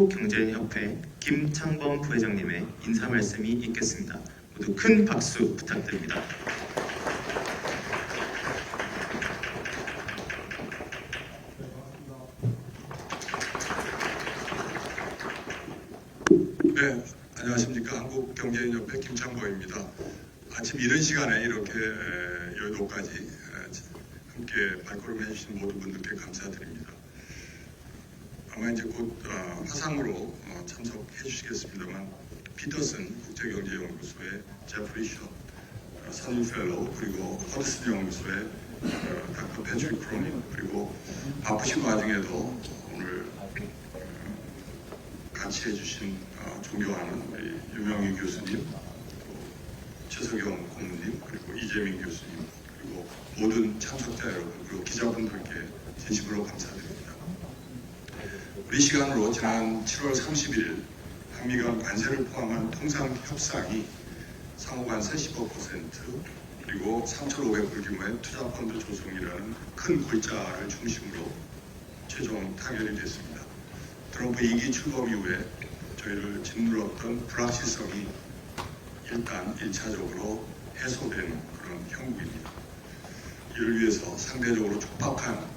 한국경제협회 김창범 부회장님의 인사 말씀이 있겠습니다. 모두 큰 박수 부탁드립니다. 네, 안녕하십니까. 한국경제협회 김창범입니다. 아침 이른 시간에 이렇게 여의도까지 함께 발걸음 해주신 모든 분들께 감사드립니다. 아마 이제 곧 화상으로 참석해 주시겠습니다만, 피터슨 국제경제연구소의 제프리 셔 선임 펠로우, 그리고 허드슨 연구소의 닥터 패트릭 크로닝, 그리고 바쁘신 와중에도 오늘 같이 해주신 존경하는 우리 유명희 교수님, 최석영 고문님, 그리고 이재민 교수님, 그리고 모든 참석자 여러분, 그리고 기자분들께 진심으로 감사드립니다. 우리 시간으로 지난 7월 30일 한미 간 관세를 포함한 통상 협상이 상호 관세 15% 그리고 3,500불 규모의 투자펀드 조성이라는 큰 골자를 중심으로 최종 타결이 됐습니다. 트럼프 2기 출범 이후에 저희를 짓눌렀던 불확실성이 일단 1차적으로 해소되는 그런 형국입니다. 이를 위해서 상대적으로 촉박한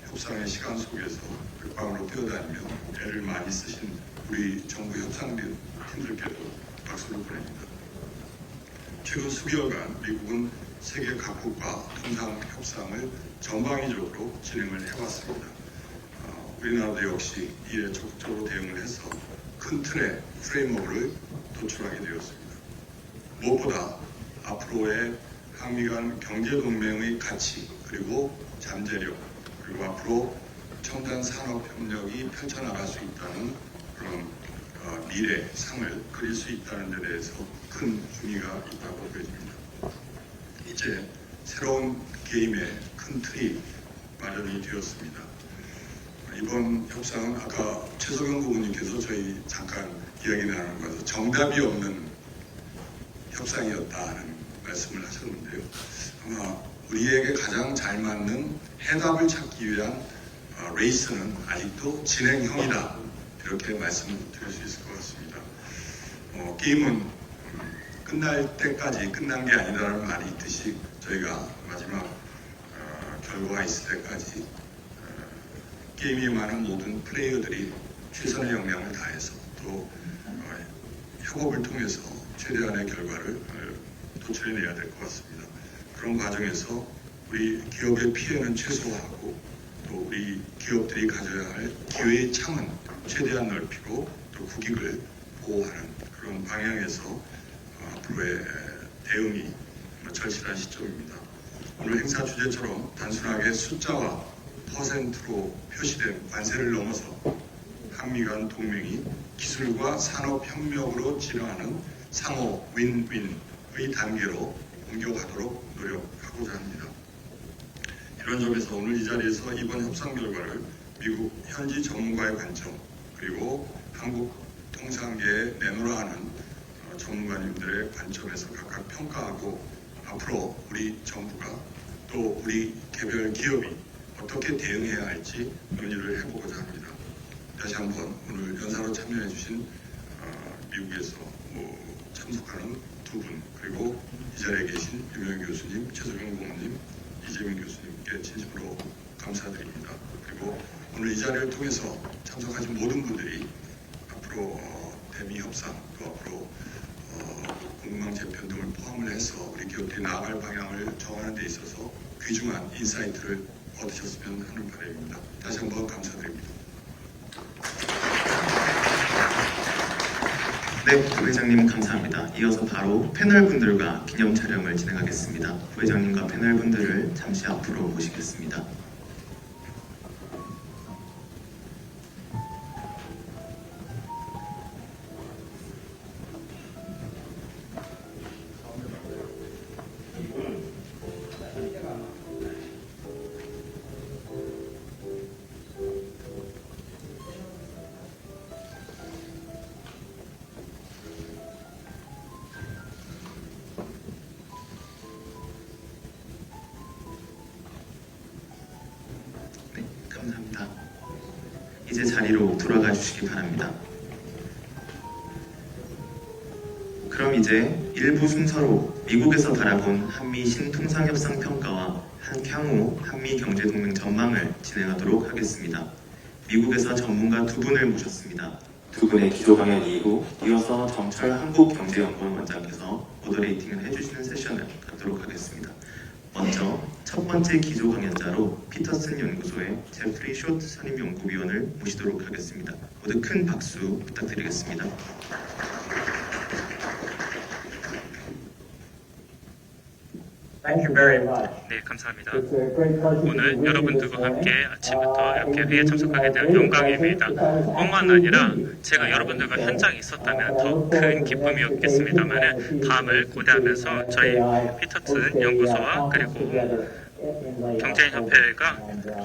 협상의 시간 속에서 백방으로 뛰어다니며 애를 많이 쓰신 우리 정부 협상팀들께도 박수를 보냅니다. 최근 수개월간 미국은 세계 각국과 통상 협상을 전방위적으로 진행을 해왔습니다. 우리나라도 역시 이에 적극적으로 대응을 해서 큰 틀의 프레임워크를 도출하게 되었습니다. 무엇보다 앞으로의 한미 간 경제동맹의 가치, 그리고 잠재력, 그리고 앞으로 첨단 산업협력이 펼쳐나갈 수 있다는 그런 미래 상을 그릴 수 있다는 데 대해서 큰 의미가 있다고 보여집니다. 이제 새로운 게임의 큰 틀이 마련이 되었습니다. 이번 협상은 아까 최석영 고문님께서 저희 잠깐 이야기 나누는 것에서 정답이 없는 협상이었다는 말씀을 하셨는데요. 아마 우리에게 가장 잘 맞는 해답을 찾기 위한 레이스는 아직도 진행형이다, 이렇게 말씀드릴 수 있을 것 같습니다. 게임은 끝날 때까지 끝난 게 아니라는 말이 있듯이 저희가 마지막 결과가 있을 때까지 게임에 많은 모든 플레이어들이 최선의 역량을 다해서 또 협업을 통해서 최대한의 결과를 도출해내야 될 것 같습니다. 그런 과정에서 우리 기업의 피해는 최소화하고 또 우리 기업들이 가져야 할 기회의 창은 최대한 넓히고 또 국익을 보호하는 그런 방향에서 앞으로의 대응이 절실한 시점입니다. 오늘 행사 주제처럼 단순하게 숫자와 퍼센트로 표시된 관세를 넘어서 한미 간 동맹이 기술과 산업혁명으로 진화하는 상호 윈윈의 단계로 옮겨가도록 노력하고자 합니다. 이런 점에서 오늘 이 자리에서 이번 협상 결과를 미국 현지 전문가의 관점, 그리고 한국 통상계에 내놓으라 하는 전문가님들의 관점에서 각각 평가하고 앞으로 우리 정부가 또 우리 개별 기업이 어떻게 대응해야 할지 논의를 해보고자 합니다. 다시 한번 오늘 연사로 참여해 주신 미국에서 참석하는 두 분, 그리고 이 자리에 계신 유명희 교수님, 최석영 고문님, 이재민 교수님께 진심으로 감사드립니다. 그리고 오늘 이 자리를 통해서 참석하신 모든 분들이 앞으로 대미 협상, 또 앞으로 공무망 재편 등을 포함을 해서 우리 기업들이 나아갈 방향을 정하는 데 있어서 귀중한 인사이트를 얻으셨으면 하는 바람입니다. 다시 한번 감사드립니다. 네, 부회장님 감사합니다. 이어서 바로 패널분들과 기념 촬영을 진행하겠습니다. 부회장님과 패널분들을 잠시 앞으로 모시겠습니다. 이제 자리로 돌아가 주시기 바랍니다. 그럼 이제 일부 순서로 미국에서 바라본 한미 신통상협상 평가와 향후 한미 경제동맹 전망을 진행하도록 하겠습니다. 미국에서 전문가 두 분을 모셨습니다. 두 분의 기조 강연 이후 이어서 정철 한국경제연구원 원장께서 모더레이팅을 해주시는 세션을 갖도록 하겠습니다. 먼저 첫 번째 기조 강연자로 피터슨 연구소의 제프리 쇼트 선임연구위원을 모시도록 하겠습니다. 모두 큰 박수 부탁드리겠습니다. Thank you very much. 네, 감사합니다. It's a great pleasure to 오늘 be 여러분들과 with you 함께 this 아침부터 이렇게 morning. 회의에 참석하게 되어 영광입니다. 뿐만 아니라 제가 여러분들과 현장에 있었다면 더 큰 기쁨이었겠습니다만 다음을 고대하면서 저희 피터슨 연구소와 그리고 경제인협회가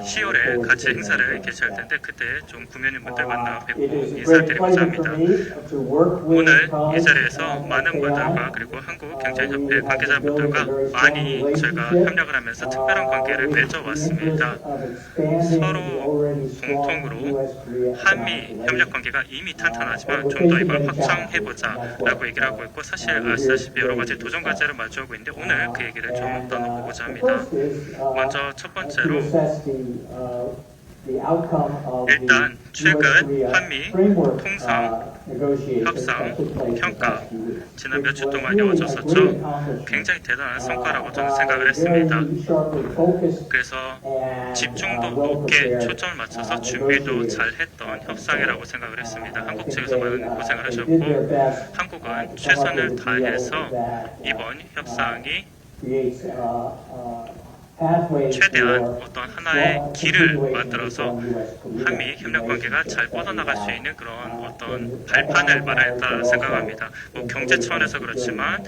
10월에 같이 행사를 개최할 텐데 그때 좀 구면인분들 만나 뵙고 인사드리고자 합니다. 오늘 이 자리에서 많은 분들과 그리고 한국경제인협회 관계자분들과 많이 저희가 협력을 하면서 특별한 관계를 맺어왔습니다. 서로 공통으로 한미 협력 관계가 이미 탄탄하지만 좀 더 이걸 확장해보자 라고 얘기를 하고 있고 사실 아시다시피 여러 가지 도전 과제를 마주하고 있는데 오늘 그 얘기를 좀 나눠보고자 합니다. 먼저 첫 번째로 일단 최근 한미 통상 협상 평가 지난 몇 주 동안 이어졌었죠. 굉장히 대단한 성과라고 저는 생각을 했습니다. 그래서 집중도 높게 초점을 맞춰서 준비도 잘했던 협상이라고 생각을 했습니다. 한국 측에서 많은 고생을 하셨고 한국은 최선을 다해서 이번 협상이 최대한 어떤 하나의 길을 만들어서 한미 협력 관계가 잘 뻗어나갈 수 있는 그런 어떤 발판을 마련했다 생각합니다. 뭐 경제 차원에서 그렇지만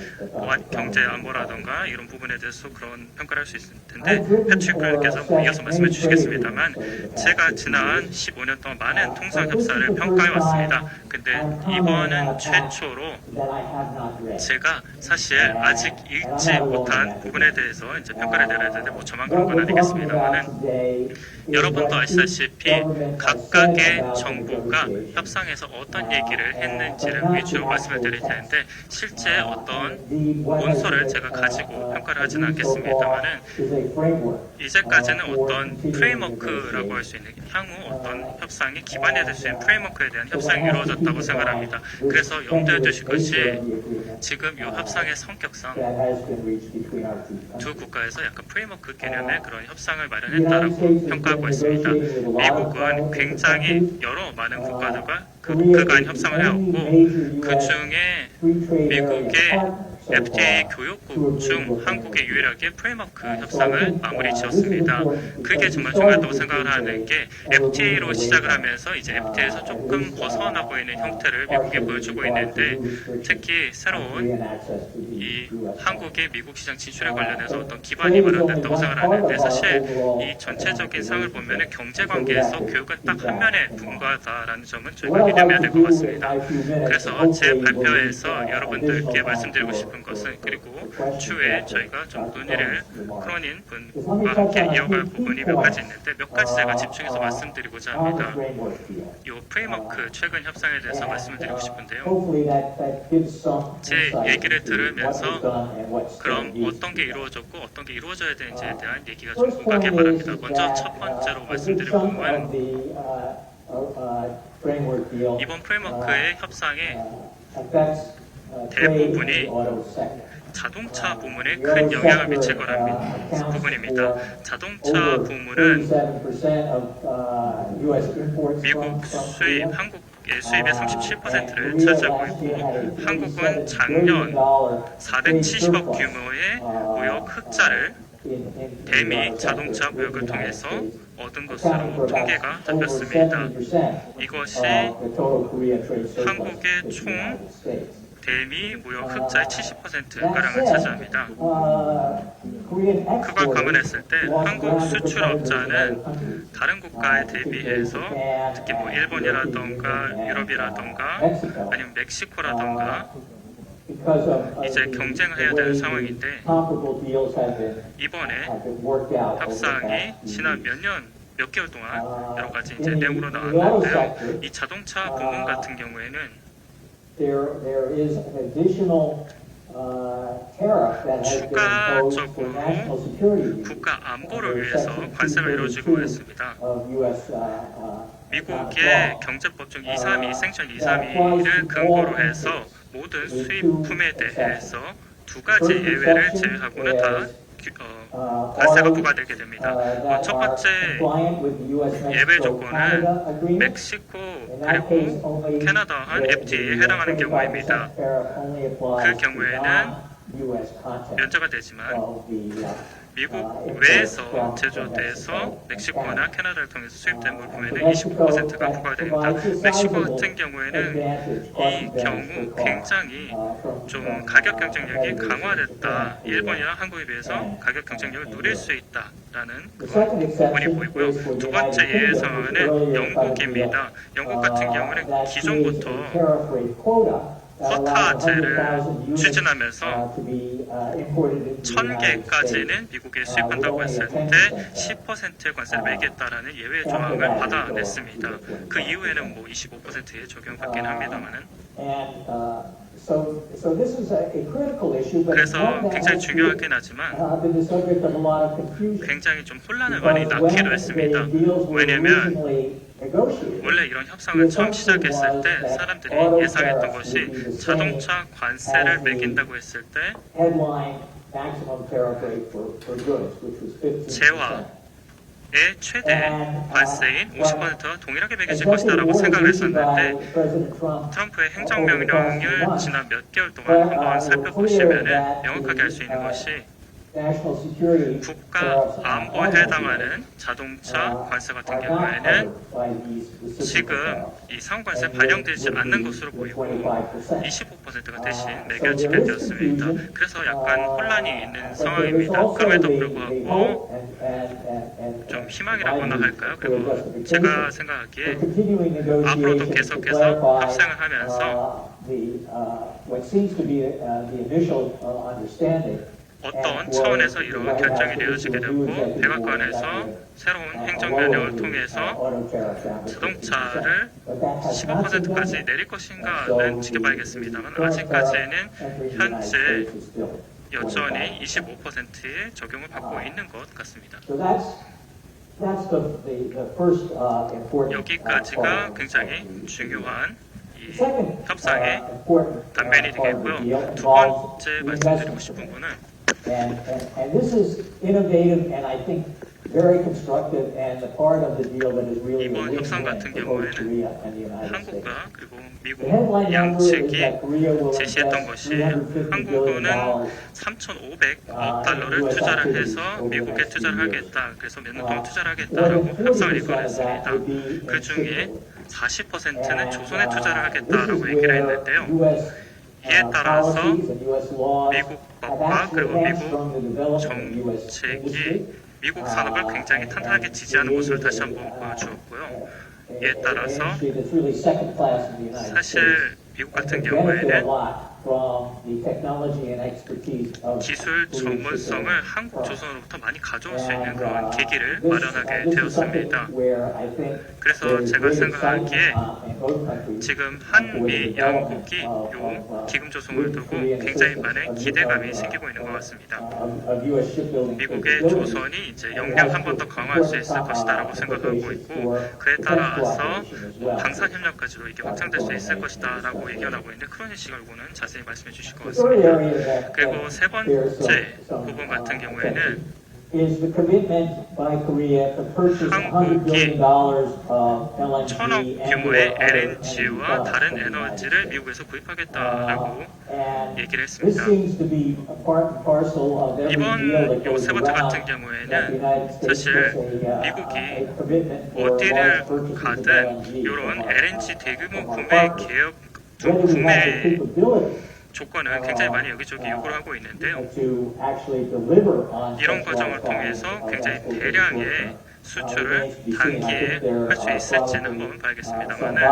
경제 안보라던가 이런 부분에 대해서 그런 평가를 할 수 있을 텐데 패트릭께서 이어서 말씀해 주시겠습니다만 제가 지난 15년 동안 많은 통상 협상을 평가해 왔습니다. 근데 이번은 최초로 제가 사실 아직 읽지 못한 부분에 대해서 이제 평가를 내려야 되는데 뭐 저만 그런 건 아니겠습니다만은 여러분도 아시다시피 각각의 정부가 협상에서 어떤 얘기를 했는지를 위주로 말씀을 드릴 텐데 실제 어떤 문서를 제가 가지고 평가를 하지는 않겠습니다만은 이제까지는 어떤 프레임워크라고 할 수 있는 향후 어떤 협상이 기반이 될 수 있는 프레임워크에 대한 협상이 이루어졌다고 생각합니다. 그래서 염두에 두실 것이 지금 이 협상의 성격상 두 국가에서 약간 프레임워크 개념의 그런 협상을 마련했다라고 평가하고 있습니다. 미국은 굉장히 여러 많은 국가들과 그간 협상을 해왔고 그 중에 미국의 FTA 교역국 중 한국에 유일하게 프레임워크 협상을 마무리 지었습니다. 그게 정말 중요하다고 생각을 하는 게 FTA로 시작을 하면서 이제 FTA에서 조금 벗어나 보이는 형태를 미국에 보여주고 있는데 특히 새로운 이 한국의 미국 시장 진출에 관련해서 어떤 기반이 마련됐다고 생각을 하는데 사실 이 전체적인 상을 보면 경제관계에서 교육은 딱 한 면에 불과하다라는 점은 저희가 유념해야 될 것 같습니다. 그래서 제 발표에서 여러분들께 말씀드리고 싶은 것은 그리고 추후에 저희가 좀 논의를 크로닌 분과 함께 이어갈 부분이 몇 가지 있는데 몇 가지 제가 집중해서 말씀드리고자 합니다. 이 프레임워크 최근 협상에 대해서 말씀을 드리고 싶은데요. 제 얘기를 들으면서 그럼 어떤 게 이루어졌고 어떤 게 이루어져야 되는지에 대한 얘기가 좀 오가길 바랍니다. 먼저 첫 번째로 말씀드릴 부분은 이번 프레임워크의 협상의 대부분이 자동차 부문에 큰 영향을 미칠 거라는 부분입니다. 자동차 부문은 미국 수입, 한국의 수입의 37%를 차지하고 있고 한국은 작년 470억 규모의 무역 흑자를 대미 자동차 무역을 통해서 얻은 것으로 통계가 잡혔습니다. 이것이 한국의 총 대미 무역 흑자의 70%가량을 차지합니다. 그걸 감안했을 때 한국 수출업자는 다른 국가에 대비해서 특히 뭐 일본이라던가 유럽이라던가 아니면 멕시코라던가 이제 경쟁을 해야 되는 상황인데 이번에 협상이 지난 몇 년 몇 개월 동안 여러 가지 이제 내용으로 나왔는데요. 이 자동차 부문 같은 경우에는 there is an additional tariff that has been imposed for national security 국가 안보를 위해서 관세가 이루어지고 있습니다. of U.S. 미국의 경제법중 232, 섹션 232를 근거로 해서 모든 수입품에 대해서 두 가지 예외를 제외하고는 다 관세가 부과되게 됩니다. 첫 번째 예외 조건은 멕시코 그리고 캐나다와 FTA에 해당하는 경우입니다. 그 경우에는 면제가 되지만 미국 외에서 제조돼서 멕시코나 캐나다를 통해서 수입된 물품에는 25%가 부과됩니다. 멕시코 같은 경우에는 이 경우 굉장히 좀 가격 경쟁력이 강화됐다. 일본이나 한국에 비해서 가격 경쟁력을 누릴 수 있다라는 그런 부분이 보이고요. 두 번째 예외상은 영국입니다. 영국 같은 경우는 기존부터 쿼타제를 추진하면서 1000개까지는 미국에 수입한다고 했을 때 10%의 관세를 매겠다라는 예외 조항을 받아냈습니다. 그 이후에는 뭐 25%의 적용받긴 합니다만은 그래서 굉장히 중요하긴 하지만 굉장히 좀 혼란을 많이 낳기도 했습니다. 왜냐하면 원래 이런 협상을 처음 시작했을 때 사람들이 예상했던 것이 자동차 관세를 매긴다고 했을 때 재화의 최대 관세인 50%와 동일하게 매겨질 것이다라고 생각을 했었는데 트럼프의 행정명령을 지난 몇 개월 동안 한번 살펴보시면 명확하게 알 수 있는 것이 국가 안보에 해당하는 자동차 관세 같은 경우에는 지금 이 상관세 반영되지 않는 것으로 보이고 25%가 대신 매겨지게 되었습니다. 그래서 약간 혼란이 있는 상황입니다. 그럼에도 불구하고 좀 희망이라고나 할까요? 그리고 제가 생각하기에 앞으로도 계속해서 협상을 하면서 어떤 차원에서 이런 결정이 내려지게 되고 백악관에서 새로운 행정명령을 통해서 자동차를 15%까지 내릴 것인가는 지켜봐야겠습니다만 아직까지는 현재 여전히 25%의 적용을 받고 있는 것 같습니다. 여기까지가 굉장히 중요한 이 협상의 단면이 되겠고요. 두 번째 말씀드리고 싶은 거는 And this is innovative and I think very constructive and the part of the deal that is really a 이번 협상 win-win 같은 for both Korea 경우에는 and the United States. 한국과 그리고 미국 The headline number is 양측이 that Korea will 제시했던 invest 것이 $350 한국은 billion 3,500억 달러를 투자를 해서 미국에 투자를 하겠다. 그래서 몇 년 동안 투자를 하겠다라고 협상을 이끌어냈습니다. 그 중에 40%는 조선에 투자를 하겠다라고 얘기를 했는데요. 이에 따라서 미국 법과 그리고 미국 정책이 미국 산업을 굉장히 탄탄하게 지지하는 모습을 다시 한번 보여주었고요. 이에 따라서 사실 미국 같은 경우에는 기술 전문성을 한국 조선으로부터 많이 가져올 수 있는 그런 계기를 마련하게 되었습니다. 그래서 제가 생각하기에 지금 한미 양국이 요 기금 조성을 두고 굉장히 많은 기대감이 생기고 있는 것 같습니다. 미국의 조선이 이제 역량 한 번 더 강화할 수 있을 것이다라고 생각하고 있고 그에 따라서 방산 협력까지도 이게 확장될 수 있을 것이다라고 얘기하고 있는데 그런 식으로는 자세히 말씀해 주실 것 같습니다. 그리고 세 번째 부분 같은 경우에는 한국이 1,000억 규모의 LNG와 다른 에너지를 미국에서 구입하겠다라고 얘기를 했습니다. 이번 요 세 번째 같은 경우에는 사실 미국이 어디를 가든 이런 LNG 대규모 구매 개혁 구매 조건은 굉장히 많이 여기저기 요구를 하고 있는데요. 이런 과정을 통해서 굉장히 대량의 수출을 단기에 할 수 있을지는 한번 봐야겠습니다만은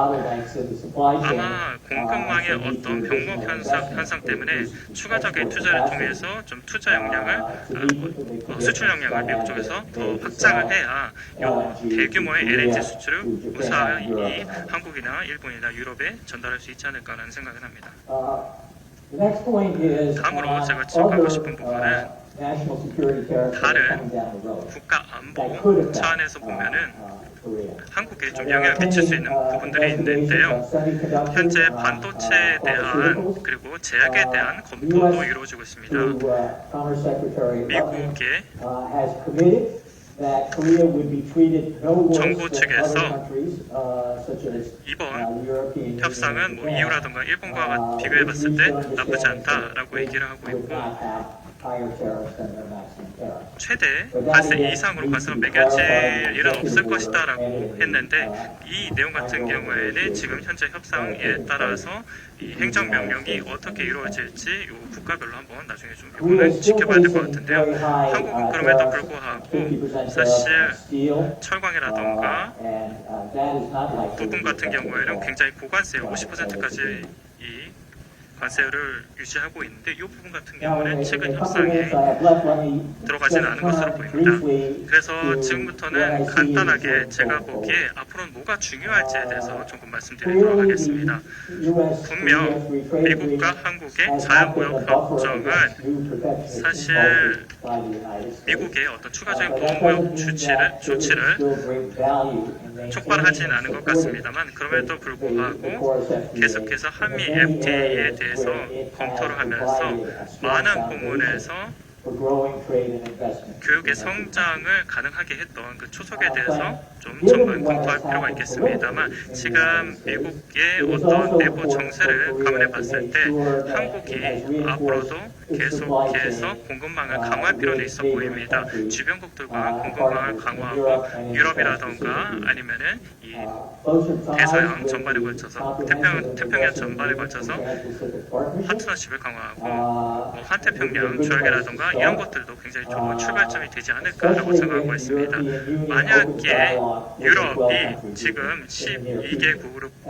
아마 공급망의 어떤 병목 현상 때문에 추가적인 투자를 통해서 좀 투자 역량을 수출 역량을 미국 쪽에서 더 확장을 해야 요 대규모의 LNG 수출을 무사히 한국이나 일본이나 유럽에 전달할 수 있지 않을까라는 생각을 합니다. 다음으로 제가 지적하고 싶은 부분은 다른 국가 안보 차원에서 보면은 한국에 좀 영향을 미칠 수 있는 부분들이 있는데요. 현재 반도체에 대한 그리고 제약에 대한 검토도 이루어지고 있습니다. 미국의 정부 측에서 이번 협상은 뭐 EU라든가 일본과 비교해봤을 때 나쁘지 않다라고 얘기를 하고 있고 최대 관세 이상으로 관세를 매겨질 일은 없을 것이다라고 했는데 이 내용 같은 경우에는 지금 현재 협상에 따라서 이 행정명령이 어떻게 이루어질지 이 국가별로 한번 나중에 좀 부분을 지켜봐야 될 것 같은데요. 한국은 그럼에도 불구하고 사실 철광이라던가 부분 같은 경우에는 굉장히 고관세 50%까지 이 관세를 유지하고 있는데 이 부분 같은 경우는 최근 협상에 들어가지는 않은 것으로 보입니다. 그래서 지금부터는 간단하게 제가 보기에 앞으로는 뭐가 중요할지에 대해서 조금 말씀드리도록 하겠습니다. 분명 미국과 한국의 자유무역 협정은 사실 미국의 어떤 추가적인 보호무역 조치를 촉발하지는 않은 것 같습니다만 그럼에도 불구하고 계속해서 한미 FTA에 대해서 검토를 하면서 많은 부문에서 교육의 성장을 가능하게 했던 그 초석에 대해서 좀 전면 검토할 필요가 있겠습니다만 지금 미국의 어떤 내부 정세를 감안해 봤을 때 한국이 앞으로도 계속해서 공급망을 강화할 필요는 있어 보입니다. 주변국들과 공급망을 강화하고 유럽이라던가 아니면은 이 대서양 전반에 걸쳐서 태평양 전반에 걸쳐서 파트너십을 강화하고 뭐 환태평양 조약이라던가 이런 것들도 굉장히 좋은 출발점이 되지 않을까라고 생각하고 있습니다. 만약에 유럽이 지금 12개국과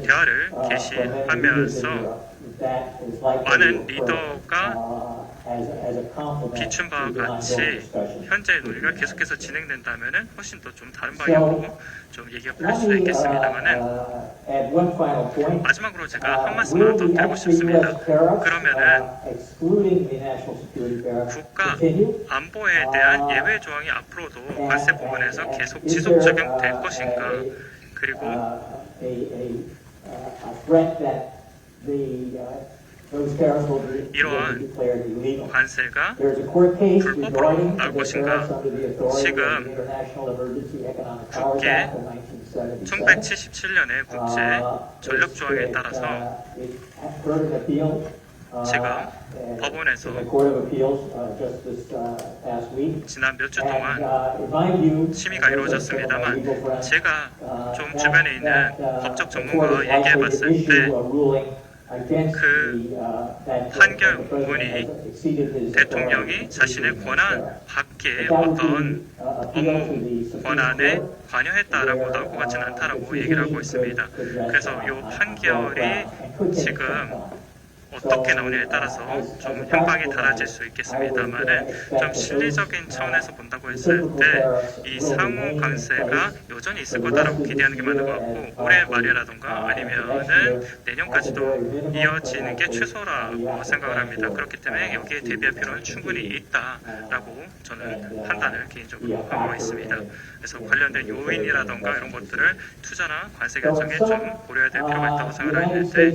대화를 개시하면서 많은 리더가 비춘 바와 같이 현재의 논의가 계속해서 진행된다면 훨씬 더 좀 다른 방향으로 좀 얘기가 풀릴 수 있겠습니다만은 마지막으로 제가 한 말씀만 더 드리고 싶습니다. 그러면은 국가 안보에 대한 예외 조항이 앞으로도 관세 부분에서 계속 지속 적용될 것인가 그리고 이러한 관세가 불법으로 나올 것인가 지금 국회 1977년의 국제 전력 조항에 따라서 지금 법원에서 지난 몇 주 동안 심의가 이루어졌습니다만 제가 좀 주변에 있는 법적 전문가와 얘기해 봤을 때 그 판결문이 대통령이 자신의 권한 밖에 어떤 업무 권한에 관여했다라고 나올 것 같지는 않다라고 얘기를 하고 있습니다. 그래서 이 판결이 지금 어떻게 나오냐에 따라서 좀 형방이 달라질 수 있겠습니다만은 좀 실리적인 차원에서 본다고 했을 때 이 상호 관세가 여전히 있을 거다라고 기대하는 게 맞는 것 같고 올해 말이라던가 아니면은 내년까지도 이어지는 게 최소라고 생각을 합니다. 그렇기 때문에 여기에 대비할 필요는 충분히 있다라고 저는 판단을 개인적으로 하고 있습니다. 그래서 관련된 요인이라던가 이런 것들을 투자나 관세 결정에 좀 고려해야 될 필요가 있다고 생각하는데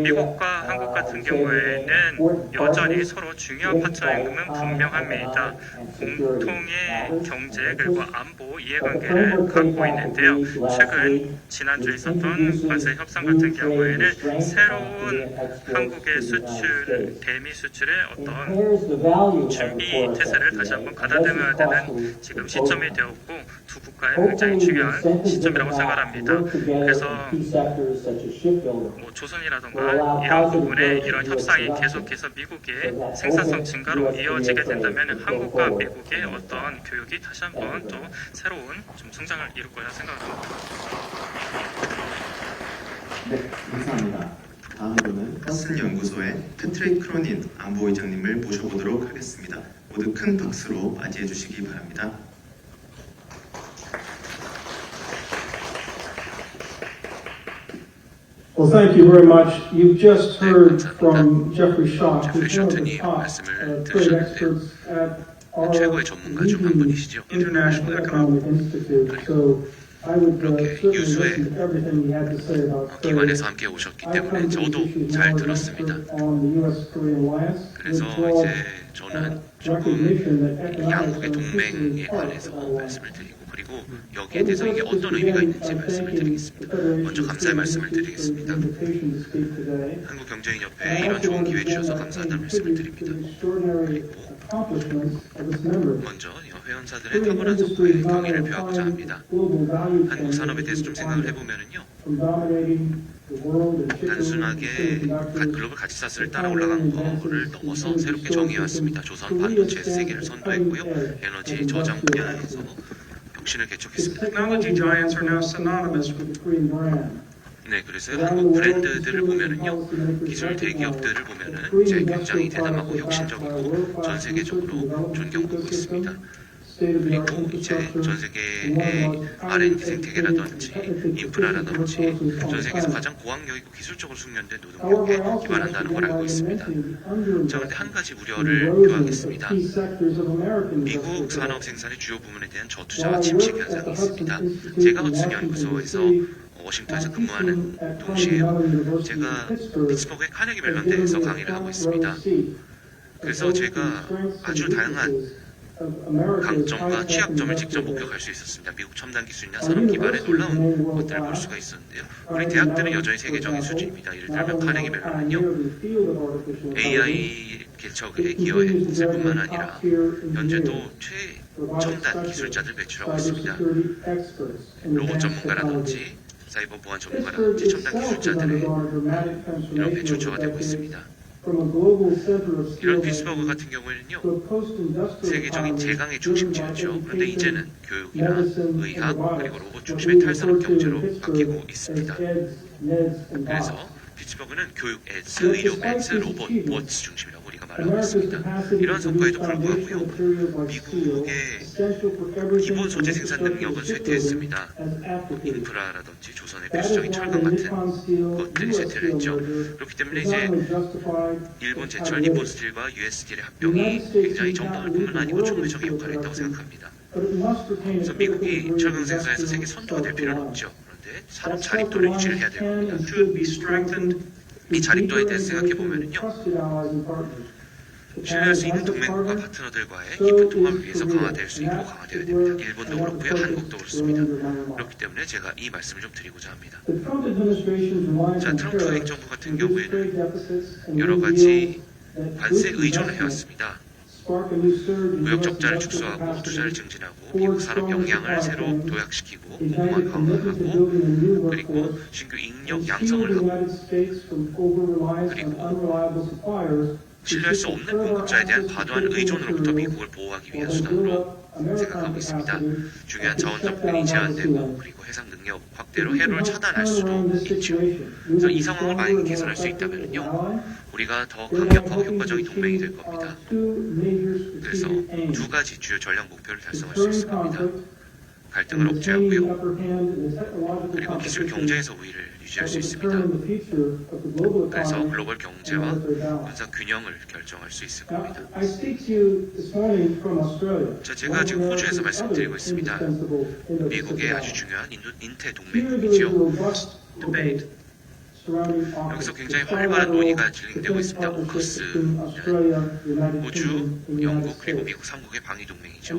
미국과 한국 같은 경우에는 여전히 서로 중요한 파트너인 건 분명합니다. 공통의 경제 그리고 안보 이해관계를 갖고 있는데요. 최근 지난주에 있었던 관세 협상 같은 경우에는 새로운 한국의 수출, 대미 수출의 어떤 준비 태세를 다시 한번 가다듬어야 되는 지금 시점이 되었고 두 국가의 굉장히 중요한 시점이라고 생각합니다. 그래서 뭐 조선이라던가 이런 부분에 이런 협상이 계속해서 미국의 생산성 증가로 이어지게 된다면 한국과 미국의 어떤 교육이 다시 한번 또 새로운 좀 성장을 이룰 거라 생각합니다. 네, 감사합니다. 다음으로는 허슨 연구소의 패트릭 크로닌 안보의장님을 모셔보도록 하겠습니다. 모두 큰 박수로 맞이해 주시기 바랍니다. Well, thank you very much. You've just heard from Jeffrey Schock, who's one of the 제프리 top 셔튼이 trade 말씀을 experts at our 최고의 전문가 중 한 분이시죠. International Economic Institute. So I would 그렇게 certainly 유수의 listen to everything he had to say about trade. 기관에서 함께 오셨기 I've 때문에 come to the 저도 issue 잘 more as an 들었습니다. expert on the U.S.-Korean alliance. 그래서 with all 이제 저는 조금 recognition that economics 양국의 are 동맹에 increasingly part 관해서 of our alliance. 말씀을 드리고 그리고 여기에 대해서 이게 어떤 의미가 있는지 말씀을 드리겠습니다. 먼저 감사의 말씀을 드리겠습니다. 한국경제인협회에 이런 좋은 기회 주셔서 감사하다는 말씀을 드립니다. 그리고 먼저 회원사들의 탁월한 성과에 경의를 표하고자 합니다. 한국 산업에 대해서 좀 생각을 해보면은요. 단순하게 글로벌 가치사슬을 따라 올라간 거를 넘어서 새롭게 정의해왔습니다. 조선 반도체 세계를 선도했고요. 에너지 저장 분야에서 혁신을 개척했습니다. Technology giants are now synonymous with the Korean brand. 네, 그래서 한국 브랜드들을 보면은요, 기술 대기업들을 보면은 이제 굉장히 대담하고 혁신적이고 전 세계적으로 존경받고 있습니다. 그리고 이제 전 세계의 R&D 생태계라든지 인프라라든지 전 세계에서 가장 고학력이고 기술적으로 숙련된 노동력에 기반한다는 걸 알고 있습니다. 자, 그런데 한 가지 우려를 표하겠습니다. 미국 산업 생산의 주요 부분에 대한 저투자와 침식 현상이 있습니다. 제가 허슨 연구소에서 워싱턴에서 근무하는 동시에요. 제가 피츠버그의 카네기 멜론대에서 강의를 하고 있습니다. 그래서 제가 아주 다양한 강점과 취약점을 직접 목격할 수 있었습니다. 미국 첨단 기술이나 산업 기반의 놀라운 것들을 볼 수가 있었는데요. 우리 대학들은 여전히 세계적인 수준입니다. 예를 들면 카네기 멜론은요, AI 개척에 기여했을 뿐만 아니라 현재도 최첨단 기술자들 배출하고 있습니다. 로봇 전문가라든지 사이버 보안 전문가라든지 첨단 기술자들의 이런 배출처가 되고 있습니다. 이런 피츠버그 같은 경우에는요, 세계적인 제강의 중심지였죠. 그런데 이제는 교육이나 의학 그리고 로봇 중심의 탈산업 경제로 바뀌고 있습니다. 그래서 피츠버그는 교육 에즈, 의료 에즈, 로봇 보츠 중심이라고 우리가 말하고 있습니다. 이런 성과에도 불구하고요, 미국의 기본 소재 생산 능력은 쇠퇴했습니다. 인프라라든지 조선의 필수적인 철강 같은 것들이 쇠퇴를 했죠. 그렇기 때문에 이제 일본 제철 니폰 스틸과 US 스틸의 합병이 굉장히 정당할 뿐만 아니고 촉매적인 역할을 했다고 생각합니다. 그래서 미국이 철강 생산에서 세계 선두가 될 필요는 없죠. 그런데 산업 자립도를 유지를 해야 될 겁니다. 이 자립도에 대해서 생각해 보면은요, 신뢰할 수 있는 동맹국가 파트너들과의 깊은 통합을 위해서 강화될 수 있고 강화되어야 됩니다. 일본도 그렇고요, 한국도 그렇습니다. 그렇기 때문에 제가 이 말씀을 좀 드리고자 합니다. 자, 트럼프 행정부 같은 경우에는 여러 가지 관세 의존을 해왔습니다. 무역 적자를 축소하고 투자를 증진하고 미국 산업 역량을 새로 도약시키고 보호만 강화하고 그리고 신규 인력 양성을 하고 그리고 신뢰할 수 없는 공급자에 대한 과도한 의존으로부터 미국을 보호하기 위한 수단으로 생각하고 있습니다. 중요한 자원 접근이 제한되고 그리고 해상 능력 확대로 해로를 차단할 수도 있죠. 그래서 이 상황을 만약에 개선할 수 있다면요, 우리가 더 강력하고 효과적인 동맹이 될 겁니다. 그래서 두 가지 주요 전략 목표를 달성할 수 있을 겁니다. 갈등을 억제하고요, 그리고 기술 경제에서 우위를 유지할 수 있습니다. 그래서 글로벌 경제와 군사 균형을 결정할 수 있을 겁니다. 자, 제가 지금 호주에서 말씀드리고 있습니다. 미국의 아주 중요한 인태 동맹국이죠. 여기서 굉장히 활발한 논의가 진행되고 있습니다. 오커스, 호주, 영국 그리고 미국 3국의 방위 동맹이죠.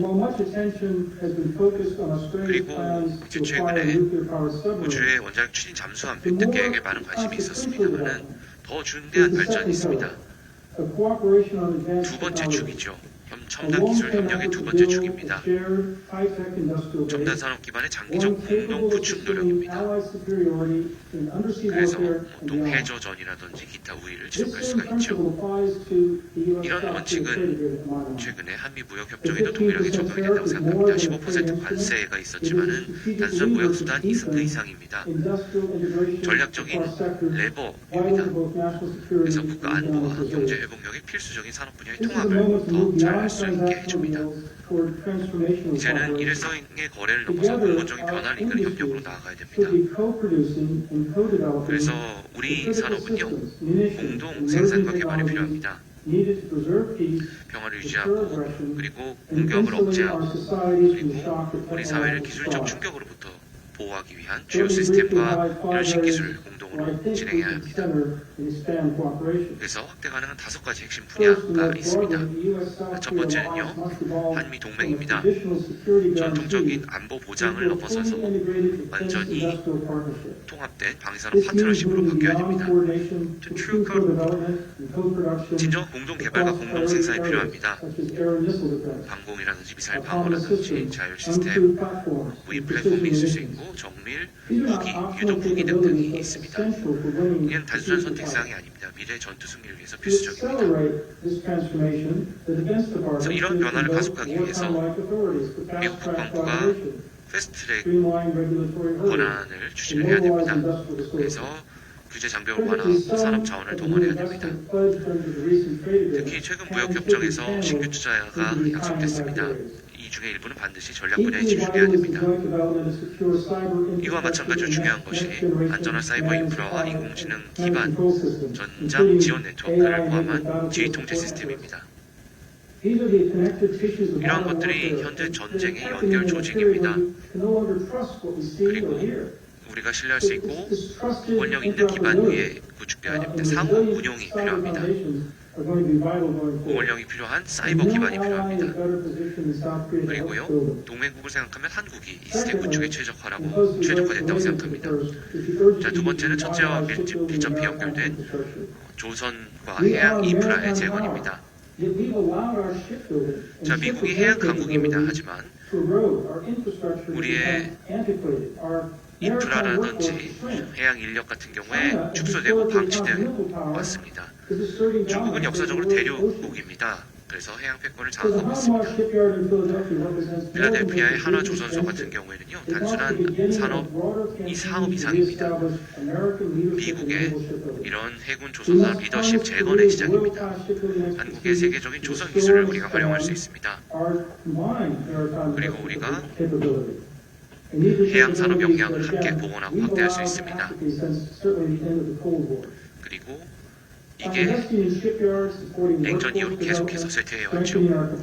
그리고 이제 최근에 호주의 원자력 추진 잠수함 획득 계획에 많은 관심이 있었습니다만은 더 중대한 발전이 있습니다. 두 번째 축이죠. 첨단 기술 협력의 두 번째 축입니다. 첨단 산업 기반의 장기적 공동 구축 노력입니다. 그래서 보통 해저전이라든지 기타 우위를 지적할 수가 있죠. 이런 원칙은 최근에 한미 무역 협정에도 동일하게 적용이 된다고 생각합니다. 15% 관세가 있었지만은 단순한 무역 수단 그 이상입니다. 전략적인 레버입니다. 그래서 국가 안보와 경제 회복력이 필수적인 산업 분야의 통합을 더 잘 할 수 있게 해줍니다. 이제는 일회성의 거래를 넘어서 근본적인 변화를 이끄는 협력으로 나아가야 됩니다. 그래서 우리 산업은요, 공동 생산과 개발이 필요합니다. 평화를 유지하고 그리고 공격을 억제하고 그리고 우리 사회를 기술적 충격으로부터 보호하기 위한 주요 시스템과 이런 신기술을 공동으로 진행해야 합니다. 그래서 확대 가능한 5가지 핵심 분야가 있습니다. 첫 번째는요, 한미 동맹입니다. 전통적인 안보 보장을 넘어서서 완전히 통합된 방위산업 파트너십으로 바뀌어야 됩니다. 진정한 공동 개발과 공동 생산이 필요합니다. 방공이라든지 미사일 방어라든지 자율 시스템, 무인 플랫폼이 있을 수 있고 정밀, 무기, 유독 무기 등등이 있습니다. 이는 단순한 선택사항이 아닙니다. 미래 전투 승리를 위해서 필수적입니다. 그래서 이런 변화를 가속하기 위해서 미국 국방부가 패스트트랙 권한을 추진을 해야 됩니다. 그래서 규제 장벽을 완화하고 산업 자원을 동원해야 됩니다. 특히 최근 무역협정에서 신규 투자가 약속됐습니다. 이 중에 일부는 반드시 전략 분야에 집중해야 됩니다. 이와 마찬가지로 중요한 것이 안전한 사이버 인프라와 인공지능 기반 전장 지원 네트워크를 포함한 지휘 통제 시스템입니다. 이러한 것들이 현재 전쟁의 연결 조직입니다. 그리고 우리가 신뢰할 수 있고 원력 있는 기반 위에 구축되어야 됩니다. 상호 운용이 필요합니다. 원력이 필요한 사이버 기반이 필요합니다. 그리고요, 동맹국을 생각하면 한국이 이 스택 구축에 최적화됐다고 생각합니다. 자, 두 번째는 첫째와 밀접히 연결된 조선과 해양 인프라의 재건입니다. 자, 미국이 해양 강국입니다. 하지만 우리의 인프라라든지 해양 인력 같은 경우에 축소되고 방치되어 왔습니다. 중국은 역사적으로 대륙국입니다. 그래서 해양 패권을 장악하고 있습니다. 필라델피아의 한화조선소 같은 경우에는요, 단순한 사업 이상입니다. 미국의 이런 해군 조선사 리더십 재건의 시작입니다. 한국의 세계적인 조선 기술을 우리가 활용할 수 있습니다. 그리고 우리가 해양 산업 역량을 함께 복원하고 확대할 수 있습니다. 그리고 이게 냉전 이후로 계속해서 쇠퇴해왔죠.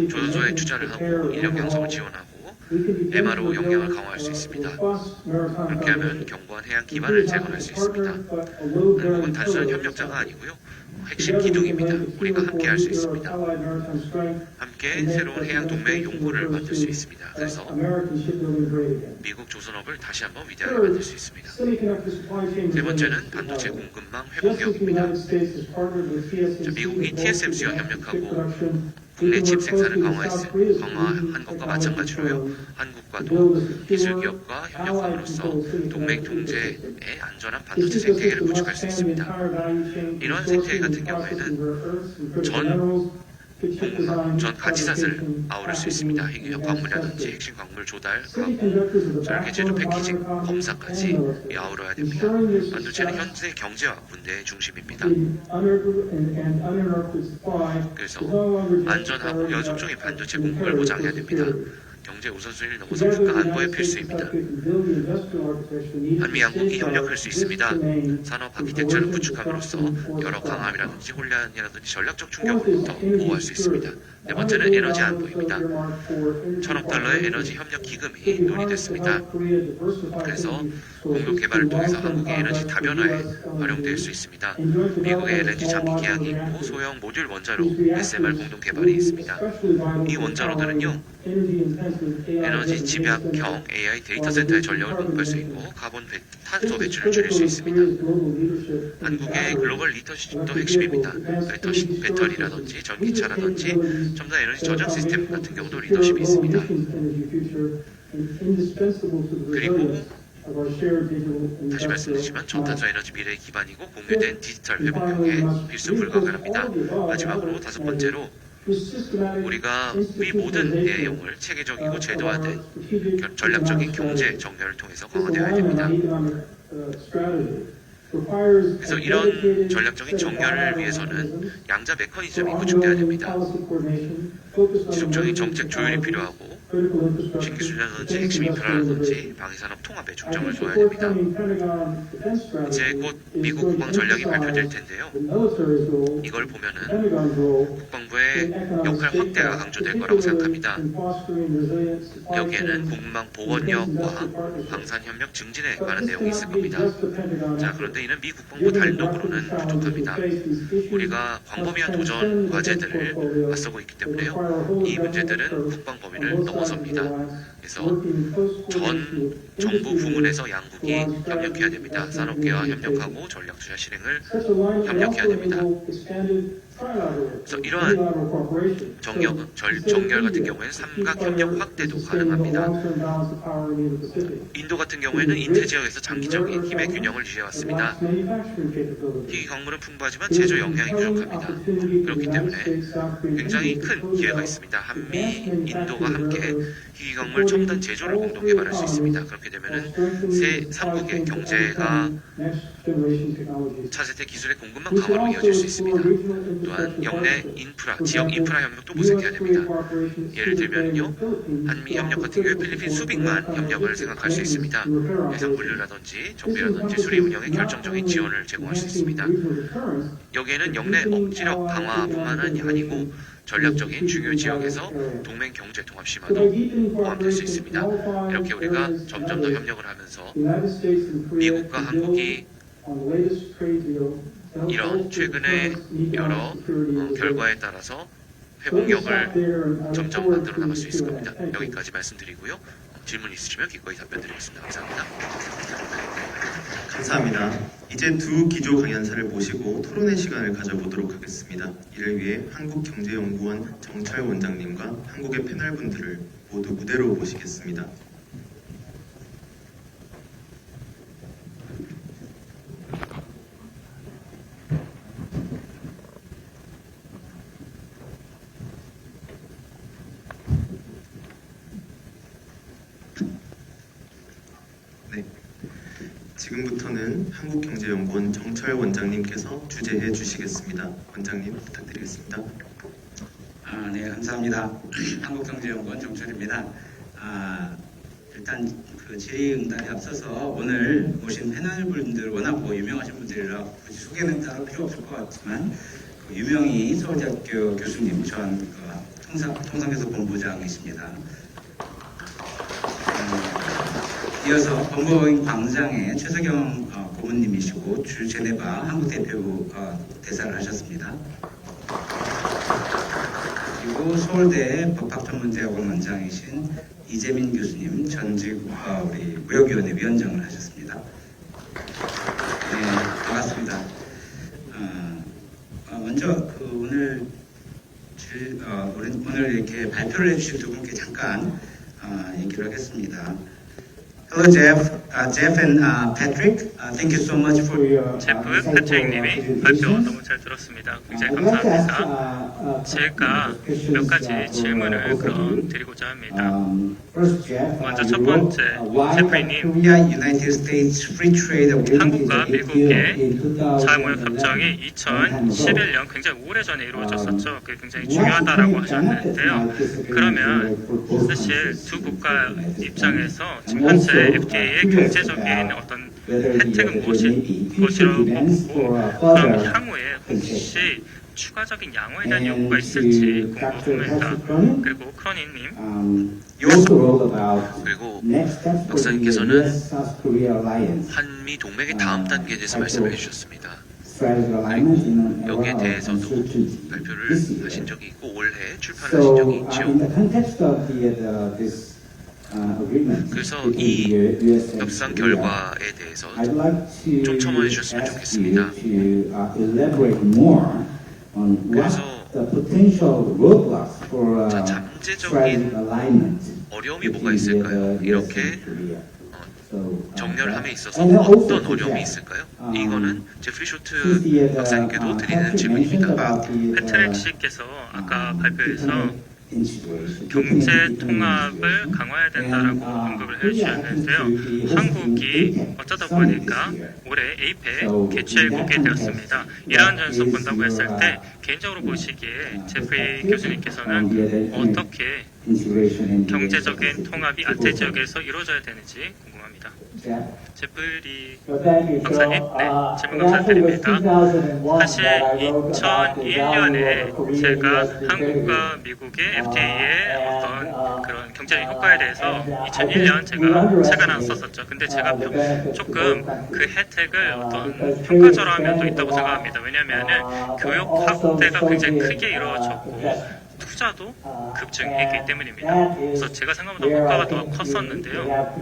조선소에 투자를 하고 인력 양성을 지원하고 MRO 역량을 강화할 수 있습니다. 그렇게 하면 견고한 해양 기반을 재건할 수 있습니다. 한국은 단순한 협력자가 아니고요, 핵심 기둥입니다. 우리가 함께 할 수 있습니다. 함께 새로운 해양 동맹의 용구를 만들 수 있습니다. 그래서 미국 조선업을 다시 한번 위대하게 만들 수 있습니다. 세 번째는 반도체 공급망 회복력입니다. 미국이 TSMC와 협력하고 국내 칩 생산을 강화한 것과 마찬가지로요, 한국과도 기술기업과 협력함으로써 동맹 동제의 안전한 반도체 생태계를 구축할 수 있습니다. 이러한 생태계 같은 경우에는 전 가치사슬 아우를 수 있습니다. 광물이라든지 핵심 광물 조달하고 절개 제조 패키징 검사까지 아우러야 됩니다. 반도체는 현재 경제와 군대의 중심입니다. 그래서 안전하고 연속적인 반도체 공급을 보장해야 됩니다. 경제 우선순위를 넘어서 국가 안보의 필수입니다. 한미 양국이 협력할 수 있습니다. 산업 아키텍처를 구축함으로써 여러 강함이라든지 혼란이라든지 전략적 충격으로부터 보호할 수 있습니다. 네 번째는 에너지 안보입니다. 1,000억 달러의 에너지 협력 기금이 논의됐습니다. 그래서 공동 개발을 통해서 한국의 에너지 다변화에 활용될 수 있습니다. 미국의 LNG 장기 계약이 있고 소형 모듈 원자로 SMR 공동 개발이 있습니다. 이 원자로들은요, 에너지 집약형 AI 데이터 센터의 전력을 공급할 수 있고 탄소 배출을 줄일 수 있습니다. 한국의 글로벌 리더십도 핵심입니다. 배터리라든지 전기차라든지 첨단 에너지 저장 시스템 같은 경우도 리더십이 있습니다. 그리고 다시 말씀드리지만 저탄소 에너지 미래의 기반이고 공유된 디지털 회복력에 필수 불가결합니다. 마지막으로 5번째로 우리가 이 모든 내용을 체계적이고 제도화된 전략적인 경제 정렬을 통해서 강화되어야 됩니다. 그래서 이런 전략적인 정렬을 위해서는 양자 메커니즘이 구축되어야 됩니다. 지속적인 정책 조율이 필요하고 신기술이라든지 핵심 인프라라든지 방위산업 통합에 중점을 둬야 됩니다. 이제 곧 미국 국방 전략이 발표될 텐데요. 이걸 보면은 국방부의 역할 확대가 강조될 거라고 생각합니다. 여기에는 국방 보건력과 방산협력 증진에 관한 내용이 있을 겁니다. 자, 그런데 이는 미 국방부 단독으로는 부족합니다. 우리가 광범위한 도전 과제들을 맞서고 있기 때문에요. 이 문제들은 국방 범위를 넘어섭니다. 그래서 전 정부 부문에서 양국이 협력해야 됩니다. 산업계와 협력하고 전략 투자 실행을 협력해야 됩니다. 그래서 이러한 정렬 같은 경우에는 삼각 협력 확대도 가능합니다. 인도 같은 경우에는 인태 지역에서 장기적인 힘의 균형을 유지해왔습니다. 희귀 광물은 풍부하지만 제조 역량이 부족합니다. 그렇기 때문에 굉장히 큰 기회가 있습니다. 한미, 인도가 함께 희귀 광물 첨단 제조를 공동 개발할 수 있습니다. 그렇게 되면은 새 3국의 경제가 차세대 기술의 공급망 강화로 이어질 수 있습니다. 또한 영내 인프라, 지역 인프라 협력도 모색해야 됩니다. 예를 들면요, 한미 협력 같은 경우에 필리핀 수빅만 협력을 생각할 수 있습니다. 해상 물류라든지 정비라든지 수리 운영에 결정적인 지원을 제공할 수 있습니다. 여기에는 영내 억지력 강화뿐만이 아니고 전략적인 중요 지역에서 동맹 경제 통합 심화도 포함될 수 있습니다. 이렇게 우리가 점점 더 협력을 하면서 미국과 한국이 이런 최근의 여러 결과에 따라서 회복력을 점점 만들어 나갈 수 있을 겁니다. 여기까지 말씀드리고요. 질문 있으시면 기꺼이 답변드리겠습니다. 감사합니다. 감사합니다. 이제 두 기조 강연사를 모시고 토론의 시간을 가져보도록 하겠습니다. 이를 위해 한국경제연구원 정철 원장님과 한국의 패널분들을 모두 무대로 모시겠습니다. 네. 지금부터는 한국경제연구원 정철 원장님께서 주재해 주시겠습니다. 원장님 부탁드리겠습니다. 네, 감사합니다. 한국경제연구원 정철입니다. 일단 그 질의응답에 앞서서 오늘 오신 패널분들 워낙 유명하신 분들이라 굳이 소개는 따로 필요 없을 것 같지만 그 유명희 서울대학교 교수님 전 통상교섭 본부장이십니다. 이어서 법무법인 광장의 최석영 고문님이시고 주 제네바 한국 대표 대사를 하셨습니다. 그리고 서울대 법학전문대학원 원장이신 이재민 교수님 전직 우리 무역위원회 위원장을 하셨습니다. 네, 반갑습니다. 먼저 오늘 이렇게 발표를 해주신 두 분께 잠깐 얘기를 하겠습니다. Hello, Jeff and Patrick. Thank you so much for 제프 패트릭님이 발표 너무 잘 들었습니다. 굉장히 감사합니다. 제가 몇 가지 질문을 그럼 드리고자 합니다. 먼저 첫 번째, 제프리님, 한국과 미국의 자유무역협정이 2011년 굉장히 오래전에 이루어졌었죠. 그게 굉장히 중요하다라고 하셨는데요. 그러면 사실 두 국가 입장에서 지금 현재 FTA의 경제적인 어떤 혜택은 무엇일 것이라고 보고 그럼 향후에 혹시 추가적인 양호에 대한 요구가 있을지 궁금합니다. 그리고 크로니님 그리고 박사님께서는 한미 동맹의 다음 단계에 대해서 말씀을 해주셨습니다. 그리고 여기에 대해서도 발표를 하신 적이 있고 올해 출판을 하신 적이 있죠. 그래서 이 협상 결과에 대해서 좀 첨언해 주셨으면 좋겠습니다. 그래서 자, 잠재적인 어려움이 뭐가 있을까요? 이렇게 정렬함에 있어서 어떤 어려움이 있을까요? 이거는 제프리 쇼트 박사님께도 드리는 질문입니다. 패트릭 씨께서 아까 발표에서 경제 통합을 강화해야 된다라고 언급을 해주셨는데요. 한국이 어쩌다 보니까 올해 에이펙 개최국이 되었습니다. 이러한 점에서 본다고 했을 때 개인적으로 보시기에 제프리 교수님께서는 어떻게 경제적인 통합이 아태 지역에서 이루어져야 되는지 궁금합니다. 제프리 박사님, 네, 질문 감사드립니다. 사실 2001년에 제가 한국과 미국의 FTA의 어떤 그런 경제적 효과에 대해서 2001년 제가 책을 하나 썼었죠. 근데 제가 조금 그 혜택을 어떤 평가절하한 면도 있다고 생각합니다. 왜냐하면 교육 확대가 굉장히 크게 이루어졌고 투자도 급증했기 때문입니다. 그래서 제가 생각보다 효과가 더 컸었는데요.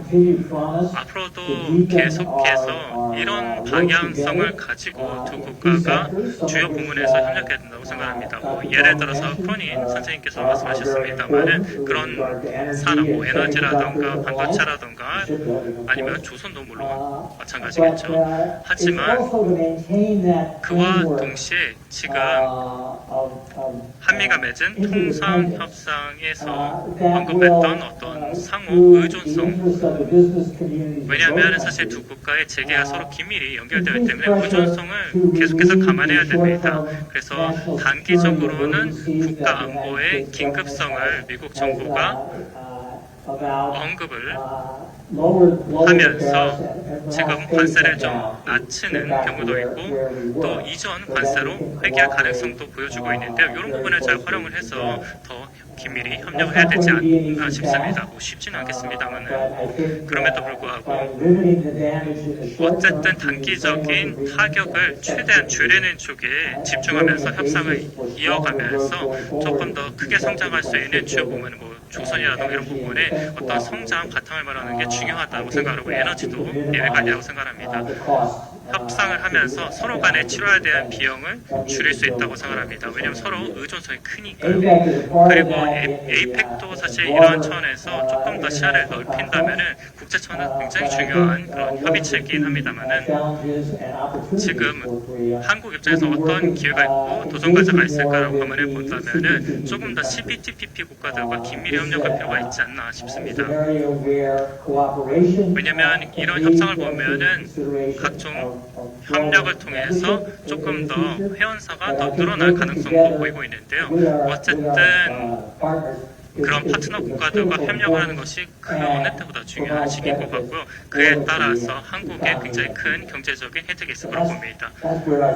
앞으로도 계속해서 이런 방향성을 가지고 두 국가가 주요 부문에서 협력해야 된다고 생각합니다. 예를 들어서 크로닌 선생님께서 말씀하셨습니다만은 그런 산업, 에너지라던가 반도체라던가 아니면 조선도 물론 마찬가지겠죠. 하지만 그와 동시에 지금 한미가 맺은 통상협상에서 언급했던 어떤 상호 의존성, 왜냐하면 사실 두 국가의 재계가 서로 긴밀히 연결되어 있기 때문에 의존성을 계속해서 감안해야 됩니다. 그래서 단기적으로는 국가 안보의 긴급성을 미국 정부가 언급을 하면서 지금 관세를 좀 낮추는 경우도 있고 또 이전 관세로 회귀할 가능성도 보여주고 있는데요. 이런 부분을 잘 활용을 해서 더 긴밀히 협력을 해야 되지 않나 싶습니다. 쉽지는 않겠습니다만 그럼에도 불구하고 어쨌든 단기적인 타격을 최대한 줄이는 쪽에 집중하면서 협상을 이어가면서 조금 더 크게 성장할 수 있는 주요 부분은 조선이라든가 이런 부분에 어떤 성장 바탕을 마련하는 게 중요하다고 생각하고 에너지도 예외가 아니라고 생각합니다. 협상을 하면서 서로 간에 치러야 되는 비용을 줄일 수 있다고 생각합니다. 왜냐하면 서로 의존성이 크니까요. 그리고 에이펙도 사실 이러한 차원에서 조금 더 시야를 넓힌다면은 국제 차원은 굉장히 중요한 그런 협의체이긴 합니다만은 지금 한국 입장에서 어떤 기회가 있고 도전 과제가 있을까라고 고민해 본다면은 조금 더 CPTPP 국가들과 긴밀히 협력할 필요가 있지 않나 싶습니다. 왜냐하면 이런 협상을 보면은 각종 협력을 통해서 조금 더 회원사가 더 늘어날 가능성도 보이고 있는데요. 어쨌든 그런 파트너 국가들과 협력을 하는 것이 그 어느 때보다 중요한 시기인 것 같고요. 그에 따라서 한국에 굉장히 큰 경제적인 혜택이 있을 거라고 봅니다.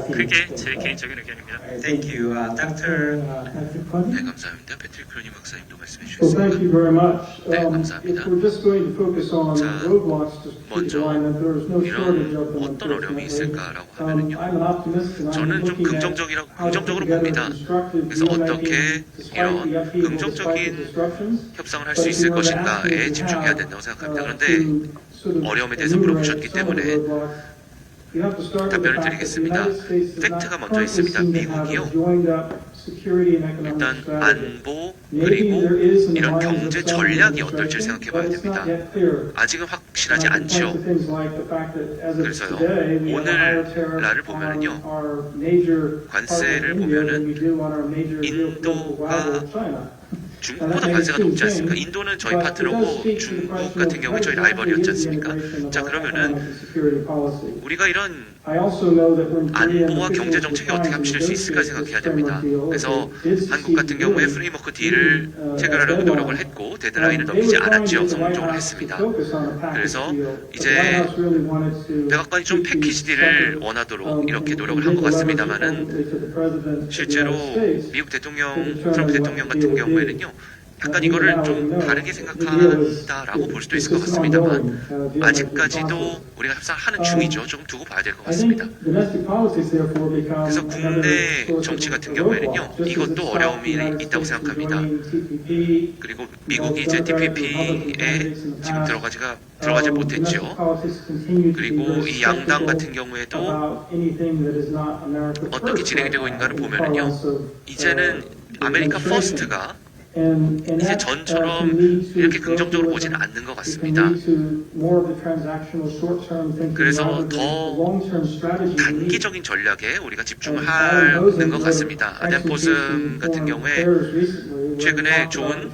그게 제 개인적인 의견입니다. Thank you, Dr. 네, 감사합니다. 패트릭 크로닌 박사님도 말씀해 Well, thank you 주셨습니다. very much. 네, If 감사합니다. we're just going to focus on 자, roadblocks to keep 먼저 in mind that there is no shortage 이런 of them. 어떤 어려움이 unfortunately. 있을까라고 하면은요. I'm an optimist and I'm 저는 좀 looking at 긍정적으로 how to put together 봅니다. constructive 그래서 어떻게 deal-making despite the 이런 upheaval, despite the 긍정적인 disruptions. 협상을 할 수 있을 것인가에 집중해야 된다고 생각합니다. 그런데 어려움에 대해서 물어보셨기 때문에 답변을 드리겠습니다. 팩트가 먼저 있습니다. 미국이요. 일단 안보 그리고 이런 경제 전략이 어떨지 생각해 봐야 됩니다. 아직은 확실하지 않죠. 그래서요. 오늘날을 보면은요. 관세를 보면은 인도가 중국보다 관세가 높지 않습니까? 인도는 저희 파트너고 중국 같은 경우에 저희 라이벌이었지 않습니까? 자, 그러면은 우리가 이런 안보와 경제 정책이 어떻게 합칠 수 있을까 생각해야 됩니다. 그래서 한국 같은 경우에 프레임워크 딜을 체결하려고 노력을 했고 데드라인을 넘기지 않았죠. 성공적으로 했습니다. 그래서 이제 백악관이 좀 패키지 딜을 원하도록 이렇게 노력을 한 것 같습니다만은 실제로 미국 대통령 트럼프 대통령 같은 경우에는요. 약간 이거를 좀 다르게 생각한다라고 볼 수도 있을 것 같습니다만 아직까지도 우리가 협상하는 중이죠. 조금 두고 봐야 될 것 같습니다. 그래서 국내 정치 같은 경우에는요, 이것도 어려움이 있다고 생각합니다. 그리고 미국이 이제 TPP에 지금 들어가지 못했죠. 그리고 이 양당 같은 경우에도 어떻게 진행되고 있는가를 보면은요, 이제는 아메리카 퍼스트가 이제 전처럼 이렇게 긍정적으로 보지는 않는 것 같습니다. 그래서 더 단기적인 전략에 우리가 집중하는 것 같습니다. 아덴 포슨 같은 경우에 최근에 좋은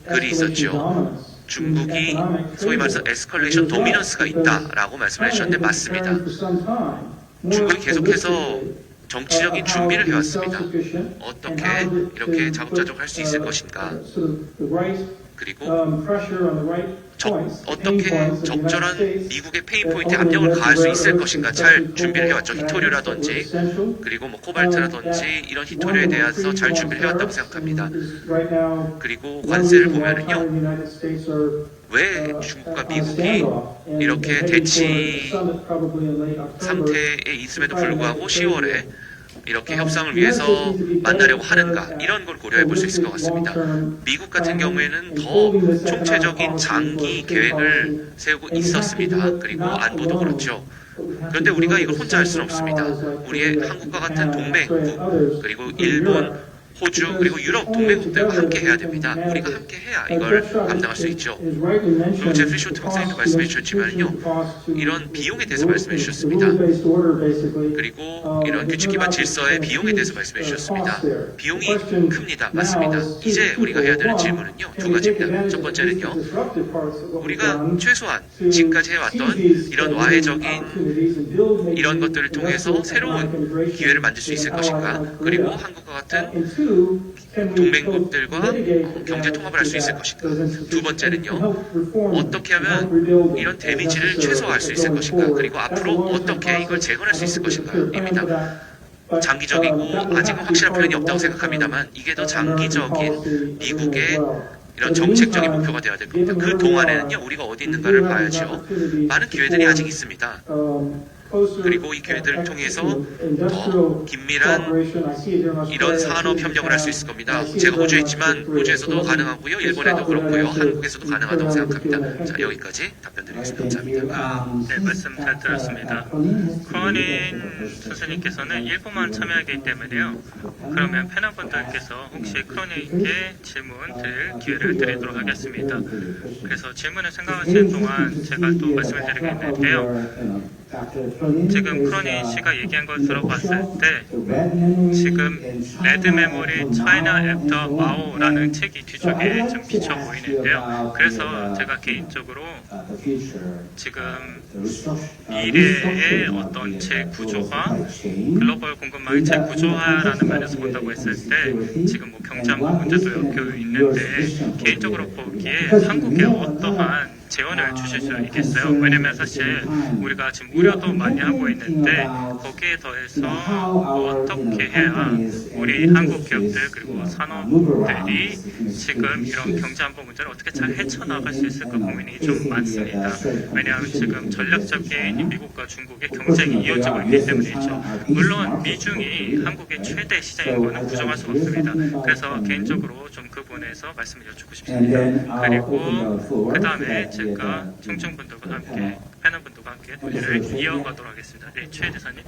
글이 있었죠. 중국이 소위 말해서 에스컬레이션 도미넌스가 있다라고 말씀을 해주셨는데 맞습니다. 중국이 계속해서 정치적인 준비를 해왔습니다. 어떻게 이렇게 자급자족 할 수 있을 것인가, 그리고 어떻게 적절한 미국의 페인 포인트에 압력을 가할 수 있을 것인가 잘 준비를 해왔죠. 히토류라든지 그리고 뭐 코발트라든지 이런 히토류에 대해서 잘 준비를 해왔다고 생각합니다. 그리고 관세를 보면은요, 왜 중국과 미국이 이렇게 대치 상태에 있음에도 불구하고 10월에 이렇게 협상을 위해서 만나려고 하는가, 이런 걸 고려해 볼 수 있을 것 같습니다. 미국 같은 경우에는 더 총체적인 장기 계획을 세우고 있었습니다. 그리고 안보도 그렇죠. 그런데 우리가 이걸 혼자 할 수는 없습니다. 우리의 한국과 같은 동맹국, 그리고 일본, 호주, 그리고 유럽 동맹국들과 함께 해야 됩니다. 우리가 함께 해야 이걸 감당할 수 있죠. 그리고 제프리 쇼트 박사님도 말씀해 주셨지만요, 이런 비용에 대해서 말씀해 주셨습니다. 그리고 이런 규칙 기반 질서의 비용에 대해서 말씀해 주셨습니다. 비용이 큽니다. 맞습니다. 이제 우리가 해야 되는 질문은요, 두 가지입니다. 첫 번째는요, 우리가 최소한 지금까지 해왔던 이런 와해적인 이런 것들을 통해서 새로운 기회를 만들 수 있을 것인가, 그리고 한국과 같은 동맹국들과 경제 통합을 할 수 있을 것인가. 두 번째는요, 어떻게 하면 이런 데미지를 최소화할 수 있을 것인가, 그리고 앞으로 어떻게 이걸 재건할 수 있을 것인가입니다. 장기적이고 아직은 확실한 표현이 없다고 생각합니다만 이게 더 장기적인 미국의 이런 정책적인 목표가 되어야 될 겁니다. 그 동안에는요, 우리가 어디 있는가를 봐야죠. 많은 기회들이 아직 있습니다. 그리고 이 기회들을 통해서 더 긴밀한 이런 산업 협력을 할 수 있을 겁니다. 제가 호주에 있지만 호주에서도 가능하고요, 일본에도 그렇고요, 한국에서도 가능하다고 생각합니다. 자, 여기까지 답변드리겠습니다. 감사합니다. 네, 말씀 잘 들었습니다. 크로닌 선생님께서는 일부만 참여하기 때문에요. 그러면 패널분들께서 혹시 크로닌께 질문 드릴 기회를 드리도록 하겠습니다. 그래서 질문을 생각하시는 동안 제가 또 말씀을 드리겠는데요. 지금 크로닌 씨가 얘기한 걸 들어봤을 때 지금 레드 메모리 차이나 애프터 마오라는 책이 뒤쪽에 좀 비쳐 보이는데요. 그래서 제가 개인적으로 지금 미래의 어떤 재구조화, 글로벌 공급망의 재구조화라는 면에서 본다고 했을 때 지금 뭐 경제안보 문제도 엮여 있는데 개인적으로 보기에 한국에 어떠한 재원을 주실 수 있겠어요? 왜냐면 사실 우리가 지금 우려도 많이 하고 있는데 거기에 더해서 어떻게 해야 우리 한국 기업들 그리고 산업들이 지금 이런 경제안보 문제를 어떻게 잘 헤쳐나갈 수 있을까 고민이 좀 많습니다. 왜냐하면 지금 전략적인 미국과 중국의 경쟁이 이어지고 있기 때문이죠. 물론 미중이 한국의 최대 시장인 거는 부정할 수 없습니다. 그래서 개인적으로 좀 그 부분에서 말씀을 여쭙고 싶습니다. 그리고 그 다음에 제가 청중분들과 함께 패널분들과 함께 논의를 이어가도록 하겠습니다. 네, 최 대사님.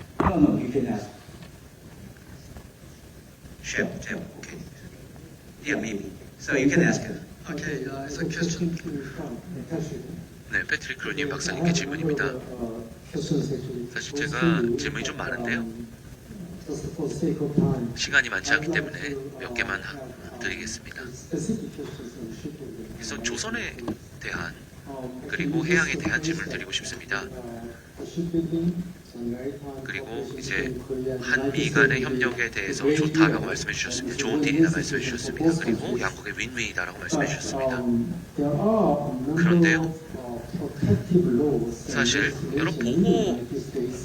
Chef, okay. Yeah, maybe. So you can ask it. Okay, it's a question to 네, 패트릭 크로닌 박사님께 질문입니다. 사실 제가 질문이 좀 많은데요. 시간이 많지 않기 때문에 몇 개만 드리겠습니다. 그래서 조선에 대한 그리고 해양에 대한 질문을 드리고 싶습니다. 그리고 이제 한미 간의 협력에 대해서 좋다라고 말씀해 주셨습니다. 좋은 딜이다 말씀해 주셨습니다. 그리고 양국의 윈윈이다라고 말씀해 주셨습니다. 그런데요, 사실 여러 보호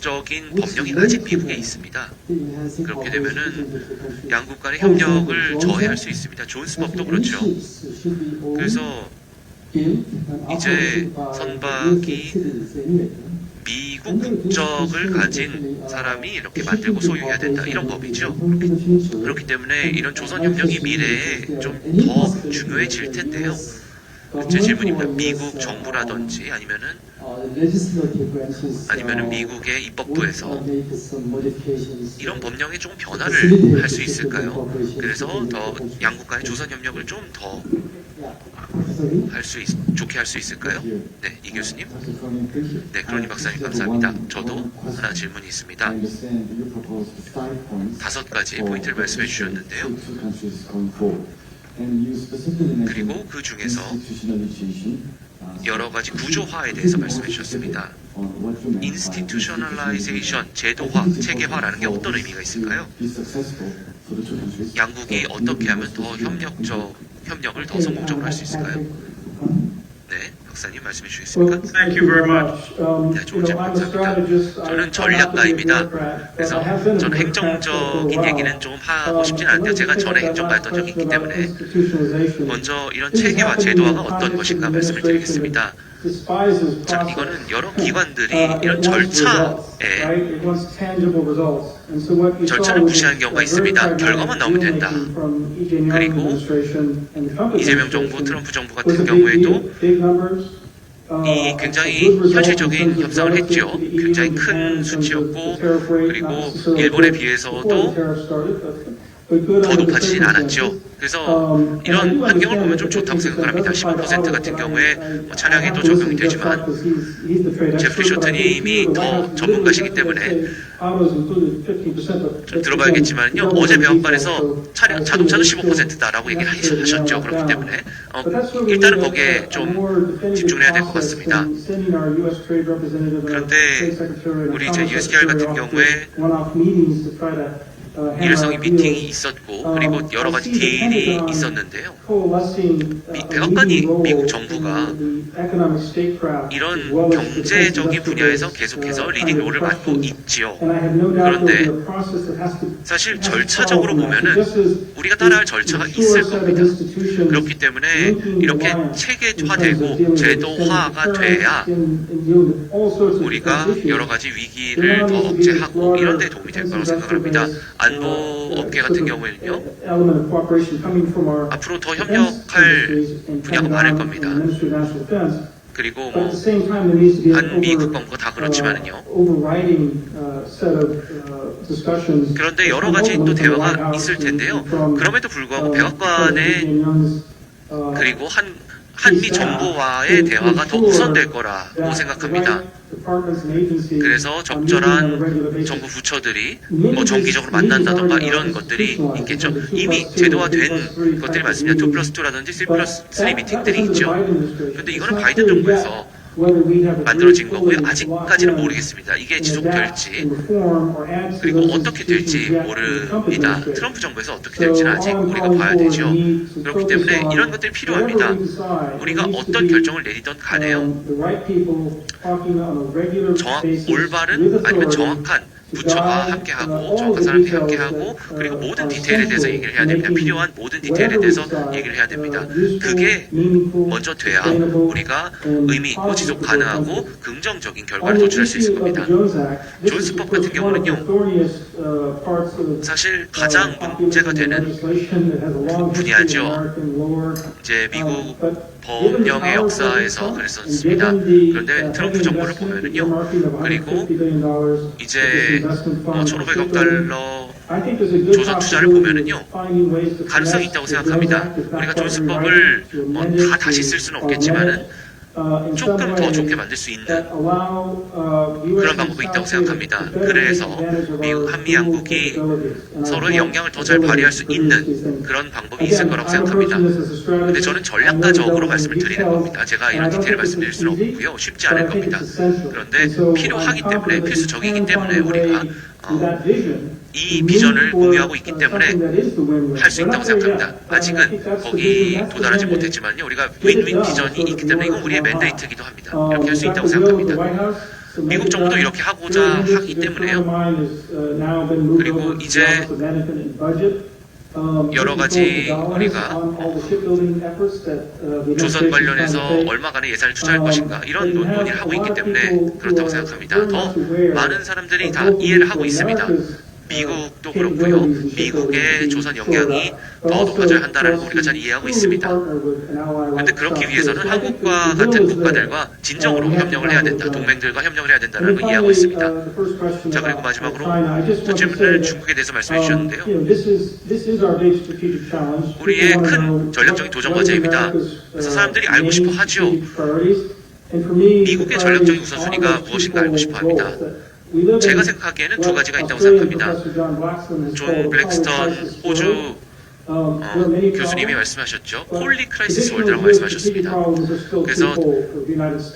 적극적인 법령이 아직 미국에 있습니다. 그렇게 되면은 양국 간의 협력을 저해할 수 있습니다. 존스법도 그렇죠. 그래서 이제 선박이 미국 국적을 가진 사람이 이렇게 만들고 소유해야 된다, 이런 법이죠. 그렇기 때문에 이런 조선협력이 미래에 좀 더 중요해질 텐데요. 제 질문입니다. 미국 정부라든지 아니면은 미국의 입법부에서 이런 법령에 좀 변화를 할 수 있을까요? 그래서 더 양국 간의 조선협력을 좀 더 좋게 할 수 있을까요? 네, 이 교수님. 네, 크로니 박사님 감사합니다. 저도 하나 질문이 있습니다. 5가지 포인트를 말씀해 주셨는데요. 그리고 그 중에서 여러 가지 구조화에 대해서 말씀해 주셨습니다. institutionalization, 제도화, 체계화라는 게 어떤 의미가 있을까요? 양국이 어떻게 하면 더 협력을 더 성공적으로 할 수 있을까요? 네, 박사님 말씀해 주시겠습니까? Thank you very much. 네, 좋은 질문 감사합니다. 저는 전략가입니다. 그래서 저는 행정적인 얘기는 좀 하고 싶진 않은데요. 제가 전에 행정가였던 적이 있기 때문에 먼저 이런 체계화, 제도화가 어떤 것인가 말씀을 드리겠습니다. 자, 이거는 여러 기관들이 이런 절차를 무시하는 경우가 있습니다. 결과만 나오면 된다. 그리고 이재명 정부, 트럼프 정부 같은 경우에도 이 굉장히 현실적인 협상을 했죠. 굉장히 큰 수치였고, 그리고 일본에 비해서도 더 높아지진 않았죠. 그래서 이런 환경을 보면 좀 좋다고 생각합니다. 15% 같은 경우에 차량에도 적용이 되지만 제프리 쇼트님이 더 전문가시기 때문에 좀 들어봐야겠지만요. 어제 백악관에서 자동차도 15%다라고 얘기를 하셨죠. 그렇기 때문에 일단은 거기에 좀 집중을 해야 될 것 같습니다. 그런데 우리 이제 USTR 같은 경우에 일성이 미팅이 있었고, 그리고 여러 가지 딜이 있었는데요. 백악관이, 미국 정부가 이런 경제적인 분야에서 계속해서 리딩 롤을 맡고 있지요. 그런데 사실 절차적으로 보면은 우리가 따라할 절차가 있을 겁니다. 그렇기 때문에 이렇게 체계화되고 제도화가 돼야 우리가 여러 가지 위기를 더 억제하고 이런 데 도움이 될 거라고 생각합니다. 안보 업계 같은 경우에는요, 앞으로 더 협력할 분야가 많을 겁니다. 그리고 뭐 한미 국방부가 다 그렇지만은요. 그런데 여러 가지 또 대화가 있을 텐데요. 그럼에도 불구하고 백악관에 그리고 한미 정부와의 대화가 더 우선될 거라고 생각합니다. 그래서 적절한 정부 부처들이 뭐 정기적으로 만난다던가 이런 것들이 있겠죠. 이미 제도화된 것들이 많습니다. 2+2라든지 3+3 미팅들이 있죠. 그런데 이거는 바이든 정부에서 만들어진 거고요. 아직까지는 모르겠습니다. 이게 지속될지, 그리고 어떻게 될지 모릅니다. 트럼프 정부에서 어떻게 될지는 아직 우리가 봐야 되죠. 그렇기 때문에 이런 것들이 필요합니다. 우리가 어떤 결정을 내리던 간에요, 올바른 아니면 정확한 부처가 함께하고 정확한 사람들이 함께하고 그리고 모든 디테일에 대해서 얘기를 해야 됩니다. 필요한 모든 디테일에 대해서 얘기를 해야 됩니다. 그게 먼저 돼야 우리가 의미 있고 지속 가능하고 긍정적인 결과를 도출할 수 있을 겁니다. 존스법 같은 경우는요, 사실 가장 문제가 되는 분야죠. 이제 미국 법령의 역사에서 그랬었습니다. 그런데 트럼프 정부를 보면은요, 그리고 이제 1,500억 달러 조선 투자를 보면은요, 가능성이 있다고 생각합니다. 우리가 존스법을 다 다시 쓸 수는 없겠지만은 조금 더 좋게 만들 수 있는 그런 방법이 있다고 생각합니다. 그래서 한미 양국이 서로의 역량을 더 잘 발휘할 수 있는 그런 방법이 있을 거라고 생각합니다. 근데 저는 전략가적으로 말씀을 드리는 겁니다. 제가 이런 디테일을 말씀드릴 수는 없고요. 쉽지 않을 겁니다. 그런데 필요하기 때문에, 필수적이기 때문에 우리가 이 비전을 공유하고 있기 때문에 할 수 있다고 생각합니다. 아직은 거기 도달하지 못했지만요, 우리가 윈윈 비전이 있기 때문에 이건 우리의 맨데이트이기도 합니다. 이렇게 할 수 있다고 생각합니다. 미국 정부도 이렇게 하고자 하기 때문에요. 그리고 이제 여러 가지 우리가 조선 관련해서 얼마간의 예산을 투자할 것인가 이런 논의를 하고 있기 때문에 그렇다고 생각합니다. 더 많은 사람들이 다 이해를 하고 있습니다. 미국도 그렇고요. 미국의 조선 영향이 더 높아져야 한다는 거 우리가 잘 이해하고 있습니다. 그런데 그렇기 위해서는 한국과 같은 국가들과 진정으로 협력을 해야 된다. 동맹들과 협력을 해야 된다는 걸 이해하고 있습니다. 자, 그리고 마지막으로 첫 질문을 중국에 대해서 말씀해 주셨는데요. 우리의 큰 전략적인 도전 과제입니다. 그래서 사람들이 알고 싶어 하죠. 미국의 전략적인 우선순위가 무엇인가 알고 싶어 합니다. 제가 생각하기에는 두 가지가 있다고 생각합니다. 존 블랙스턴 호주 교수님이 말씀하셨죠. 홀리 크라이시스 월드라고 말씀하셨습니다. 그래서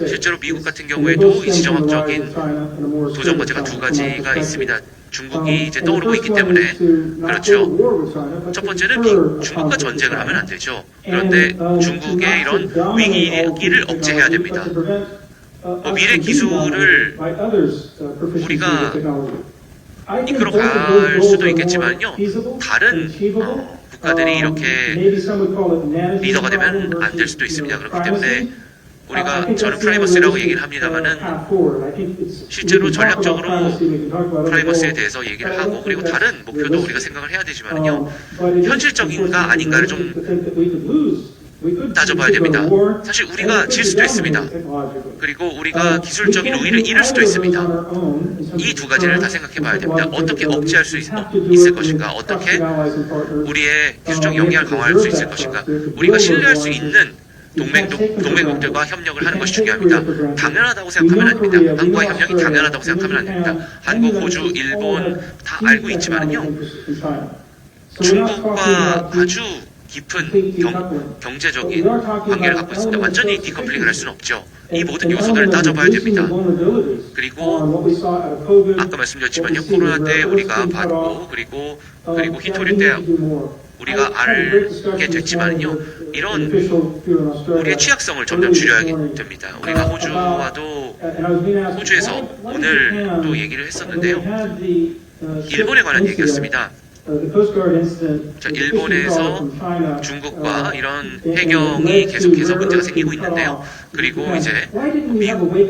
실제로 미국 같은 경우에도 이 지정학적인 도전 과제가 두 가지가 있습니다. 중국이 이제 떠오르고 있기 때문에 그렇죠. 첫 번째는 중국과 전쟁을 하면 안 되죠. 그런데 중국의 이런 위기를 억제해야 됩니다. 미래 기술을 우리가 이끌어갈 수도 있겠지만요. 다른 국가들이 이렇게 리더가 되면 안 될 수도 있습니다. 그렇기 때문에 저는 프라이머시라고 얘기를 합니다만은 실제로 전략적으로 프라이머시에 대해서 얘기를 하고 그리고 다른 목표도 우리가 생각을 해야 되지만요. 현실적인가 아닌가를 좀 따져봐야 됩니다. 사실 우리가 질 수도 있습니다. 그리고 우리가 기술적인 우위를 잃을 수도 있습니다. 이 두 가지를 다 생각해 봐야 됩니다. 어떻게 억제할 수 있을 것인가, 어떻게 우리의 기술적 영향을 강화할 수 있을 것인가, 우리가 신뢰할 수 있는 동맹국들과 협력을 하는 것이 중요합니다. 당연하다고 생각하면 안 됩니다. 한국과 협력이 당연하다고 생각하면 안 됩니다. 한국, 호주, 일본 다 알고 있지만요. 중국과 아주 깊은 경제적인 관계를 갖고 있습니다. 완전히 디커플링을 할 수는 없죠. 이 모든 요소들을 따져봐야 됩니다. 그리고 아까 말씀드렸지만요. 코로나 때 우리가 봤고 그리고 히토리 때 우리가 알게 됐지만요. 이런 우리의 취약성을 점점 줄여야 됩니다. 우리가 호주에서 오늘 또 얘기를 했었는데요. 일본에 관한 얘기였습니다. 자, 일본에서 중국과 이런 해경이 계속해서 문제가 생기고 있는데요. 그리고 이제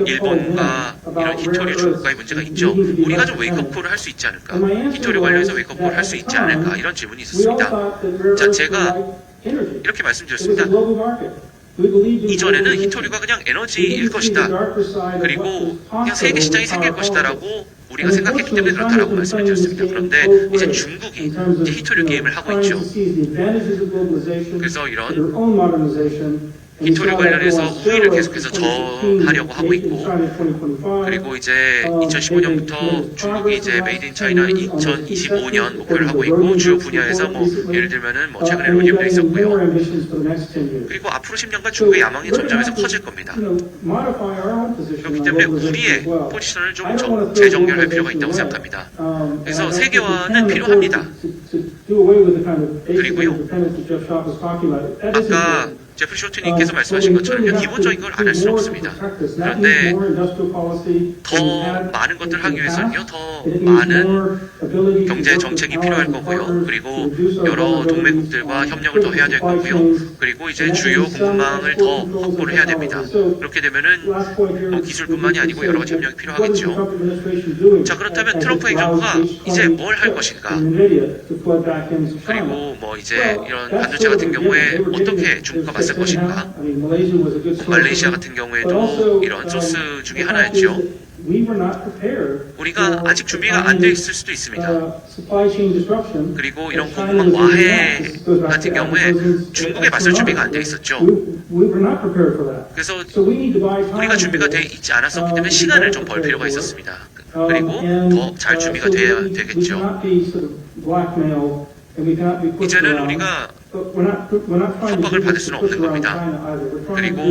일본과 이런 히토류 중국과의 문제가 있죠. 우리가 좀 웨이크업콜을 할 수 있지 않을까? 히토류 관련해서 웨이크업콜을 할 수 있지 않을까? 이런 질문이 있었습니다. 자, 제가 이렇게 말씀드렸습니다. 이전에는 히토류가 그냥 에너지일 것이다. 그리고 그냥 세계 시장이 생길 것이다라고 우리가 생각했기 때문에 그렇다라고 말씀을 드렸습니다. 그런데 이제 중국이 이제 히토류 게임을 하고 있죠. 그래서 이런 히토류 관련해서 우위를 계속해서 저하려고 하고 있고 그리고 이제 2015년부터 중국이 이제 메이드 인 차이나 2025년 목표를 하고 있고 주요 분야에서 예를 들면은 최근에 로디움도 있었고요. 그리고 앞으로 10년간 중국의 야망이 점점해서 커질 겁니다. 그렇기 때문에 우리의 포지션을 좀 재정렬할 필요가 있다고 생각합니다. 그래서 세계화는 필요합니다. 그리고요, 아까 제프리 쇼트님께서 말씀하신 것처럼 기본적인 걸 안 할 수는 없습니다. 그런데 더 많은 것들을 하기 위해서는요, 더 많은 경제 정책이 필요할 거고요. 그리고 여러 동맹국들과 협력을 더 해야 될 거고요. 그리고 이제 주요 공급망을 더 확보를 해야 됩니다. 그렇게 되면은 기술뿐만이 아니고 여러 가지 협력이 필요하겠죠. 자, 그렇다면 트럼프 행정부가 이제 뭘 할 것인가? 그리고 이제 이런 반도체 같은 경우에 어떻게 중국과 맞설 것인가? 말레이시아 같은 경우에도 이런 소스 중에 하나였죠. 우리가 아직 준비가 안 돼 있을 수도 있습니다. 그리고 이런 공급망 와해 같은 경우에 중국에 맞설 준비가 안 돼 있었죠. 그래서 우리가 준비가 돼 있지 않았었기 때문에 시간을 좀 벌 필요가 있었습니다. 그리고 더 잘 준비가 돼야 되겠죠. 이제는 우리가 협박을 받을 수는 없는 겁니다. 그리고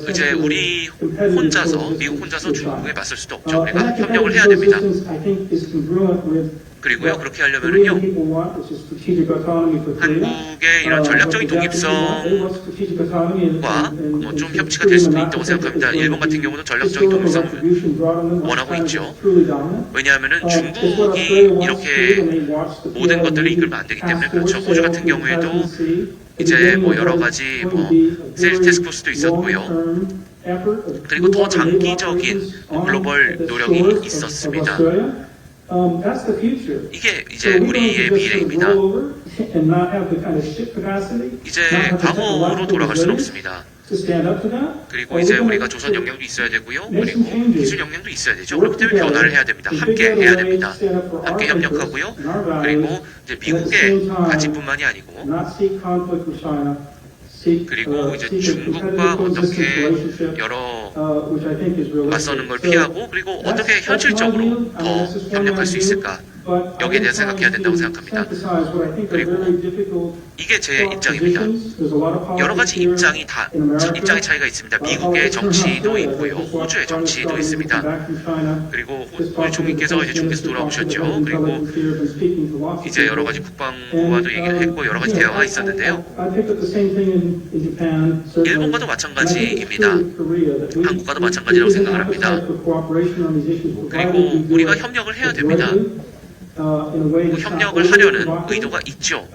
이제 우리 혼자서, 미국 혼자서 중국에 맞설 수도 없죠. 우리가 협력을 해야 됩니다. 그리고요, 그렇게 하려면은요, 한국의 이런 전략적인 독립성과 뭐 좀 협치가 될 수도 있다고 생각합니다. 일본 같은 경우는 전략적인 독립성을 원하고 있죠. 왜냐하면은 중국이 이렇게 모든 것들을 이끌면 안 되기 때문에 그렇죠. 호주 같은 경우에도 이제 뭐 여러 가지 뭐 세일즈 태스크포스도 있었고요. 그리고 더 장기적인 글로벌 노력이 있었습니다. 이게 이제 우리의 미래입니다. 이제 과거로 돌아갈 수는 없습니다. 그리고 이제 우리가 조선 역량도 있어야 되고요. 그리고 기술 역량도 있어야 되죠. 그렇기 때문에 변화를 해야 됩니다. 함께 해야 됩니다. 함께 협력하고요. 그리고 이제 미국의 가치뿐만이 아니고 그리고 이제 중국과 어떻게 여러 맞서는 걸 피하고 그리고 어떻게 현실적으로 더 협력할 수 있을까 여기에 대해서 생각해야 된다고 생각합니다. 그리고 이게 제 입장입니다. 여러 가지 입장의 차이가 있습니다. 미국의 정치도 있고요, 호주의 정치도 있습니다. 그리고 우리 총리께서 이제 중국에서 돌아오셨죠. 그리고 이제 여러 가지 국방부와도 얘기를 했고 여러 가지 대화가 있었는데요. 일본과도 마찬가지입니다. 한국과도 마찬가지라고 생각을 합니다. 그리고 우리가 협력을 해야 됩니다. 협력을 하려는 의도가 있죠.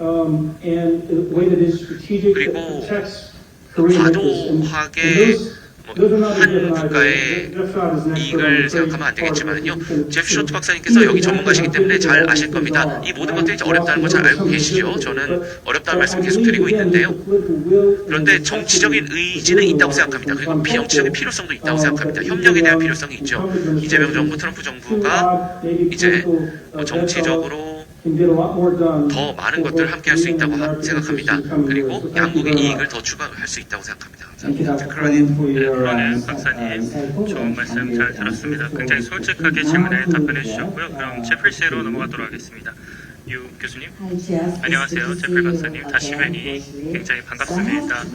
그리고 과도하게 한 국가의 이익을 생각하면 안 되겠지만요. 제프 쇼트 박사님께서 여기 전문가시기 때문에 잘 아실 겁니다. 이 모든 것들이 어렵다는 거 잘 알고 계시죠? 저는 어렵다는 말씀 계속 드리고 있는데요. 그런데 정치적인 의지는 있다고 생각합니다. 그리고 비정치적인 필요성도 있다고 생각합니다. 협력에 대한 필요성이 있죠. 이재명 정부, 트럼프 정부가 이제 정치적으로 더 많은 것들을 함께 할 수 있다고 생각합니다. 그리고 양국의 이익을 더 추가할 수 있다고 생각합니다. 그러네 박사님, 좋은 말씀 잘 들었습니다. 굉장히 솔직하게 질문에 답변해 주셨고요. 그럼 제프리 씨로 넘어가도록 하겠습니다. 유 교수님, 안녕하세요. 제프리 박사님, 다시 뵈니 굉장히 반갑습니다.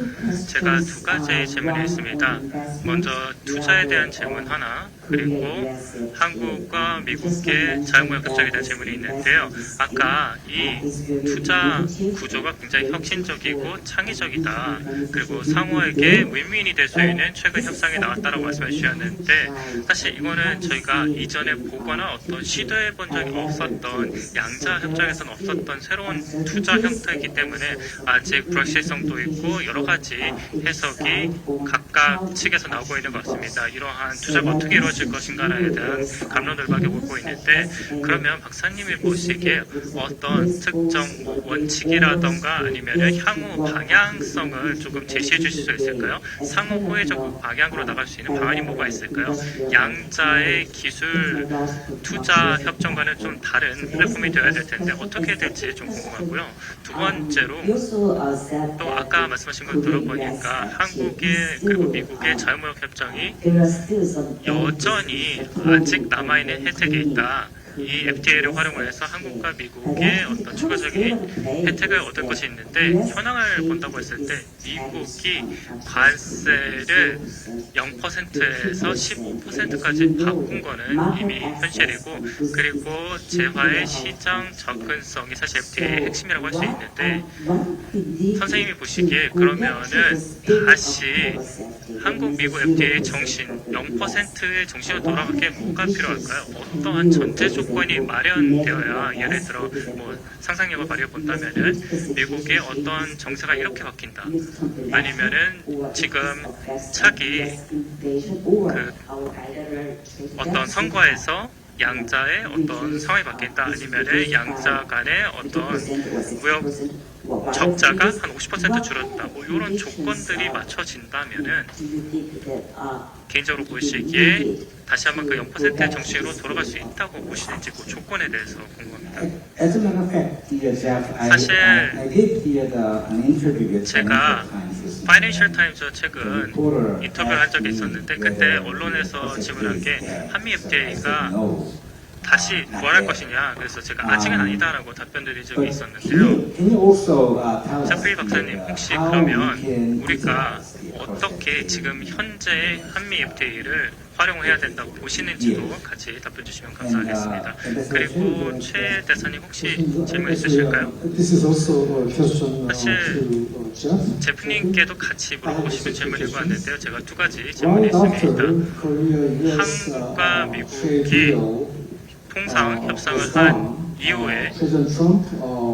제가 두 가지 질문이 있습니다. 먼저 투자에 대한 질문 하나, 그리고 한국과 미국의 자유무역 협정에 대한 질문이 있는데요. 아까 이 투자 구조가 굉장히 혁신적이고 창의적이다. 그리고 상호에게 윈윈이 될 수 있는 최근 협상이 나왔다라고 말씀해 주셨는데, 사실 이거는 저희가 이전에 보거나 어떤 시도해 본 적이 없었던 양자 협정에서는 없었던 새로운 투자 형태이기 때문에 아직 불확실성도 있고 여러 가지 해석이 각각 측에서 나오고 있는 것 같습니다. 이러한 투자가 어떻게 이루어질 것인가에 대한 감론을박이 오고 있는데, 그러면 박사님이 보시기에 어떤 특정 원칙이라던가 아니면 향후 방향성을 조금 제시해 주실 수 있을까요? 상호 호혜적 방향으로 나갈 수 있는 방안이 뭐가 있을까요? 양자의 기술 투자 협정과는 좀 다른 플랫폼이 되어야 될 텐데 어떻게 될지 좀 궁금하고요. 두 번째로 또 아까 말씀하신 걸 들어보니까 한국의 그리고 미국의 자유무역 협정이 여전히 아직 남아있는 혜택이 있다. 이 FTA를 활용해서 한국과 미국의 어떤 추가적인 혜택을 얻을 것이 있는데, 현황을 본다고 했을 때 미국이 관세를 0%에서 15%까지 바꾼 거는 이미 현실이고, 그리고 재화의 시장 접근성이 사실 FTA의 핵심이라고 할 수 있는데, 선생님이 보시기에 그러면은 다시 한국 미국 FTA 정신 0%의 정신으로 돌아가게 뭐가 필요할까요? 어떠한 전제 조건이 마련되어야, 예를 들어 뭐 상상력을 발휘해 본다면은 미국의 어떤 정세가 이렇게 바뀐다, 아니면은 지금 차기 그 어떤 선거에서 양자의 어떤 상황이 바뀐다, 아니면은 양자 간의 어떤 무역 적자가 한 50% 줄었다, 뭐 이런 조건들이 맞춰진다면은 개인적으로 보시기에 다시 한번 그 0%의 정신으로 돌아갈 수 있다고 보시는지 그 조건에 대해서 궁금합니다. 사실 제가 파이낸셜 타임즈 최근 인터뷰를 한 적이 있었는데, 그때 언론에서 질문한 게 한미 FTA가 다시 부활할 것이냐, 그래서 제가 아직은 아니다라고 답변 드린 적이 있었는데요. 제프리 박사님, 혹시 그러면 우리가 어떻게 지금 현재의 한미 FTA를 활용해야 된다고 보시는지도 같이 답변 주시면 감사하겠습니다. 그리고 최 대사님 혹시 질문 있으실까요? This is also a question 사실 to Jeff. 제프님께도 같이 물어보고 싶은 질문을 읽어왔는데요. 제가 두 가지 질문이 있습니다. 한국과 미국이 통상 협상을 한 이후에 President Trump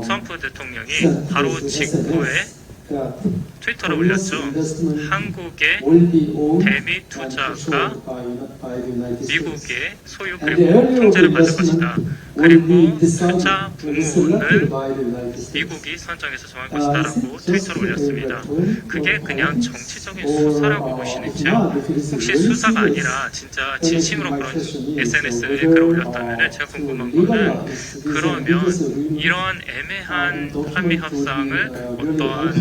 트럼프 대통령이 바로 직후에 트위터를 올렸죠. 한국의 대미 투자가 미국의 소유 그리고 통제를 받을 것이다. 그리고 투자 부문을 미국이 선정해서 정할 것이다라고 트위터를 올렸습니다. 그게 그냥 정치적인 수사라고 보시는지요? 혹시 수사가 아니라 진짜 진심으로 그런 SNS에 글을 올렸다면 제가 궁금한 거는 그러면 이런 애매한 한미 협상을 어떠한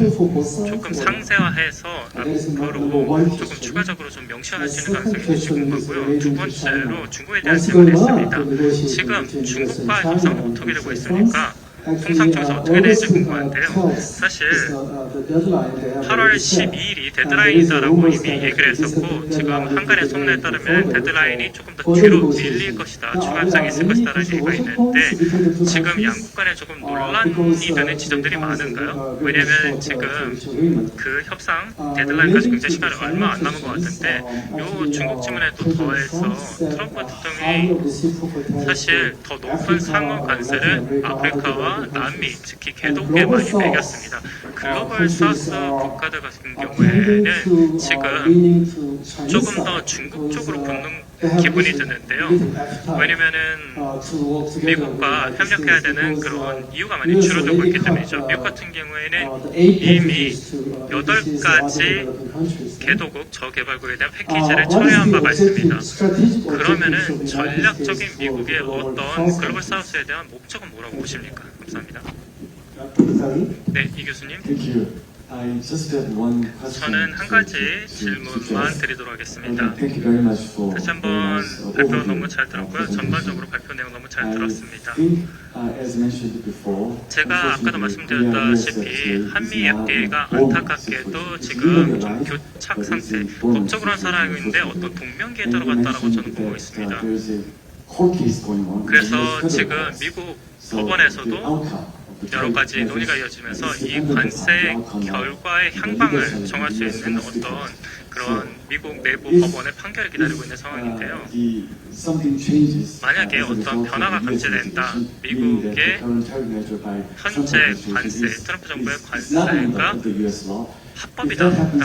조금 상세화해서 앞으로 조금 추가적으로 좀 명시할 수 있는 가능성이 있는지 궁금하고요. 두 번째로 중국에 대한 질문이 있습니다. 지금 중국과 협상은 어떻게 되고 있습니까? 통상 쪽에서 어떻게 되는지 궁금한데요. 사실 8월 12일이 데드라인이다라고 이미 얘기를 했었고 지금 한간의 소문에 따르면 데드라인이 조금 더 뒤로 밀릴 것이다, 추가 협상이 있을 것이다라는 얘기가 있는데 지금 양국 간에 조금 논란이 되는 지점들이 많은가요? 왜냐면 지금 그 협상 데드라인까지 굉장히 시간이 얼마 안 남은 것 같은데 요 중국 질문에 또 더해서 트럼프 대통령이 사실 더 높은 상호 관세를 아프리카와 남미, 특히 개독에 많이 매겼습니다. 글로벌 사우스 국가들 같은 경우에는 지금 조금 더 중국 쪽으로 붙는 기분이 드는데요. 왜냐면은 미국과 협력해야 되는 그런 이유가 많이 줄어들고 있기 때문이죠. 미국 같은 경우에는 이미 8가지 개도국 저개발국에 대한 패키지를 철회한 바가 있습니다. 그러면은 전략적인 미국의 어떤 글로벌 사우스에 대한 목적은 뭐라고 보십니까? 감사합니다. 네, 이 교수님. 저는 한 가지 질문만 드리도록 하겠습니다. 다시 한번 발표 너무 잘 들었고요. 전반적으로 발표 내용 너무 잘 들었습니다. 제가 아까도 말씀드렸다시피 한미 FTA가 안타깝게도 지금 좀 교착 상태, 법적으로는 살아가고 있는데 어떤 동명기에 들어갔다라고 저는 보고 있습니다. 그래서 지금 미국 법원에서도 여러 가지 논의가 이어지면서 이 관세 결과의 향방을 정할 수 있는 어떤 그런 미국 내부 법원의 판결을 기다리고 있는 상황인데요. 만약에 어떤 변화가 감지된다, 미국의 현재 관세, 트럼프 정부의 관세가 합법이다라고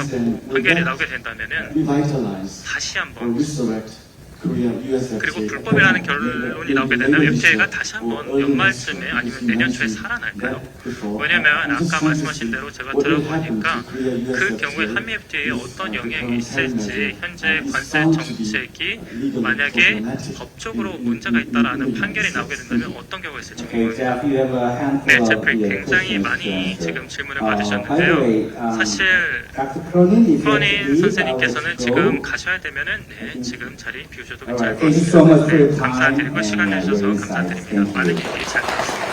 판결이 나오게 된다면은 다시 한번 그리고 불법이라는 결론이 나오게 되면 FTA가 다시 한번 연말쯤에 아니면 내년 초에 살아날까요? 왜냐면 아까 말씀하신 대로 제가 들어보니까 그 경우에 한미 FTA에 어떤 영향이 있을지 현재 관세 정책이 만약에 법적으로 문제가 있다라는 판결이 나오게 된다면 어떤 경우가 있을지 궁금합니다. 네, 제프리 굉장히 많이 지금 질문을 받으셨는데요. 사실 크로닌 선생님께서는 지금 가셔야 되면은 네, 지금 자리 비우셔도 괜찮을 것 같습니다. 네, 감사드리고 시간 내주셔서 감사드립니다. 많은 얘기 잘 들었습니다.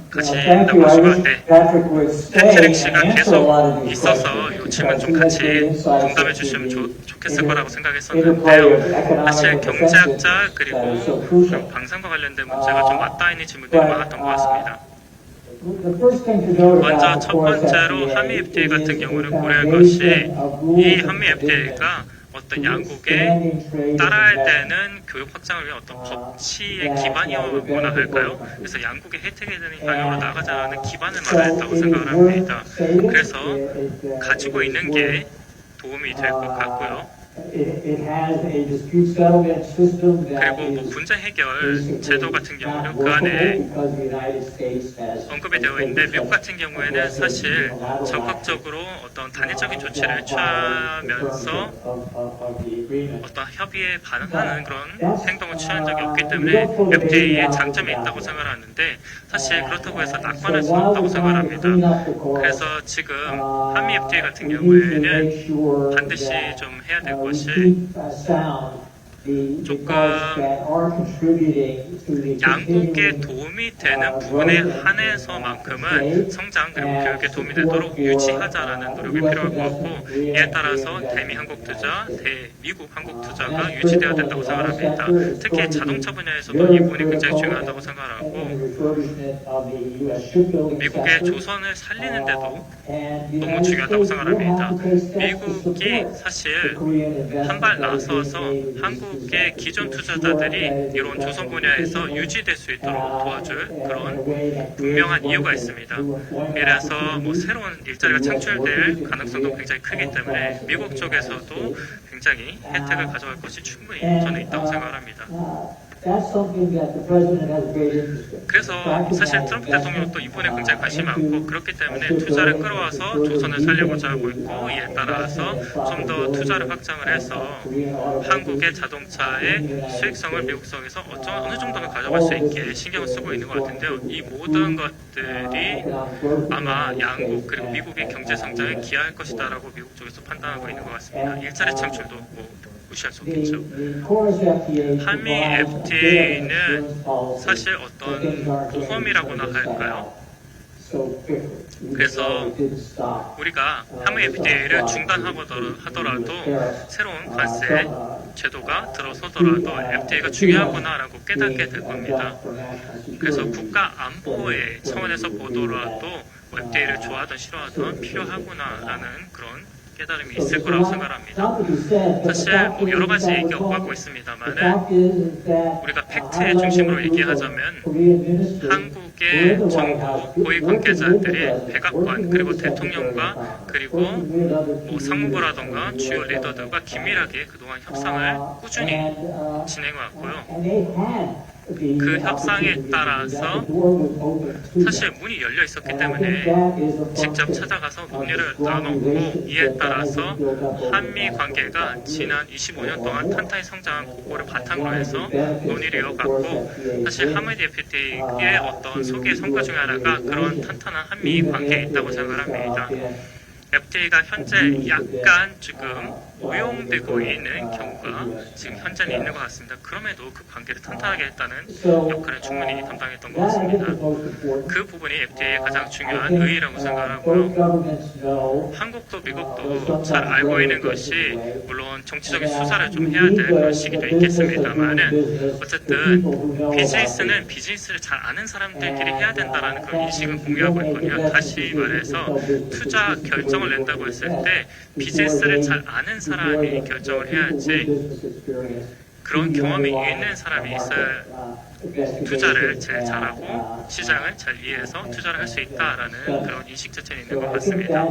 같이 나오시고 네. 패트릭 씨가 계속 있어서 이 질문 좀 같이 공감해 주시면 좋겠을 거라고 생각했었는데요. 사실 경제학자 그리고 그런 방산과 관련된 문제가 좀 맞닿아 있는 질문들이 많았던 것 같습니다. 먼저 첫 번째로 한미 FTA 같은 경우는 고려할 것이 이 한미 FTA가 어떤 양국에 따라야 되는 교육 확장을 위한 어떤 법치의 기반이어야 할까요? 그래서 양국의 혜택이 되는 방향으로 나가자는 기반을 마련했다고 생각을 합니다. 그래서 가지고 있는 게 도움이 될 것 같고요. 그리고 뭐 분쟁 해결 제도 같은 경우는 그 안에 언급이 되어 있는데 미국 같은 경우에는 사실 적극적으로 어떤 단일적인 조치를 취하면서 어떤 협의에 반응하는 그런 행동을 취한 적이 없기 때문에 FTA의 장점이 있다고 생각하는데 사실 그렇다고 해서 낙관할 수는 없다고 생각합니다. 그래서 지금 한미 FTA 같은 경우에는 반드시 좀 해야 될 것이 조금 양국에 도움이 되는 부분에 한해서만큼은 성장 그리고 교육에 도움이 되도록 유지하자라는 노력이 필요할 것 같고, 이에 따라서 대미 한국 투자, 대미국 한국 투자가 유지되어야 된다고 생각합니다. 특히 자동차 분야에서도 이 부분이 굉장히 중요하다고 생각하고, 미국의 조선을 살리는데도 너무 중요하다고 생각합니다. 미국이 사실 한 발 나서서 한국의 기존 투자자들이 이런 조선 분야에서 유지될 수 있도록 도와줄 그런 분명한 이유가 있습니다. 이래서 새로운 일자리가 창출될 가능성도 굉장히 크기 때문에 미국 쪽에서도 굉장히 혜택을 가져갈 것이 충분히 저는 있다고 생각합니다. 그래서 사실 트럼프 대통령도 이 부분에 굉장히 관심이 많고, 그렇기 때문에 투자를 끌어와서 조선을 살려고자 하고 있고, 이에 따라서 좀 더 투자를 확장을 해서 한국의 자동차의 수익성을 미국성에서 어느 정도는 가져갈 수 있게 신경을 쓰고 있는 것 같은데요. 이 모든 것들이 아마 양국 그리고 미국의 경제 성장에 기여할 것이다라고 미국 쪽에서 판단하고 있는 것 같습니다. 일자리 창출도 무시할 수 없겠죠. 한미 FTA는 사실 어떤 보험이라고나 할까요? 그래서 우리가 한미 FTA를 중단하더라도 새로운 관세 제도가 들어서더라도 FTA가 중요하구나라고 깨닫게 될 겁니다. 그래서 국가 안보의 차원에서 보더라도 FTA를 좋아하든 싫어하든 필요하구나라는 그런 깨달음이 있을 거라고 생각합니다. 사실 여러 가지 얘기가 오가고 있습니다만은 우리가 팩트의 중심으로 얘기하자면 한국의 정부 고위 관계자들의 백악관 그리고 대통령과 그리고 상무부라던가 주요 리더들과 긴밀하게 그동안 협상을 꾸준히 진행해왔고요. 그 협상에 따라서 사실 문이 열려 있었기 때문에 직접 찾아가서 논의를 나눴고, 이에 따라서 한미 관계가 지난 25년 동안 탄탄히 성장한 그거를 바탕으로 해서 논의를 이어갔고, 사실 한미 FTA의 어떤 소기의 성과 중에 하나가 그런 탄탄한 한미 관계에 있다고 생각합니다. FTA가 현재 약간 지금 오용되고 있는 경우가 지금 현재는 있는 것 같습니다. 그럼에도 그 관계를 탄탄하게 했다는 역할을 충분히 담당했던 것 같습니다. 그 부분이 FTA의 가장 중요한 의의라고 생각하고요. 한국도 미국도 잘 알고 있는 것이, 물론 정치적인 수사를 좀 해야 될 그런 시기도 있겠습니다만은, 어쨌든 비즈니스는 비즈니스를 잘 아는 사람들끼리 해야 된다는 그런 인식은 공유하고 있거든요. 다시 말해서 투자 결정을 낸다고 했을 때 비즈니스를 잘 아는 사람이 결정을 해야지, 그런 경험이 있는 사람이 있어야 투자를 제일 잘하고 시장을 잘 이해해서 투자를 할 수 있다라는 그런 인식 자체는 있는 것 같습니다.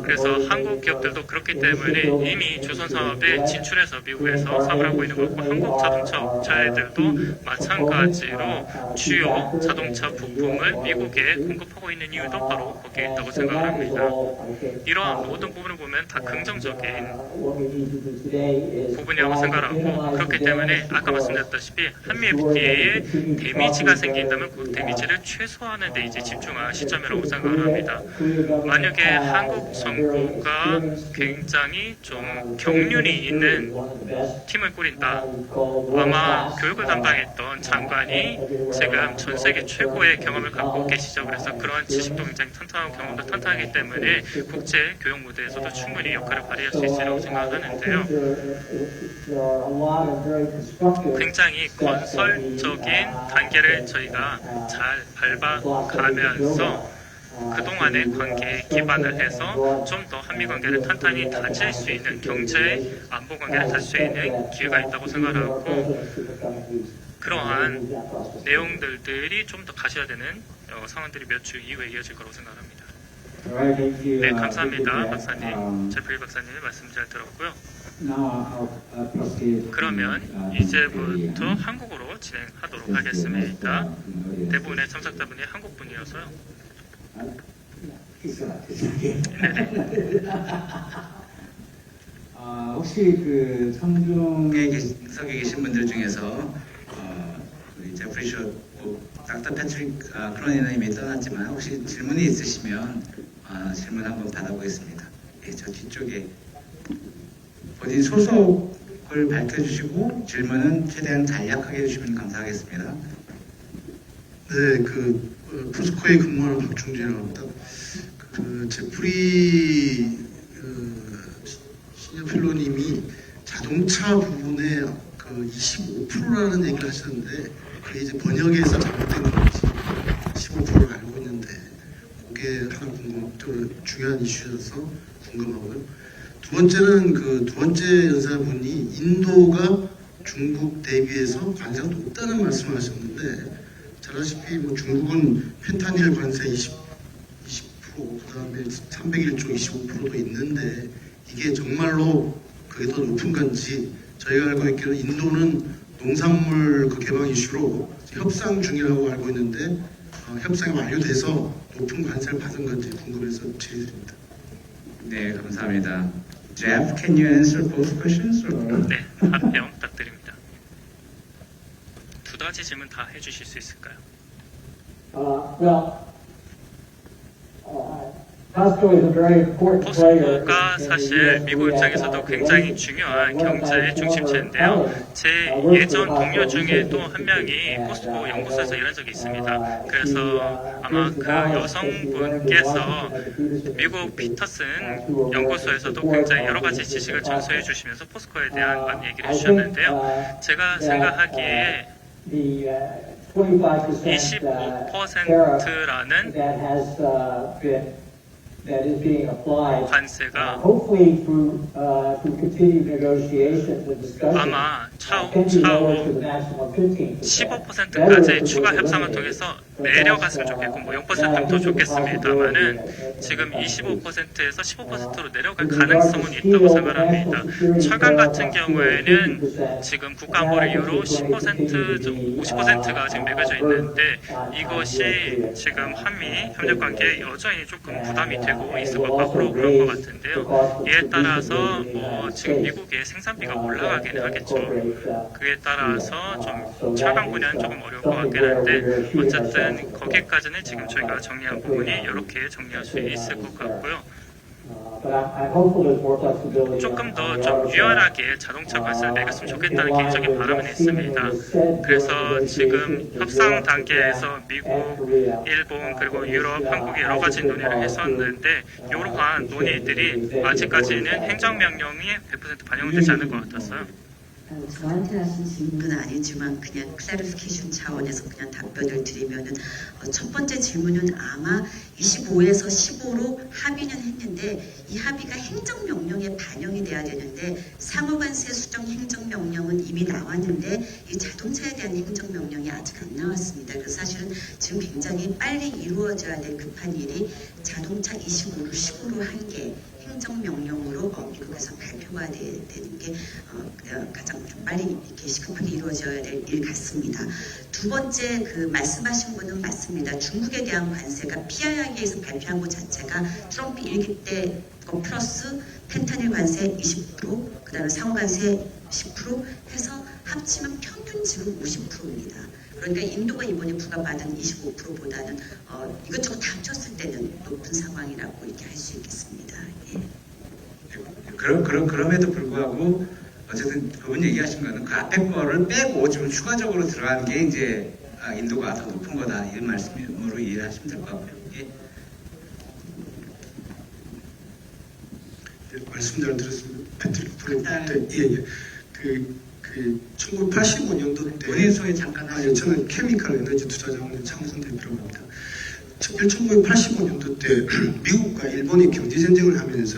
그래서 한국 기업들도 그렇기 때문에 이미 조선 사업에 진출해서 미국에서 사업을 하고 있는 것 같고, 한국 자동차 업체들도 마찬가지로 주요 자동차 부품을 미국에 공급하고 있는 이유도 바로 거기에 있다고 생각을 합니다. 이러한 모든 부분을 보면 다 긍정적인 부분이라고 생각하고, 그렇기 때문에 아까 말씀드렸다시피 한미 FTA에 데미지가 생긴다면 그 데미지를 최소화하는 데 이제 집중할 시점이라고 생각을 합니다. 만약에 한국 정부가 굉장히 좀 경륜이 있는 팀을 꾸린다, 아마 교육을 담당했던 장관이 지금 전 세계 최고의 경험을 갖고 계시죠. 그래서 그런 지식도 굉장히 탄탄하고 경험도 탄탄하기 때문에 국제 교육 무대에서도 충분히 역할을 발휘할 수 있으라고 생각하는데요. 굉장히 건설적인 단계를 저희가 잘 밟아가면서 그동안의 관계에 기반을 해서 좀 더 한미 관계를 탄탄히 다질 수 있는, 경제 안보 관계를 다질 수 있는 기회가 있다고 생각하고, 그러한 내용들이 좀 더 가셔야 되는 상황들이 몇 주 이후에 이어질 거라고 생각합니다. 네, 감사합니다, 박사님. 제프리 박사님의 말씀 잘 들었고요. 그러면 이제부터 한국어로 진행하도록 하겠습니다. 대부분의 참석자분이 한국분이어서요. 혹시 그 청중에 서 계신 분들 중에서 우리 제프리 쇼, 닥터 패트릭 크로니너님이 떠났지만 혹시 질문이 있으시면 질문 한번 받아보겠습니다. 예, 저 뒤쪽에 본인 소속을 밝혀주시고 질문은 최대한 간략하게 해주시면 감사하겠습니다. 네, 포스코에 근무하는 박충재라고 합니다. 제프리 시니어 펠로님이 자동차 부분에 25%라는 얘기를 하셨는데 그게 이제 번역에서 잘못된 건지 15%를 알고 있는데 그게 하나 중요한 이슈여서 궁금하고요. 두 번째는 두 번째 연사분이 인도가 중국 대비해서 관세가 높다는 말씀을 하셨는데 잘 아시다시피 중국은 펜타닐 관세 20% 그다음에 301조 25%도 있는데 이게 정말로 그게 더 높은 건지 저희가 알고 있기로는 인도는 농산물 개방 이슈로 협상 중이라고 알고 있는데 협상이 완료돼서 높은 관세를 받은 건지 궁금해서 질의드립니다. 네, 감사합니다. Jeff, can you answer both questions? 네, 답변 부탁드립니다. 두 가지 질문 다 해주실 수 있을까요? 포스코가 사실 미국 입장에서도 굉장히 중요한 경제 중심체인데요. 제 예전 동료 중에도 한 명이 포스코 연구소에서 일한 적이 있습니다. 그래서 아마 그 여성분께서 미국 피터슨 연구소에서도 굉장히 여러 가지 지식을 전수해 주시면서 포스코에 대한 많은 얘기를 해주셨는데요. 제가 생각하기에 25%라는 관세가 아마 차후 15%까지 추가 협상을 통해서 내려갔으면 좋겠고 0%는 더 좋겠습니다만은 지금 25%에서 15%로 내려갈 가능성은 있다고 생각합니다. 철강 같은 경우에는 지금 국가안보를 이유로 50%가 지금 매겨져 있는데 이것이 지금 한미 협력 관계에 여전히 조금 부담이 되고 있을 것 같고 그런 것 같은데요. 이에 따라서 지금 미국의 생산비가 올라가기는 하겠죠. 그에 따라서 좀 철강 분야는 조금 어려울 것 같긴 한데 어쨌든 거기까지는 지금 저희가 정리한 부분이 이렇게 정리할 수 있을 것 같고요. 조금 더 좀 유연하게 자동차 관세를 매겼으면 좋겠다는 개인적인 바람은 있습니다. 그래서 지금 협상 단계에서 미국, 일본 그리고 유럽, 한국이 여러 가지 논의를 했었는데 이러한 논의들이 아직까지는 행정명령이 100% 반영되지 않은 것 같았어요. 저한테 하신 질문은 아니지만 그냥 클래리피케이션 차원에서 그냥 답변을 드리면은 첫 번째 질문은 아마 25에서 15로 합의는 했는데 이 합의가 행정명령에 반영이 돼야 되는데 상호관세 수정 행정명령은 이미 나왔는데 이 자동차에 대한 행정명령이 아직 안 나왔습니다. 그래서 사실은 지금 굉장히 빨리 이루어져야 될 급한 일이 자동차 25를 15로 한 게 행정명령으로 미국에서 발표가 되는 게 가장 좀 빨리 이렇게 시급하게 이루어져야 될 일 같습니다. 두 번째 말씀하신 분은 맞습니다. 중국에 대한 관세가 PII에서 발표한 것 자체가 트럼프 일기 때 거 플러스 펜타닐 관세 20%, 그다음에 상호 관세 10% 해서 합치면 평균 지금 50%입니다. 그러니까 인도가 이번에 부과받은 25%보다는 이것저것 다 합쳤을 때는 높은 상황이라고 이렇게 할 수 있겠습니다. 예. 그럼에도 불구하고 어쨌든 그분 얘기하신 거는 그 앞에 거를 빼고 좀 추가적으로 들어간 게 이제 인도가 더 높은 거다 이런 말씀으로 이해하시면 될 것 같고요. 예. 말씀 잘 들었습니다. 패트릭 프로때 1985년도 때 본인 소개 잠깐 하시죠. 저는 케미컬 에너지 투자자원의 창선 대표라고 합니다. 1985년도 때 미국과 일본이 경제전쟁을 하면서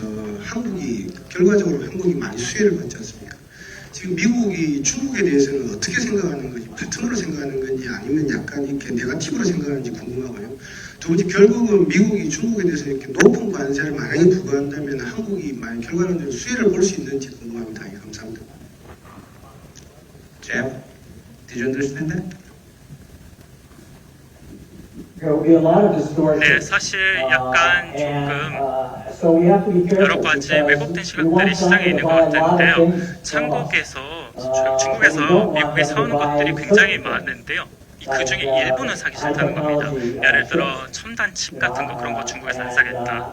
결과적으로 한국이 많이 수혜를 받지 않습니까? 지금 미국이 중국에 대해서는 어떻게 생각하는 건지, 파트너로 생각하는 건지 아니면 약간 이렇게 네거티브로 생각하는지 궁금하고요. 두 번째, 결국은 미국이 중국에 대해서 이렇게 높은 관세를 만약에 부과한다면 한국이 만약 결과적으로 수혜를 볼 수 있는지 궁금합니다. 감사합니다. Jeff, did you understand that? 네, 사실 약간 조금 여러 가지 왜곡된 시각들이 시장에 있는 것 같은데요. 중국에서 미국에 사오는 것들이 굉장히 많은데요. 그 중에 일부는 사기 싫다는 겁니다. 예를 들어 첨단 칩 같은 거 그런 거 중국에서 안 사겠다.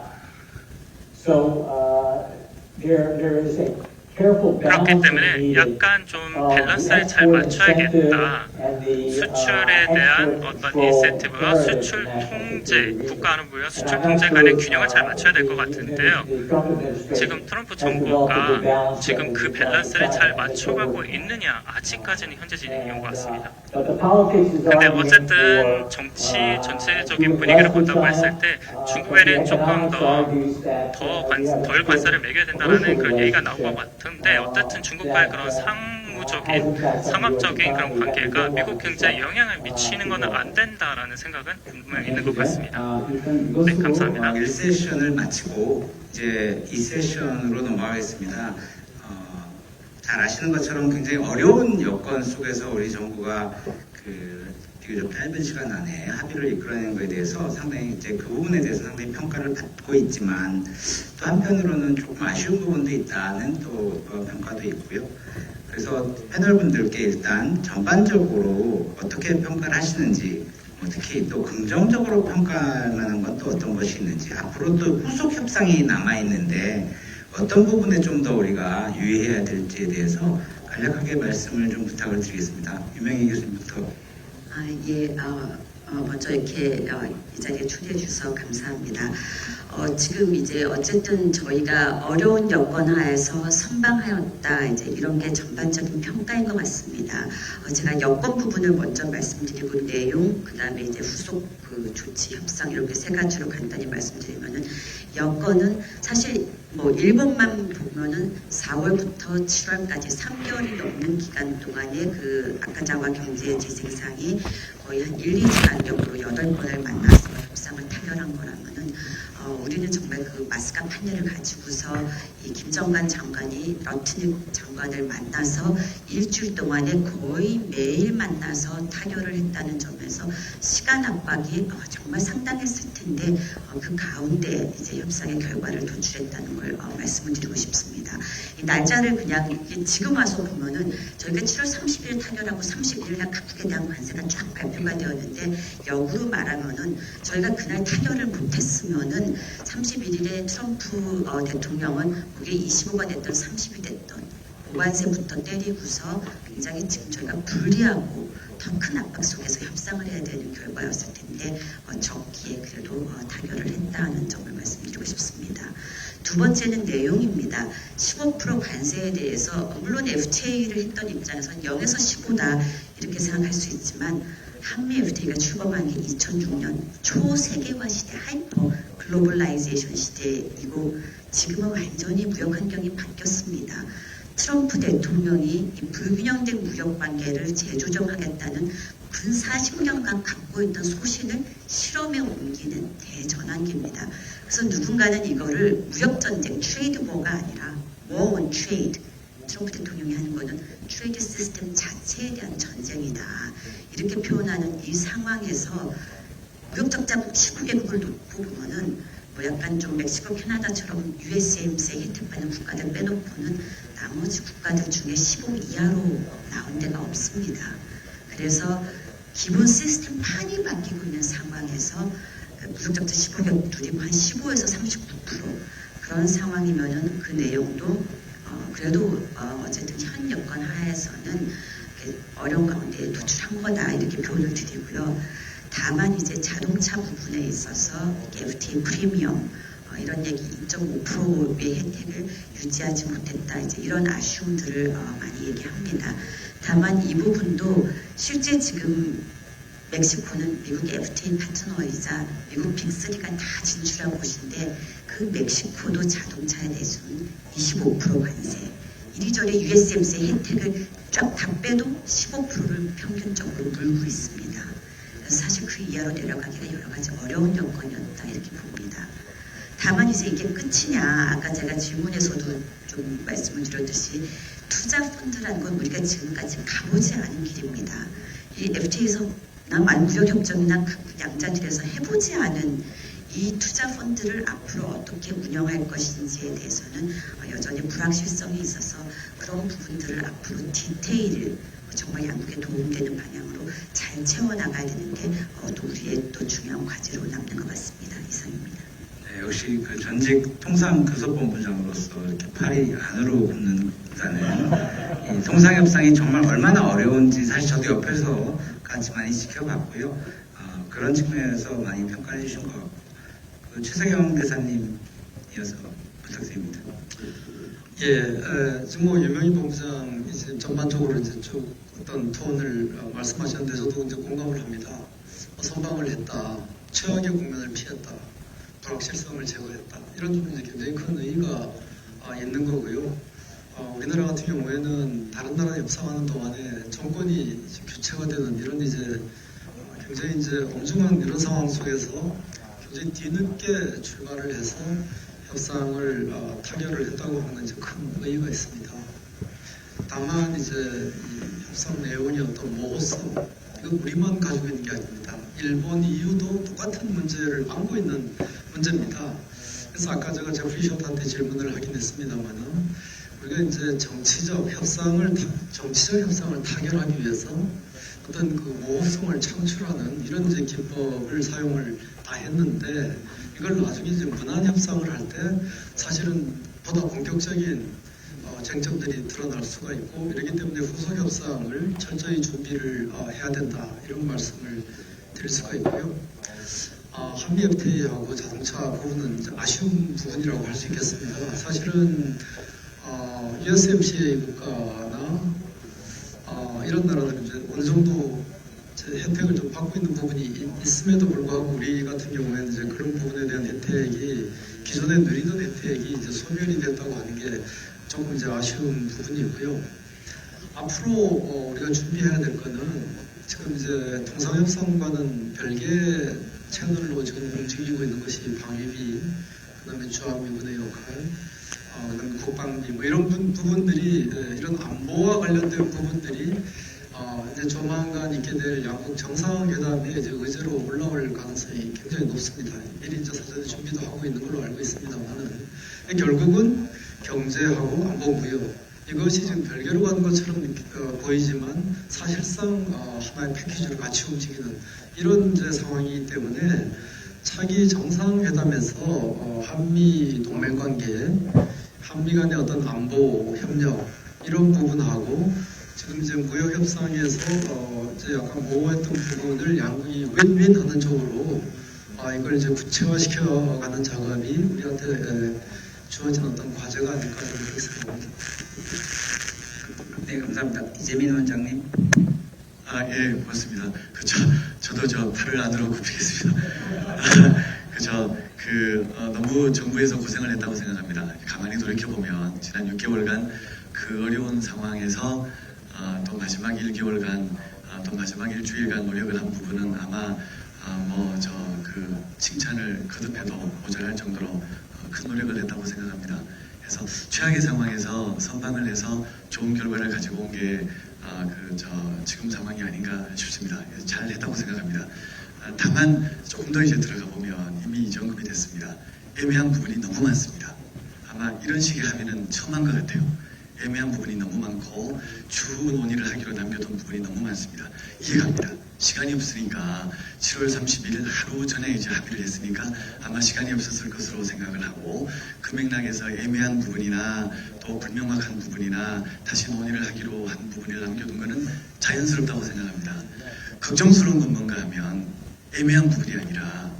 그렇기 때문에 약간 좀 밸런스를 잘 맞춰야겠다. 수출에 대한 어떤 인센티브와 수출 통제, 국가안보와 수출 통제 간의 균형을 잘 맞춰야 될 것 같은데요. 지금 트럼프 정부가 지금 그 밸런스를 잘 맞춰가고 있느냐, 아직까지는 현재 진행인 것 같습니다. 근데 어쨌든 정치 전체적인 분위기를 본다고 했을 때 중국에는 조금 덜 관세를 매겨야 된다는 그런 얘기가 나온 것 같은데, 어쨌든 중국과의 그런 상업적인 그런 관계가 미국 경제에 영향을 미치는 것은 안 된다라는 생각은 분명히 있는 것 같습니다. 네, 감사합니다. 1세션을 마치고 이제 2세션으로 넘어가겠습니다. 잘 아시는 것처럼 굉장히 어려운 여건 속에서 우리 정부가 비교적 짧은 시간 안에 합의를 이끌어내는 것에 대해서 상당히 이제 그 부분에 대해서 상당히 평가를 받고 있지만, 또 한편으로는 조금 아쉬운 부분도 있다는 또 평가도 있고요. 그래서 패널분들께 일단 전반적으로 어떻게 평가를 하시는지, 특히 또 긍정적으로 평가하는 건 또 어떤 것이 있는지, 앞으로 또 후속 협상이 남아 있는데 어떤 부분에 좀 더 우리가 유의해야 될지에 대해서 간략하게 말씀을 좀 부탁을 드리겠습니다. 유명희 교수님부터. 먼저 이렇게 이 자리에 초대해 주셔서 감사합니다. 지금 이제 어쨌든 저희가 어려운 여건 하에서 선방하였다, 이제 이런 게 전반적인 평가인 것 같습니다. 제가 여건 부분을 먼저 말씀드리고 내용, 그 다음에 이제 후속 조치 협상 이렇게 세 가지로 간단히 말씀드리면은, 여건은 사실 뭐 일본만 보면은 4월부터 7월까지 3개월이 넘는 기간 동안에 그 아카자와 경제재생상이 거의 한 1, 2주 간격으로 8번을 만나서 협상을 타결한 거라면은, 우리는 정말 그 마스카 판넬을 가지고서 이 김정관 장관이 러트닉 장관을 만나서 일주일 동안에 거의 매일 만나서 타결을 했다는 점에서 시간 압박이 정말 상당했을 텐데, 그 가운데 이제 협상의 결과를 도출했다는 걸 말씀을 드리고 싶습니다. 이 날짜를 그냥 지금 와서 보면은 저희가 7월 30일 타결하고 31일 날 각국에 대한 관세가 쫙 발표가 되었는데, 역으로 말하면은 저희가 그날 타결을 못했으면은 31일에 트럼프 대통령은 그게 25가 됐던 30이 됐던 보관세부터 때리고서 굉장히 지금 저희가 불리하고 더 큰 압박 속에서 협상을 해야 되는 결과였을 텐데, 적기에 그래도 타결을 했다는 점을 말씀드리고 싶습니다. 두 번째는 내용입니다. 15% 관세에 대해서 물론 FTA를 했던 입장에서는 0에서 15다 이렇게 생각할 수 있지만, 한미 FTA가 출범한 게 2006년 초세계화 시대, 하이퍼 글로벌라이제이션 시대이고, 지금은 완전히 무역 환경이 바뀌었습니다. 트럼프 대통령이 이 불균형된 무역 관계를 재조정하겠다는 근 40년간 갖고 있던 소신을 실험에 옮기는 대전환기입니다. 그래서 누군가는 이거를 무역전쟁, 트레이드 워가 아니라 war on trade, 트럼프 대통령이 하는 거는 트레이드 시스템 자체에 대한 전쟁이다, 이렇게 표현하는 이 상황에서 무역적자국 19개국을 놓고 보면은 뭐 약간 좀 멕시코, 캐나다처럼 USMCA 혜택받는 국가들 빼놓고는 나머지 국가들 중에 15 이하로 나온 데가 없습니다. 그래서 기본 시스템 판이 바뀌고 있는 상황에서 무역적자 15개국들이 한 15에서 39% 그런 상황이면은 그 내용도 그래도 어쨌든 현 여건 하에서는 어려운 가운데 도출한 거다, 이렇게 표현을 드리고요. 다만 이제 자동차 부분에 있어서 FTA 프리미엄 이런 얘기 2.5%의 혜택을 유지하지 못했다, 이제 이런 아쉬움들을 많이 얘기합니다. 다만 이 부분도 실제 지금 멕시코는 미국의 FTA 파트너이자 미국 빅3가 다 진출한 곳인데, 그 멕시코도 자동차에 대해서는 25% 관세, 이리저리 USMCA 혜택을 쫙 다 빼도 15%를 평균적으로 물고 있습니다. 그래서 사실 그 이하로 내려가기가 여러 가지 어려운 여건이었다, 이렇게 봅니다. 다만 이제 이게 끝이냐, 아까 제가 질문에서도 좀 말씀을 드렸듯이 투자 펀드라는 건 우리가 지금까지 가보지 않은 길입니다. 이 FTA에서 무역협정이나 각국 양자들에서 해보지 않은 이 투자 펀드를 앞으로 어떻게 운영할 것인지에 대해서는 여전히 불확실성이 있어서, 그런 부분들을 앞으로 디테일을 정말 양국에 도움되는 방향으로 잘 채워나가야 되는 게 또 우리의 또 중요한 과제로 남는 것 같습니다. 이상입니다. 네, 역시 그 전직 통상교섭본부장으로서 이렇게 팔이 안으로 굽는다는 이 통상협상이 정말 얼마나 어려운지 사실 저도 옆에서 같이 많이 지켜봤고요. 그런 측면에서 많이 평가해 주신 것 같고, 그 최세경 대사님 이어서 부탁드립니다. 예, 지금 뭐 유명희 본부장 이제 전반적으로 이제 쭉 어떤 톤을 말씀하셨는데 저도 이제 공감을 합니다. 선방을 했다, 최악의 국면을 피했다, 불확실성을 제거했다, 이런 좀 이제 굉장히 큰 의의가 있는 거고요. 우리나라 같은 경우에는 다른 나라 협상하는 동안에 정권이 교체가 되는 이런 이제 굉장히 이제 엄중한 이런 상황 속에서 굉장히 뒤늦게 출발을 해서 협상을 타결을 했다고 하는 이제 큰 의의가 있습니다. 다만 이제 이 협상 내용이 어떤 모호성, 이건 우리만 가지고 있는 게 아닙니다. 일본, EU도 똑같은 문제를 안고 있는 문제입니다. 그래서 아까 제가 제프리 셔트한테 질문을 하긴 했습니다만은 우리가 이제 정치적 협상을 타결하기 위해서 어떤 그 모호성을 창출하는 이런 이제 기법을 사용을 다 했는데 이걸 나중에 이제 문안 협상을 할 때 사실은 보다 본격적인 쟁점들이 드러날 수가 있고 이러기 때문에 후속 협상을 철저히 준비를 해야 된다 이런 말씀을 드릴 수가 있고요. 한미 FTA하고 자동차 부분은 이제 아쉬운 부분이라고 할 수 있겠습니다. 사실은 USMCA 국가나 이런 나라들은 이제 어느 정도 혜택을 좀 받고 있는 부분이 있음에도 불구하고 우리 같은 경우에는 이제 그런 부분에 대한 혜택이 기존에 누리던 혜택이 이제 소멸이 됐다고 하는 게 조금 이제 아쉬운 부분이고요. 앞으로 우리가 준비해야 될 거는 지금 이제 통상협상과는 별개의 채널로 지금 움직이고 있는 것이 방위비, 그다음에 주한미군의 역할, 그다음에 국방비 뭐 이런 부분들이 이런 안보와 관련된 부분들이 이제 조만간 있게 될 양국 정상회담에 이제 의제로 올라올 가능성이 굉장히 높습니다. 미리 이제 사전에 준비도 하고 있는 걸로 알고 있습니다만은 결국은 경제하고 안보 무역 이것이 지금 별개로 가는 것처럼 보이지만 사실상 하나의 패키지로 같이 움직이는 이런 이제 상황이기 때문에 차기 정상회담에서 한미 동맹 관계, 한미 간의 어떤 안보 협력 이런 부분하고 지금 이제 무역 협상에서 이제 약간 모호했던 부분을 양국이 윈윈하는 쪽으로 이걸 이제 구체화시켜가는 작업이 우리한테 주어진 어떤 과제가 아닐까 그렇게 생각합니다. 네, 감사합니다. 이재민 원장님. 예, 고맙습니다. 저도 팔을 안으로 굽히겠습니다. 너무 정부에서 고생을 했다고 생각합니다. 가만히 돌이켜보면 지난 6개월간 그 어려운 상황에서 또 마지막 1개월간 또 마지막 일주일간 노력을 한 부분은 아마 칭찬을 거듭해도 모자랄 정도로 큰 노력을 했다고 생각합니다. 그래서 최악의 상황에서 선방을 해서 좋은 결과를 가지고 온 게 지금 상황이 아닌가 싶습니다. 잘 했다고 생각합니다. 다만 조금 더 이제 들어가 보면 이미 이전급이 됐습니다. 애매한 부분이 너무 많습니다. 아마 이런 식의 합의는 처음 한 것 같아요. 애매한 부분이 너무 많고 추후 논의를 하기로 남겨둔 부분이 너무 많습니다. 이해갑니다. 시간이 없으니까 7월 30일 하루 전에 이제 합의를 했으니까 아마 시간이 없었을 것으로 생각을 하고 그 맥락에서 애매한 부분이나 또 불명확한 부분이나 다시 논의를 하기로 한 부분을 남겨둔 것은 자연스럽다고 생각합니다. 걱정스러운 건 뭔가 하면 애매한 부분이 아니라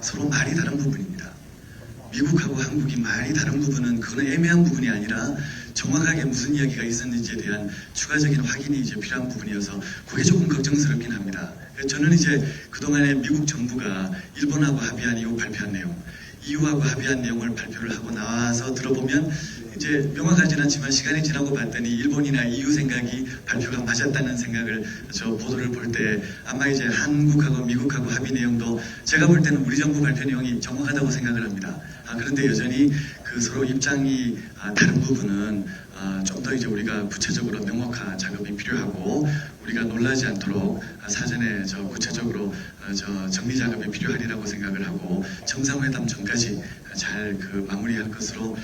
서로 말이 다른 부분입니다. 미국하고 한국이 말이 다른 부분은 그건 애매한 부분이 아니라 정확하게 무슨 이야기가 있었는지에 대한 추가적인 확인이 이제 필요한 부분이어서 그게 조금 걱정스럽긴 합니다. 저는 이제 그동안에 미국 정부가 일본하고 합의한 이후 발표한 내용, EU하고 합의한 내용을 발표를 하고 나와서 들어보면 이제 명확하지는 않지만 시간이 지나고 봤더니 일본이나 EU 생각이 발표가 맞았다는 생각을 보도를 볼 때 아마 이제 한국하고 미국하고 합의 내용도 제가 볼 때는 우리 정부 발표 내용이 정확하다고 생각을 합니다. 그런데 여전히 그 서로 입장이 다른 부분은 좀 더 이제 우리가 구체적으로 명확한 작업이 필요하고 우리가 놀라지 않도록 사전에 구체적으로 정리 작업이 필요하리라고 생각을 하고 정상회담 전까지 잘 마무리할 것으로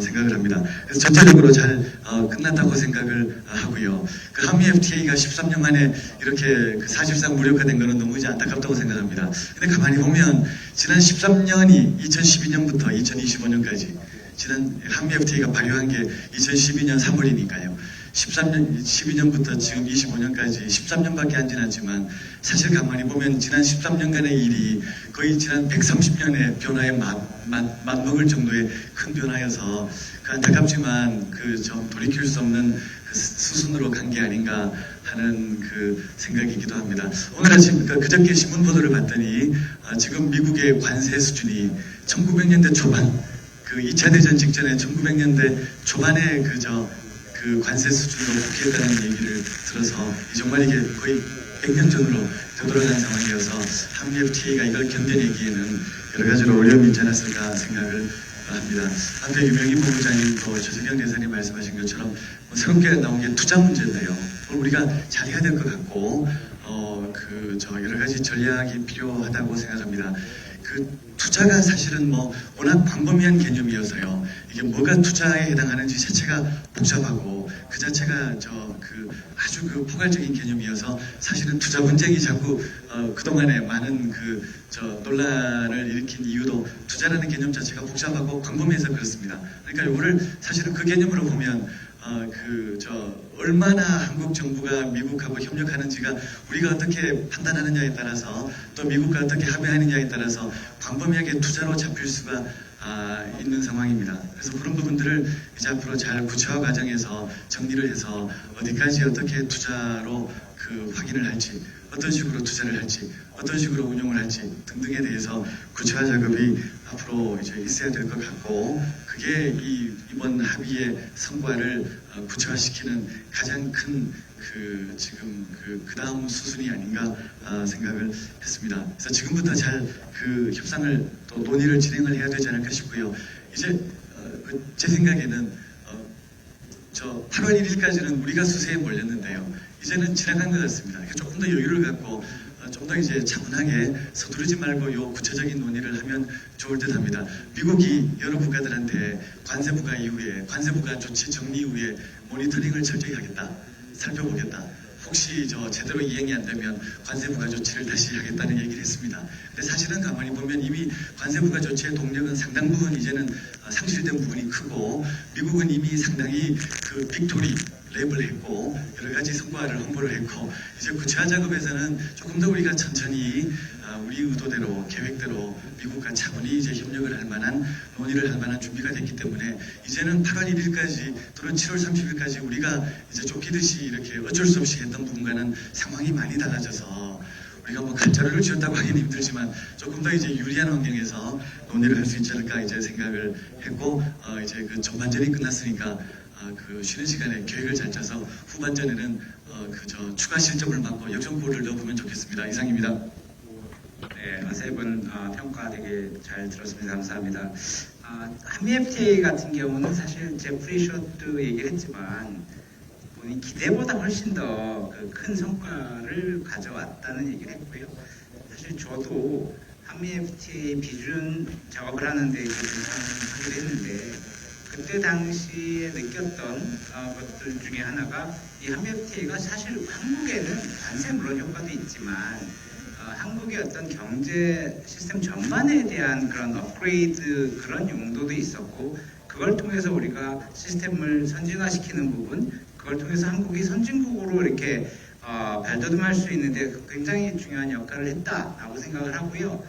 생각을 합니다. 그래서 전체적으로 잘 끝났다고 생각을 하고요. 그 한미 FTA가 13년 만에 이렇게 사실상 무력화된 것은 너무 이제 안타깝다고 생각합니다. 근데 가만히 보면 지난 13년이 2012년부터 2025년까지 지난 한미 FTA가 발효한 게 2012년 3월이니까요. 12년부터 지금 25년까지 13년밖에 안 지났지만 사실 가만히 보면 지난 13년간의 일이 거의 지난 130년의 변화에 맞먹을 정도의 큰 변화여서 안타깝지만 돌이킬 수 없는 수순으로 간 게 아닌가 하는 생각이기도 합니다. 오늘 아침 그저께 신문 보도를 봤더니 지금 미국의 관세 수준이 1900년대 초반 2차 대전 직전에 1900년대 초반에 그 관세 수준으로 복귀했다는 얘기를 들어서 정말 이게 거의 100년 전으로 되돌아간 상황이어서 한미 FTA가 이걸 견뎌내기에는 여러 가지로 어려움이 있지 않았을까 생각을 합니다. 아까 유명희 본부장님도 조세경 대사님 말씀하신 것처럼 새롭게 나온 게 투자 문제인데요. 우리가 잘해야 될 것 같고 여러 가지 전략이 필요하다고 생각합니다. 투자가 사실은 워낙 광범위한 개념이어서요. 이게 뭐가 투자에 해당하는지 자체가 복잡하고 그 자체가 아주 포괄적인 개념이어서 사실은 투자 분쟁이 자꾸 그동안에 많은 논란을 일으킨 이유도 투자라는 개념 자체가 복잡하고 광범위해서 그렇습니다. 그러니까 이거를 사실은 그 개념으로 보면 얼마나 한국 정부가 미국하고 협력하는지가 우리가 어떻게 판단하느냐에 따라서 또 미국과 어떻게 합의하느냐에 따라서 광범위하게 투자로 잡힐 수가 있는 상황입니다. 그래서 그런 부분들을 이제 앞으로 잘 구체화 과정에서 정리를 해서 어디까지 어떻게 투자로 확인을 할지, 어떤 식으로 투자를 할지, 어떤 식으로 운용을 할지 등등에 대해서 구체화 작업이 앞으로 이제 있어야 될 것 같고, 그게 이번 합의의 성과를 구체화시키는 가장 큰 지금 그 다음 수순이 아닌가 생각을 했습니다. 그래서 지금부터 잘 협상을 또 논의를 진행을 해야 되지 않을까 싶고요. 이제 제 생각에는 8월 1일까지는 우리가 수세에 몰렸는데요. 이제는 지나간 것 같습니다. 조금 더 여유를 갖고 좀 더 이제 차분하게 서두르지 말고 요 구체적인 논의를 하면 좋을 듯 합니다. 미국이 여러 국가들한테 관세 부과 이후에 관세 부과 조치 정리 이후에 모니터링을 철저히 하겠다, 살펴보겠다. 혹시 제대로 이행이 안 되면 관세 부과 조치를 다시 하겠다는 얘기를 했습니다. 근데 사실은 가만히 보면 이미 관세 부과 조치의 동력은 상당 부분 이제는 상실된 부분이 크고, 미국은 이미 상당히 빅토리 랩을 했고 여러 가지 성과를 홍보를 했고, 이제 구체화 작업에서는 조금 더 우리가 천천히 우리 의도대로 계획대로 미국과 차분히 이제 협력을 할 만한, 논의를 할 만한 준비가 됐기 때문에 이제는 8월 1일까지 또는 7월 30일까지 우리가 이제 쫓기듯이 이렇게 어쩔 수 없이 했던 부분과는 상황이 많이 달라져서 우리가 간자루를 쥐었다고 하기는 힘들지만 조금 더 이제 유리한 환경에서 논의를 할 수 있지 않을까 이제 생각을 했고, 이제 전반전이 끝났으니까 쉬는 시간에 계획을 잘 짜서 후반전에는 추가 실점을 막고 역전골을 넣어보면 좋겠습니다. 이상입니다. 네, 세 분 평가 되게 잘 들었습니다. 감사합니다. 한미 FTA 같은 경우는 사실 제 프리쇼트 얘기를 했지만 본인 기대보다 훨씬 더 큰 성과를 가져왔다는 얘기를 했고요. 사실 저도 한미 FTA 비준 작업을 하는데 하기로 했는데, 그때 당시에 느꼈던 것들 중에 하나가 이 한미 FTA가 사실 한국에는 관세 물론 효과도 있지만 한국의 어떤 경제 시스템 전반에 대한 그런 업그레이드 그런 용도도 있었고, 그걸 통해서 우리가 시스템을 선진화시키는 부분, 그걸 통해서 한국이 선진국으로 이렇게 발돋움할 수 있는데 굉장히 중요한 역할을 했다라고 생각을 하고요.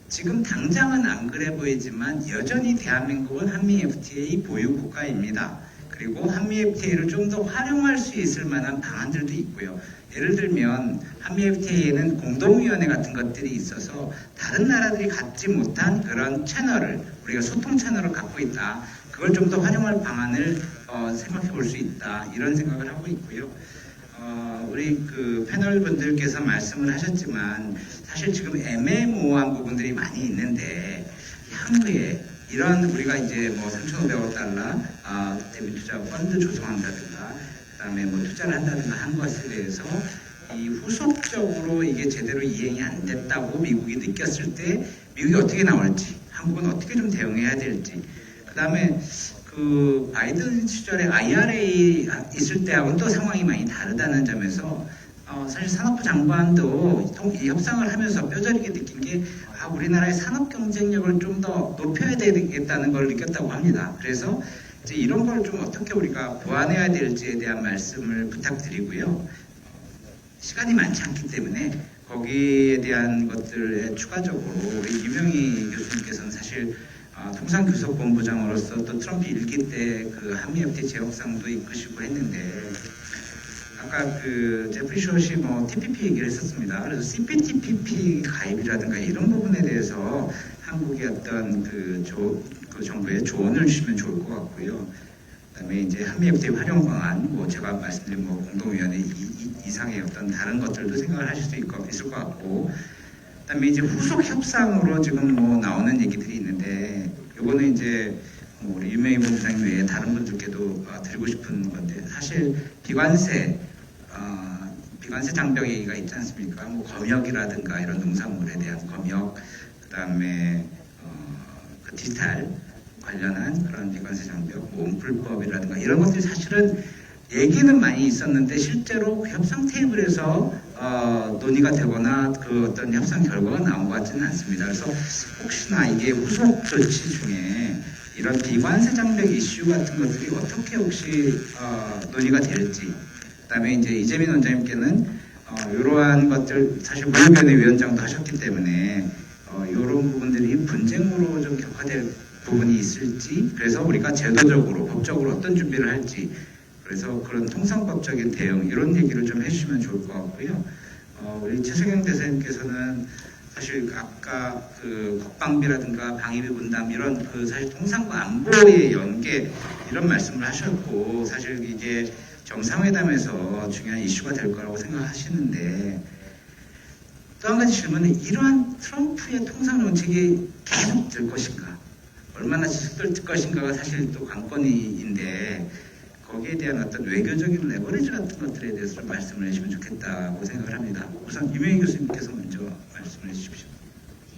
지금 당장은 안 그래 보이지만 여전히 대한민국은 한미 FTA 보유 국가입니다. 그리고 한미 FTA를 좀 더 활용할 수 있을 만한 방안들도 있고요. 예를 들면 한미 FTA에는 공동위원회 같은 것들이 있어서 다른 나라들이 갖지 못한 그런 채널을, 우리가 소통 채널을 갖고 있다. 그걸 좀 더 활용할 방안을 생각해 볼 수 있다. 이런 생각을 하고 있고요. 우리 패널 분들께서 말씀을 하셨지만 사실 지금 애매모호한 부분들이 많이 있는데, 향후에 이런 우리가 이제 3,500억 달러 대비 투자 펀드 조성한다든가, 그다음에 투자를 한다든가 한 것에 대해서 이 후속적으로 이게 제대로 이행이 안 됐다고 미국이 느꼈을 때 미국이 어떻게 나올지, 한국은 어떻게 좀 대응해야 될지. 그다음에 그 바이든 시절에 IRA 있을 때하고는 또 상황이 많이 다르다는 점에서 사실 산업부 장관도 이 협상을 하면서 뼈저리게 느낀 게 우리나라의 산업 경쟁력을 좀 더 높여야 되겠다는 걸 느꼈다고 합니다. 그래서 이제 이런 걸 좀 어떻게 우리가 보완해야 될지에 대한 말씀을 부탁드리고요. 시간이 많지 않기 때문에 거기에 대한 것들에 추가적으로 우리 유명희 교수님께서는 사실 통상교섭본부장으로서 또 트럼프 일기 때 그 한미 FTA 재협상도 이끄시고 했는데 아까 그 제프리 숏이 뭐 TPP 얘기를 했었습니다. 그래서 CPTPP 가입이라든가 이런 부분에 대해서 한국의 어떤 그 정부에 조언을 주시면 좋을 것 같고요. 그다음에 이제 한미 FTA 활용 방안, 뭐 제가 말씀드린 뭐 공동위원회 이상의 어떤 다른 것들도 생각을 하실 수 있을 것 같고, 그다음에 이제 후속 협상으로 지금 뭐 나오는 얘기들이 있는데, 요거는 이제 뭐 우리 유명희 본부장님 외에 다른 분들께도 드리고 싶은 건데, 사실 비관세 장벽 얘기가 있지 않습니까? 뭐 검역이라든가 이런 농산물에 대한 검역, 그다음에 그 디지털 관련한 그런 비관세 장벽, 뭐 온풀법이라든가 이런 것들이 사실은 얘기는 많이 있었는데 실제로 협상 테이블에서 논의가 되거나 그 어떤 협상 결과가 나온 것 같지는 않습니다. 그래서 혹시나 이게 후속 조치 중에 이런 비관세 장벽 이슈 같은 것들이 어떻게 혹시 논의가 될지, 그다음에 이제 이재민 원장님께는 이러한 것들 사실 무역위원회 위원장도 하셨기 때문에 이런 부분들이 분쟁으로 좀 격화될 부분이 있을지, 그래서 우리가 제도적으로 법적으로 어떤 준비를 할지, 그래서 그런 통상법적인 대응 이런 얘기를 좀 해주시면 좋을 것 같고요. 우리 최승영 대사님께서는 사실 아까 그 국방비라든가 방위비 분담 이런 그 사실 통상과 안보의 연계 이런 말씀을 하셨고, 사실 이게 정상회담에서 중요한 이슈가 될 거라고 생각하시는데, 또 한 가지 질문은 이러한 트럼프의 통상 정책이 계속 될 것인가, 얼마나 지속될 것인가가 사실 또 관건인데, 거기에 대한 어떤 외교적인 레버리지 같은 것들에 대해서 좀 말씀을 해주시면 좋겠다고 생각을 합니다. 우선 유명희 교수님께서 먼저 말씀을 해주십시오.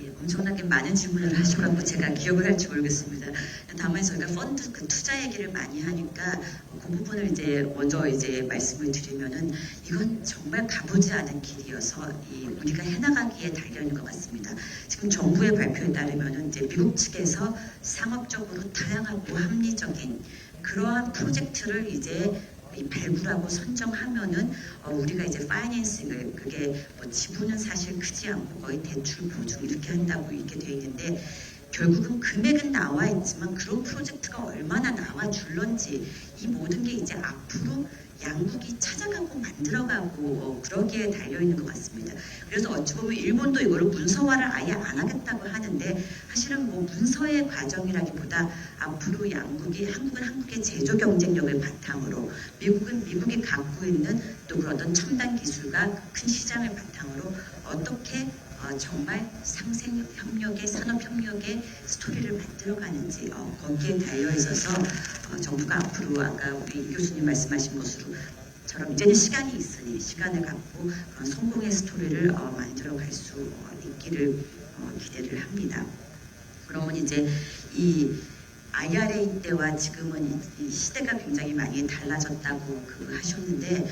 예, 엄청나게 많은 질문을 하셔갖고 제가 기억을 할지 모르겠습니다. 다만 저희가 펀드 그 투자 얘기를 많이 하니까 그 부분을 이제 먼저 이제 말씀을 드리면은 이건 정말 가보지 않은 길이어서 우리가 해나가기에 달려 있는 것 같습니다. 지금 정부의 발표에 따르면은 이제 미국 측에서 상업적으로 다양하고 합리적인 그러한 프로젝트를 이제 발굴하고 선정하면은 우리가 이제 파이낸싱을 그게 뭐 지분은 사실 크지 않고 거의 대출 보증 이렇게 한다고 이렇게 돼 있는데, 결국은 금액은 나와 있지만 그런 프로젝트가 얼마나 나와 줄런지 이 모든 게 이제 앞으로 양국이 찾아가고 만들어가고 그러기에 달려있는 것 같습니다. 그래서 어찌 보면 일본도 이거를 문서화를 아예 안 하겠다고 하는데, 사실은 뭐 문서의 과정이라기보다 앞으로 양국이, 한국은 한국의 제조 경쟁력을 바탕으로, 미국은 미국이 갖고 있는 또 그런 어떤 첨단 기술과 큰 시장을 바탕으로 어떻게 정말 상생 협력의, 산업 협력의 스토리를 만들어가는지 거기에 달려 있어서 정부가 앞으로 아까 우리 이 교수님 말씀하신 것처럼 이제는 시간이 있으니 시간을 갖고 그런 성공의 스토리를 만들어갈 수 있기를 기대를 합니다. 그러면 이제 이 IRA 때와 지금은 이 시대가 굉장히 많이 달라졌다고 하셨는데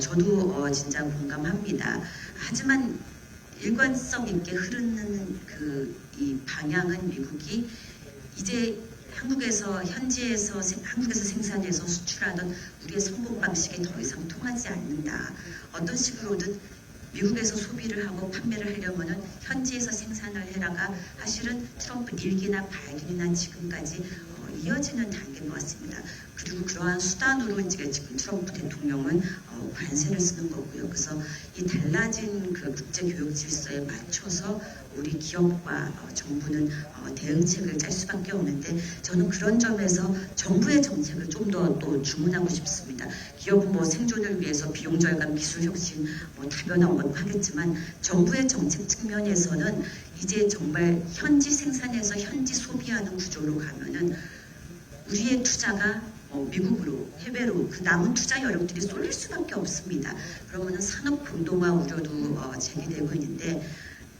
저도 진짜 공감합니다. 하지만 일관성 있게 흐르는 이 방향은 미국이 이제 한국에서 생산해서 수출하던 우리의 성공 방식이 더 이상 통하지 않는다. 어떤 식으로든 미국에서 소비를 하고 판매를 하려면은 현지에서 생산을 해라가 사실은 트럼프 일기나 바이든이나 지금까지 이어지는 단계인 것 같습니다. 그리고 그러한 수단으로 이제 지금 트럼프 대통령은 관세를 쓰는 거고요. 그래서 이 달라진 그 국제 교육 질서에 맞춰서 우리 기업과 정부는 대응책을 짤 수밖에 없는데, 저는 그런 점에서 정부의 정책을 좀 더 또 주문하고 싶습니다. 기업은 뭐 생존을 위해서 비용 절감, 기술 혁신 뭐 다변화 하겠지만, 정부의 정책 측면에서는 이제 정말 현지 생산에서 현지 소비하는 구조로 가면은 우리의 투자가 미국으로, 해외로 그 남은 투자 여력들이 쏠릴 수밖에 없습니다. 그러면은 산업 공동화 우려도 제기되고 있는데,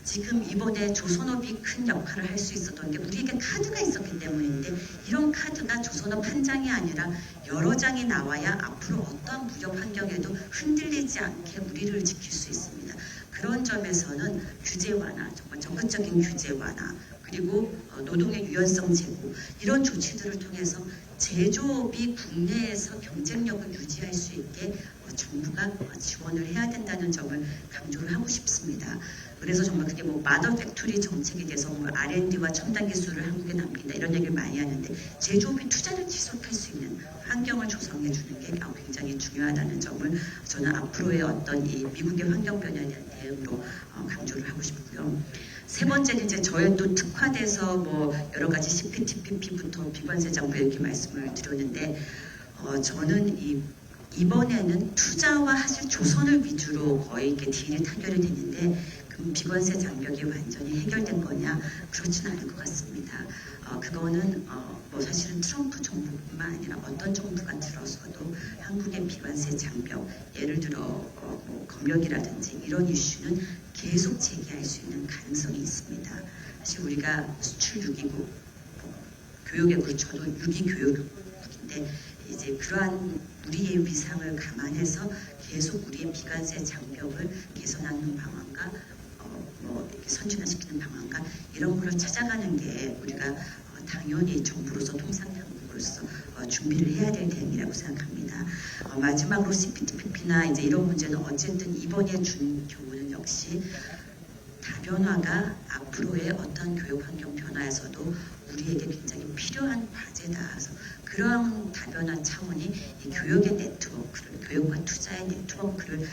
지금 이번에 조선업이 큰 역할을 할 수 있었던 게 우리에게 카드가 있었기 때문인데 이런 카드가 조선업 한 장이 아니라 여러 장이 나와야 앞으로 어떠한 무역 환경에도 흔들리지 않게 우리를 지킬 수 있습니다. 그런 점에서는 규제 완화, 정말 적극적인 규제 완화, 그리고 노동의 유연성 제고 이런 조치들을 통해서 제조업이 국내에서 경쟁력을 유지할 수 있게 정부가 지원을 해야 된다는 점을 강조를 하고 싶습니다. 그래서 정말 그게 뭐 마더 팩토리 정책에 대해서 뭐 R&D와 첨단 기술을 한국에 남긴다 이런 얘기를 많이 하는데 제조업이 투자를 지속할 수 있는 환경을 조성해 주는 게 굉장히 중요하다는 점을 저는 앞으로의 어떤 이 미국의 환경 변화에 대한 대응으로 강조를 하고 싶고요. 세 번째는 이제 저희 또 특화돼서 뭐 여러 가지 CPTPP부터 비관세 장부 이렇게 말씀을 드렸는데 저는 이번에는 투자와 사실 조선을 위주로 거의 이렇게 딜이 타결이 됐는데 그럼 비관세 장벽이 완전히 해결된 거냐 그렇지는 않을 것 같습니다. 그거는 뭐 사실은 트럼프 정부뿐만 아니라 어떤 정부가 들어서도 한국의 비관세 장벽 예를 들어 뭐 검역이라든지 이런 이슈는 계속 제기할 수 있는 가능성이 있습니다. 사실 우리가 수출 6위국 교육에 그쳐도 6위 교육국인데 이제 그러한 우리의 위상을 감안해서 계속 우리의 비관세 장벽을 개선하는 방안과 뭐 이렇게 선진화시키는 방안과 이런 걸 찾아가는 게 우리가 당연히 정부로서 통상당국으로서 준비를 해야 될 대응이라고 생각합니다. 마지막으로 CPTPP나 이제 이런 문제는 어쨌든 이번에 준 교훈은 역시 다변화가 앞으로의 어떤 교육 환경 변화에서도 우리에게 굉장히 필요한 과제다. 그래서 그러한 다변화 차원이 이 교육의 네트워크를, 교육과 투자의 네트워크를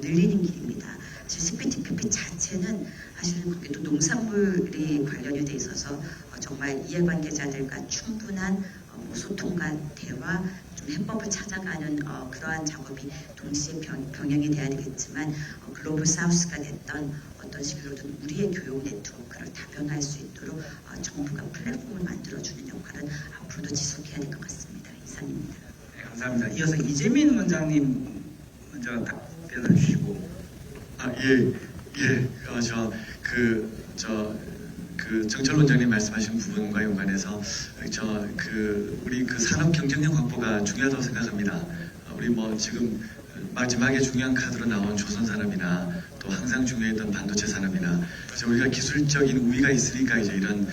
늘리는 길입니다. 사실 CPTPP 자체는 사실은 거기도 농산물이 관련이 돼 있어서 정말 이해관계자들과 충분한 소통과 대화, 좀 해법을 찾아가는 그러한 작업이 동시에 병행이 돼야 되겠지만 글로벌 사우스가 됐던 어떤 식으로든 우리의 교육 네트워크를 다변화할 수 있도록 정부가 플랫폼을 만들어주는 역할은 앞으로도 지속해야 될 것 같습니다. 이상입니다. 네, 감사합니다. 이어서 이재민 원장님 먼저 답변을 주시고. 정철 원장님 말씀하신 부분과 연관해서 우리 그 산업 경쟁력 확보가 중요하다고 생각합니다. 우리 뭐 지금 마지막에 중요한 카드로 나온 조선 산업이나 또 항상 중요했던 반도체 산업이나 이제 우리가 기술적인 우위가 있으니까 이제 이런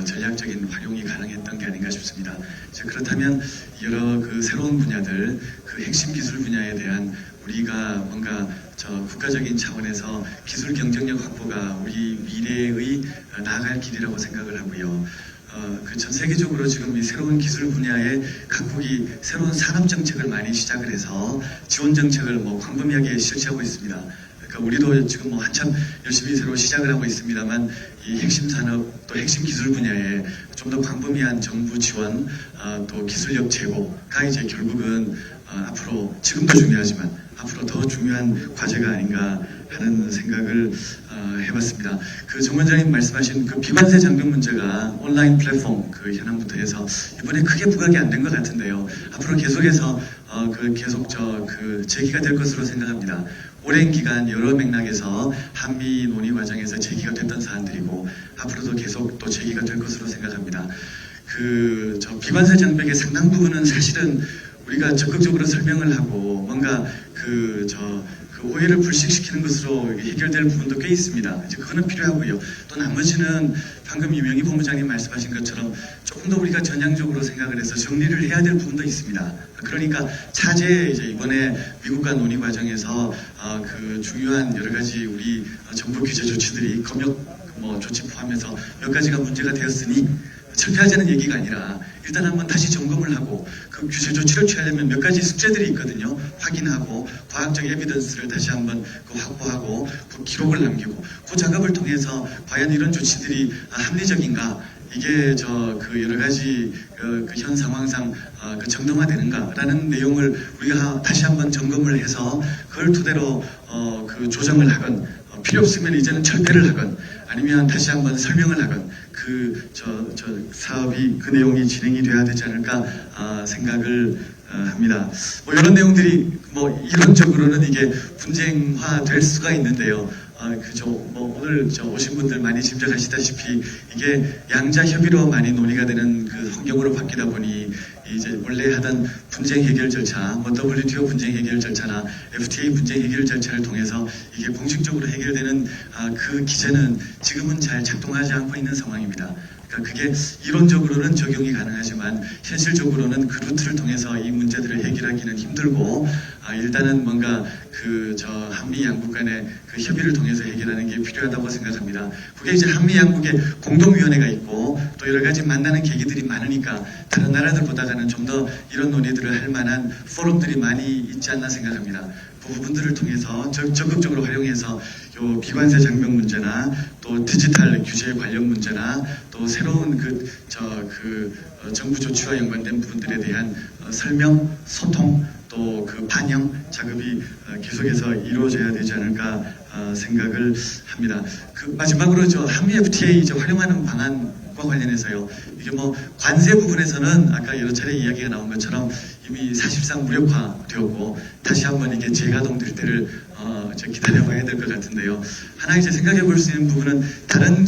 전략적인 활용이 가능했던 게 아닌가 싶습니다. 이제 그렇다면 여러 그 새로운 분야들, 그 핵심 기술 분야에 대한 우리가 뭔가 국가적인 차원에서 기술 경쟁력 확보가 우리 미래의 나아갈 길이라고 생각을 하고요. 전 세계적으로 지금 이 새로운 기술 분야에 각국이 새로운 산업 정책을 많이 시작을 해서 지원 정책을 뭐 광범위하게 실시하고 있습니다. 그러니까 우리도 지금 뭐 한참 열심히 새로 시작을 하고 있습니다만 이 핵심 산업 또 핵심 기술 분야에 좀 더 광범위한 정부 지원 또 기술력 제고가 이제 결국은 앞으로 지금도 중요하지만 앞으로 더 중요한 과제가 아닌가 하는 생각을 해봤습니다. 정 원장님 말씀하신 그 비관세 장벽 문제가 온라인 플랫폼 그 현황부터 해서 이번에 크게 부각이 안 된 것 같은데요. 앞으로 계속해서 계속 제기가 될 것으로 생각합니다. 오랜 기간 여러 맥락에서 한미 논의 과정에서 제기가 됐던 사안들이고 앞으로도 계속 또 제기가 될 것으로 생각합니다. 비관세 장벽의 상당 부분은 사실은 우리가 적극적으로 설명을 하고 뭔가 그 오해를 불식시키는 것으로 해결될 부분도 꽤 있습니다. 이제 그거는 필요하고요. 또 나머지는 방금 유명희 본부장님 말씀하신 것처럼 조금 더 우리가 전향적으로 생각을 해서 정리를 해야 될 부분도 있습니다. 그러니까 차제 이제 이번에 미국과 논의 과정에서 그 중요한 여러 가지 우리 정부 규제 조치들이 검역 조치 포함해서 몇 가지가 문제가 되었으니 철폐하자는 얘기가 아니라 일단 한번 다시 점검을 하고 그 규제 조치를 취하려면 몇 가지 숙제들이 있거든요. 확인하고 과학적 에비던스를 다시 한번 확보하고 그 기록을 남기고 그 작업을 통해서 과연 이런 조치들이 합리적인가 이게 여러 가지 현 상황상 정당화되는가라는 내용을 우리가 다시 한번 점검을 해서 그걸 토대로 조정을 하건 필요 없으면 이제는 철폐를 하건 아니면 다시 한번 설명을 하건 사업이 그 내용이 진행이 돼야 되지 않을까 생각을 합니다. 이런 내용들이 이론적으로는 이게 분쟁화 될 수가 있는데요. 오늘 오신 분들 많이 짐작하시다시피 이게 양자 협의로 많이 논의가 되는 그 환경으로 바뀌다 보니 이제 원래 하던 분쟁 해결 절차, WTO 분쟁 해결 절차나 FTA 분쟁 해결 절차를 통해서 이게 공식적으로 해결되는 그 기제는 지금은 잘 작동하지 않고 있는 상황입니다. 그러니까 그게 이론적으로는 적용이 가능하지만 현실적으로는 그 루트를 통해서 이 문제들을 해결하기는 힘들고 일단은 뭔가 한미 양국 간의 그 협의를 통해서 해결하는 게 필요하다고 생각합니다. 그게 이제 한미 양국의 공동위원회가 있고 또 여러 가지 만나는 계기들이 많으니까 다른 나라들보다는 좀 더 이런 논의들을 할 만한 포럼들이 많이 있지 않나 생각합니다. 그 부분들을 통해서 적극적으로 활용해서 요 비관세 장벽 문제나 또 디지털 규제 관련 문제나 또 새로운 정부 조치와 연관된 부분들에 대한 설명, 소통 또 그 반영 작업이 계속해서 이루어져야 되지 않을까 생각을 합니다. 마지막으로 한미 FTA 활용하는 방안과 관련해서요. 이게 관세 부분에서는 아까 여러 차례 이야기가 나온 것처럼 이미 사실상 무력화되었고 다시 한번 이게 재가동될 때를 기다려봐야 될 것 같은데요. 하나 이제 생각해 볼 수 있는 부분은 다른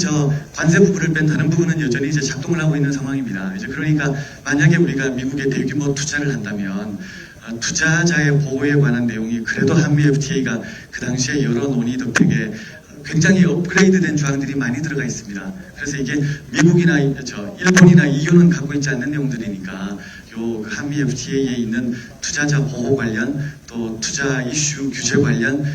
관세 부분을 뺀 다른 부분은 여전히 이제 작동을 하고 있는 상황입니다. 이제 그러니까 만약에 우리가 미국에 대규모 투자를 한다면 투자자의 보호에 관한 내용이 그래도 한미 FTA가 그 당시에 여러 논의 덕택에 굉장히 업그레이드된 조항들이 많이 들어가 있습니다. 그래서 이게 미국이나 일본이나 EU는 갖고 있지 않는 내용들이니까 요 한미 FTA에 있는 투자자 보호 관련 또 투자 이슈 규제 관련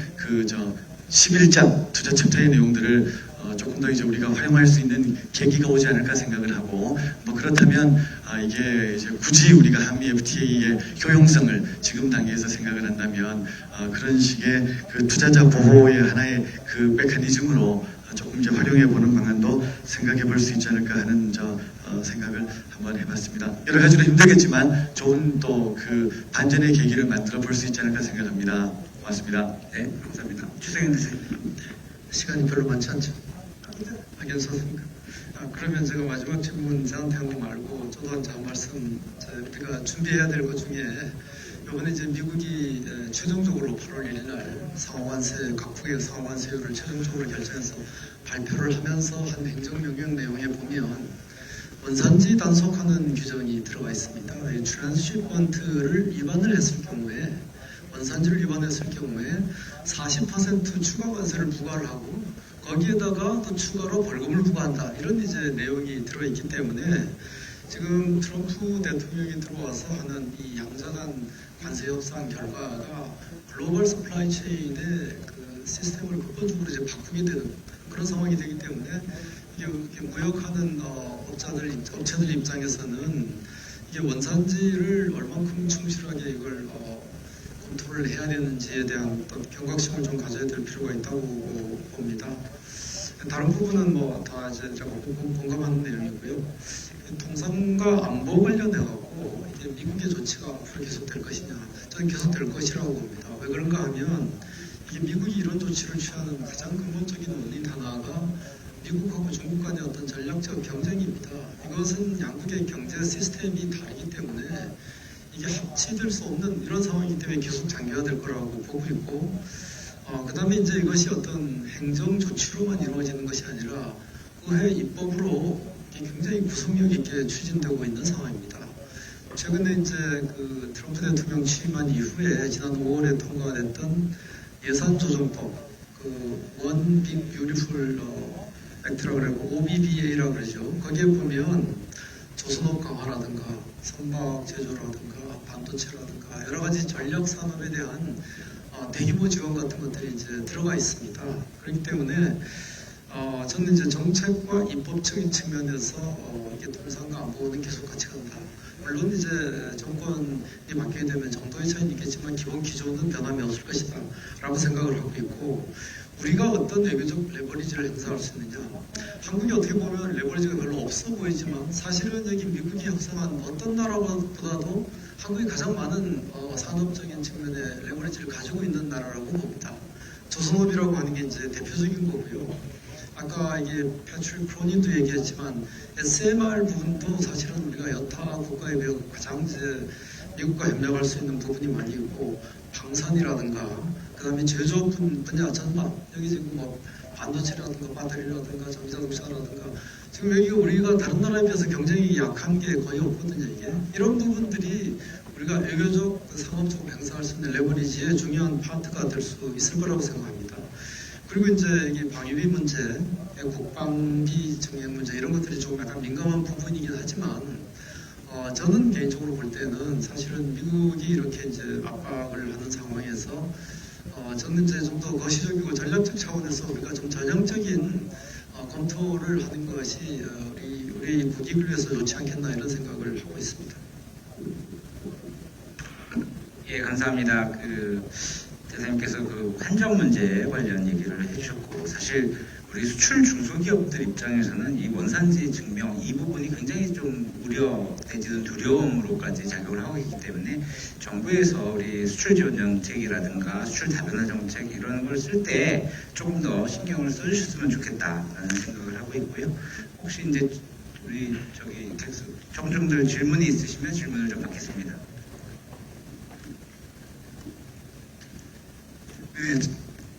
11장 투자 챕터의 내용들을 조금 더 이제 우리가 활용할 수 있는 계기가 오지 않을까 생각을 하고 그렇다면 이게 이제 굳이 우리가 한미 FTA의 효용성을 지금 단계에서 생각을 한다면 그런 식의 그 투자자 보호의 하나의 그 메커니즘으로 조금 이제 활용해 보는 방안도 생각해 볼 수 있지 않을까 하는 생각을 한번 해봤습니다. 여러 가지로 힘들겠지만 좋은 또 그 반전의 계기를 만들어 볼 수 있지 않을까 생각합니다. 고맙습니다. 네, 감사합니다. 추세현 대표님. 시간이 별로 많지 않죠? 괜찮습니까? 그러면 제가 마지막 질문 저한테 한 거 말고 저도 이제 한 말씀 우리가 준비해야 될 것 중에 이번에 이제 미국이 최종적으로 8월 1일 날 상호관세 각국의 상호관세율을 최종적으로 결정해서 발표를 하면서 한 행정명령 내용에 보면 원산지 단속하는 규정이 들어가 있습니다. 이 트랜스시펀트를 위반을 했을 경우에 원산지를 위반했을 경우에 40% 추가 관세를 부과를 하고 거기에다가 또 추가로 벌금을 부과한다. 이런 이제 내용이 들어있기 때문에 지금 트럼프 대통령이 들어와서 하는 이 양자간 관세 협상 결과가 글로벌 서플라이 체인의 그 시스템을 근본적으로 이제 바꾸게 되는 그런 상황이 되기 때문에 이게 무역하는 업체들 입장에서는 이게 원산지를 얼만큼 충실하게 이걸 검토를 해야 되는지에 대한 어떤 경각심을 좀 가져야 될 필요가 있다고 봅니다. 다른 부분은 다 이제 제가 공감하는 내용이고요. 통상과 안보 관련해갖고 이게 미국의 조치가 앞으로 계속될 것이냐, 저는 계속될 것이라고 봅니다. 왜 그런가 하면 이게 미국이 이런 조치를 취하는 가장 근본적인 원인 하나가 미국하고 중국 간의 어떤 전략적 경쟁입니다. 이것은 양국의 경제 시스템이 다르기 때문에 이게 합치될 수 없는 이런 상황이기 때문에 계속 장기화될 거라고 보고 있고, 그 다음에 이제 이것이 어떤 행정 조치로만 이루어지는 것이 아니라 의회 입법으로 굉장히 구속력 있게 추진되고 있는 상황입니다. 최근에 이제 그 트럼프 대통령 취임한 이후에 지난 5월에 통과가 됐던 예산조정법, 원 빅 뷰티풀 액트라고 그러고 OBBA라고 그러죠. 거기에 보면 조선업 강화라든가 선박 제조라든가 반도체라든가 여러 가지 전략 산업에 대한 대규모 지원 같은 것들이 이제 들어가 있습니다. 그렇기 때문에 저는 이제 정책과 입법적인 측면에서 이게 통상과 안보는 계속 같이 간다. 물론 이제 정권이 바뀌게 되면 정도의 차이는 있겠지만 기본 기조는 변함이 없을 것이다 라고 생각을 하고 있고, 우리가 어떤 외교적 레버리지를 행사할 수 있느냐, 한국이 어떻게 보면 레버리지가 별로 없어 보이지만 사실은 여기 미국이 형성한 어떤 나라보다도 한국이 가장 많은 산업적인 측면의 레버리지를 가지고 있는 나라라고 봅니다. 조선업이라고 하는 게 이제 대표적인 거고요. 아까 이게 패트릭 크로닌도 얘기했지만 SMR 부분도 사실은 우리가 여타 국가에 비해 가장 이제 미국과 협력할 수 있는 부분이 많이 있고 방산이라든가 그다음에 제조 분야 전반 여기 지금 뭐 반도체라든가 배터리라든가 전기자동차라든가 지금 여기가 우리가 다른 나라에 비해서 경쟁이 약한 게 거의 없거든요. 이게 이런 부분들이 우리가 외교적 상업적으로 행사할 수 있는 레버리지의 중요한 파트가 될 수 있을 거라고 생각합니다. 그리고 이제 이게 방위비 문제, 국방비 증액 문제 이런 것들이 조금 약간 민감한 부분이긴 하지만 저는 개인적으로 볼 때는 사실은 미국이 이렇게 이제 압박을 하는 상황에서 저는 이제 좀 더 거시적이고 전략적 차원에서 우리가 좀 전형적인 검토를 하는 것이 우리 국익을 위해서 좋지 않겠나 이런 생각을 하고 있습니다. 예, 감사합니다. 대사님께서 한정 문제에 관련 얘기를 해주셨고, 사실 우리 수출 중소기업들 입장에서는 이 원산지 증명 이 부분이 굉장히 좀 우려 내지는 두려움으로까지 작용을 하고 있기 때문에 정부에서 우리 수출 지원 정책이라든가 수출 다변화 정책 이런 걸 쓸 때 조금 더 신경을 써주셨으면 좋겠다라는 생각을 하고 있고요. 혹시 이제 우리 청중들 질문이 있으시면 질문을 좀 받겠습니다. 네,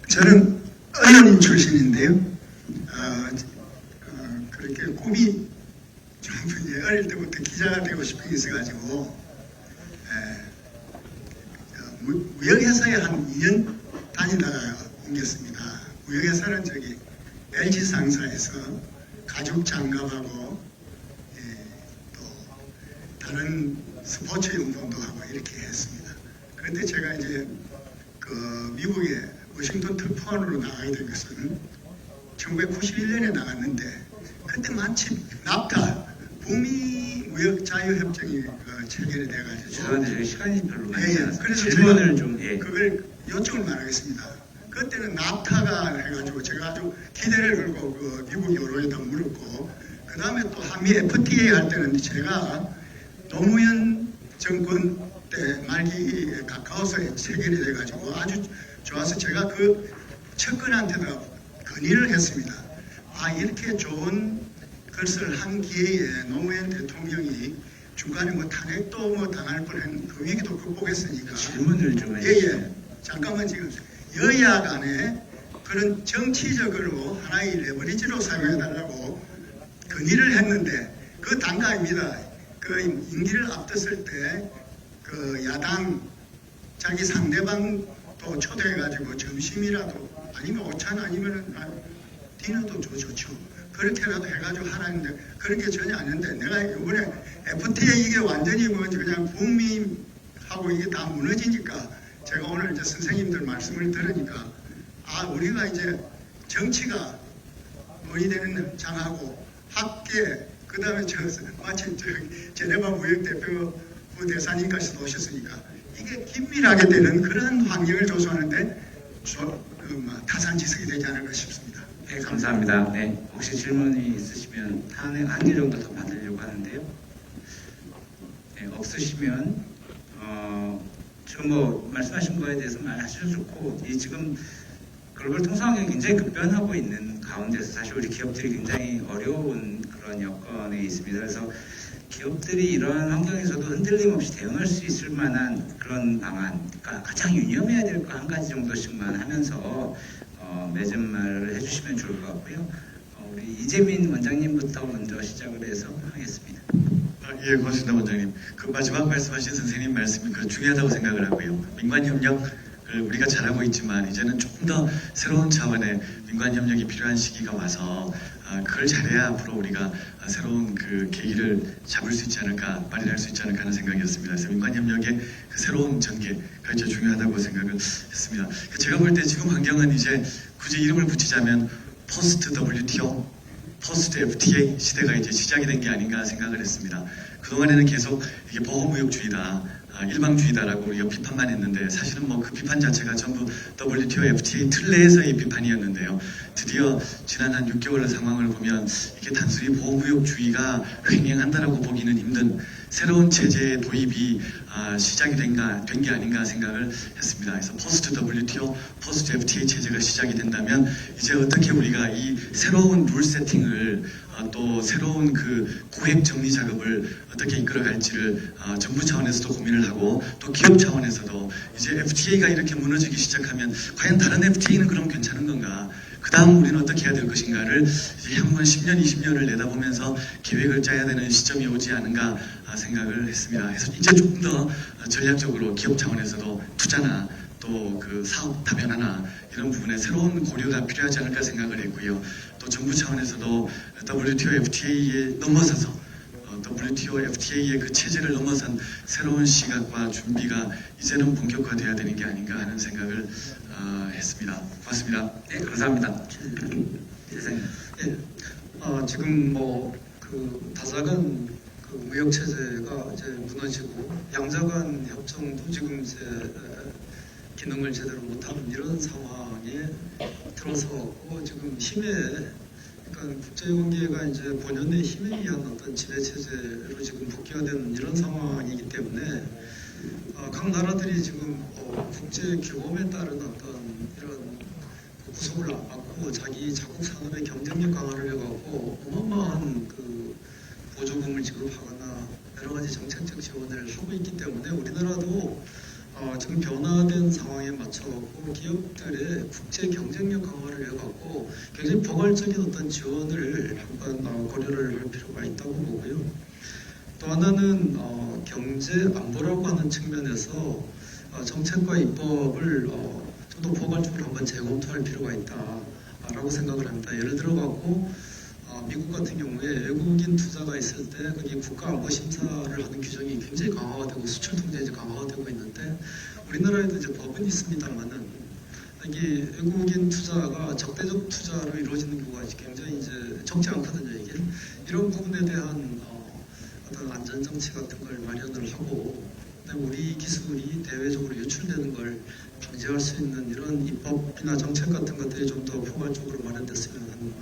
저는 언론인 출신인데요. 그렇게 꿈이 좀 어릴 때부터 기자가 되고 싶은 게 있어가지고 무역회사에 한 2년 다니다가 옮겼습니다. 무역회사는 LG 상사에서 가죽 장갑하고 또 다른 스포츠 용품도 하고 이렇게 했습니다. 그런데 제가 이제 미국의 워싱턴 특파원으로 나가게 된 것은 1991년에 나갔는데 그때 마침 납타 북미 무역 자유협정이 체결이 돼가지고 죄송한데 시간이 별로 많지 않아서 그래서 질문을 제가 그걸 요청을 말하겠습니다. 그때는 납타가 해가지고 제가 아주 기대를 걸고 미국 여론에다 물었고 그 다음에 또 한미 FTA 할 때는 제가 노무현 정권 때 말기에 가까워서 체결이 돼가지고 아주 좋아서 제가 그 측근한테도 건의를 했습니다. 이렇게 좋은 것을 한 기회에 노무현 대통령이 중간에 탄핵도 당할 뻔한 그 위기도 극복했으니까 질문을 좀 해주세요. 잠깐만 지금 여야 간에 그런 정치적으로 하나의 레버리지로 사용해달라고 건의를 했는데 그 단가입니다. 그 임기를 앞뒀을 때 그 야당 자기 상대방도 초대해가지고 점심이라도 아니면 오찬 아니면 디너도 좋죠. 그렇게라도 해가지고 하라는데 그런 게 전혀 안 했는데 내가 이번에 FTA 이게 완전히 그냥 북미하고 이게 다 무너지니까 제가 오늘 이제 선생님들 말씀을 들으니까 우리가 이제 정치가 논의되는 장하고 학계 그 다음에 마침 제네바 무역대표 대사님까지도 오셨으니까 이게 긴밀하게 되는 그런 환경을 조성하는데 타산지석이 되지 않을까 싶습니다. 네, 감사합니다. 네, 혹시 질문이 있으시면 한 개 정도 더 받으려고 하는데요. 네, 없으시면 지금 말씀하신 거에 대해서 말하셔도 좋고 지금 글로벌 통상이 굉장히 급변하고 있는 가운데서 사실 우리 기업들이 굉장히 어려운 그런 여건에 있습니다. 그래서 기업들이 이러한 환경에서도 흔들림 없이 대응할 수 있을 만한 그런 방안, 그러니까 가장 유념해야 될 거 한 가지 정도씩만 하면서 맺은 말을 해주시면 좋을 것 같고요. 우리 이재민 원장님부터 먼저 시작을 해서 하겠습니다. 예, 고맙습니다, 원장님. 그 마지막 말씀하신 선생님 말씀이 중요하다고 생각을 하고요. 민관협력을 우리가 잘하고 있지만 이제는 조금 더 새로운 차원의 민관협력이 필요한 시기가 와서 그걸 잘해야 앞으로 우리가 새로운 그 계기를 잡을 수 있지 않을까, 마련할 수 있지 않을까 하는 생각이었습니다. 그래서 민관협력의 그 새로운 전개가 이제 중요하다고 생각을 했습니다. 제가 볼 때 지금 환경은 이제 굳이 이름을 붙이자면 포스트 WTO, 포스트 FTA 시대가 이제 시작이 된 게 아닌가 생각을 했습니다. 그동안에는 계속 이게 보호무역주의다, 일방주의다라고 우리가 비판만 했는데 사실은 그 비판 자체가 전부 WTO, FTA 틀 내에서의 비판이었는데요. 드디어 지난 한 6개월의 상황을 보면 이게 단순히 보호무역주의가 횡행한다라고 보기는 힘든 새로운 체제의 도입이 시작이 된 게 아닌가 생각을 했습니다. 그래서 포스트 WTO, 포스트 FTA 체제가 시작이 된다면 이제 어떻게 우리가 이 새로운 룰 세팅을 또 새로운 그 고액 정리 작업을 어떻게 이끌어갈지를 정부 차원에서도 고민을 하고 또 기업 차원에서도 이제 FTA가 이렇게 무너지기 시작하면 과연 다른 FTA는 그럼 괜찮은 건가? 그 다음 우리는 어떻게 해야 될 것인가를 이제 향후 10년, 20년을 내다보면서 계획을 짜야 되는 시점이 오지 않은가 생각을 했습니다. 그래서 이제 조금 더 전략적으로 기업 차원에서도 투자나 또 그 사업 다변화나 이런 부분에 새로운 고려가 필요하지 않을까 생각을 했고요. 또 정부 차원에서도 WTO, FTA에 넘어서서 WTO, FTA의 그 체제를 넘어선 새로운 시각과 준비가 이제는 본격화돼야 되는 게 아닌가 하는 생각을 했습니다. 고맙습니다. 네, 감사합니다. 예, 지금 그 다자간 그 무역 체제가 이제 무너지고 양자간 협정도 지금 이제 기능을 제대로 못하는 이런 상황에 들어서고 지금 힘에 그러니까 국제관계가 이제 본연의 힘에 의한 어떤 지배 체제로 지금 복귀화되는 이런 상황이기 때문에 각 나라들이 지금 국제 규범에 따른 어떤 이런 구속을 안 받고 자기 자국 산업의 경쟁력 강화를 해갖고 어마어마한 그 보조금을 지급하거나 여러 가지 정책적 지원을 하고 있기 때문에 우리나라도 지금 변화된 상황에 맞춰갖고 기업들의 국제 경쟁력 강화를 해갖고 굉장히 포괄적인 어떤 지원을 한번 고려를 할 필요가 있다고 보고요. 또 하나는 경제 안보라고 하는 측면에서 정책과 입법을 좀 더 포괄적으로 한번 재검토할 필요가 있다라고 생각을 합니다. 예를 들어갖고 미국 같은 경우에 외국인 투자가 있을 때 거기 국가안보심사를 하는 규정이 굉장히 강화가 되고 수출 통제가 강화가 되고 있는데 우리나라에도 이제 법은 있습니다만은 여기 외국인 투자가 적대적 투자로 이루어지는 경우가 굉장히 이제 적지 않거든요. 이게 이런 부분에 대한 어떤 안전장치 같은 걸 마련을 하고 그다음에 우리 기술이 대외적으로 유출되는 걸 방지할 수 있는 이런 입법이나 정책 같은 것들이 좀 더 포괄적으로 마련됐으면 하는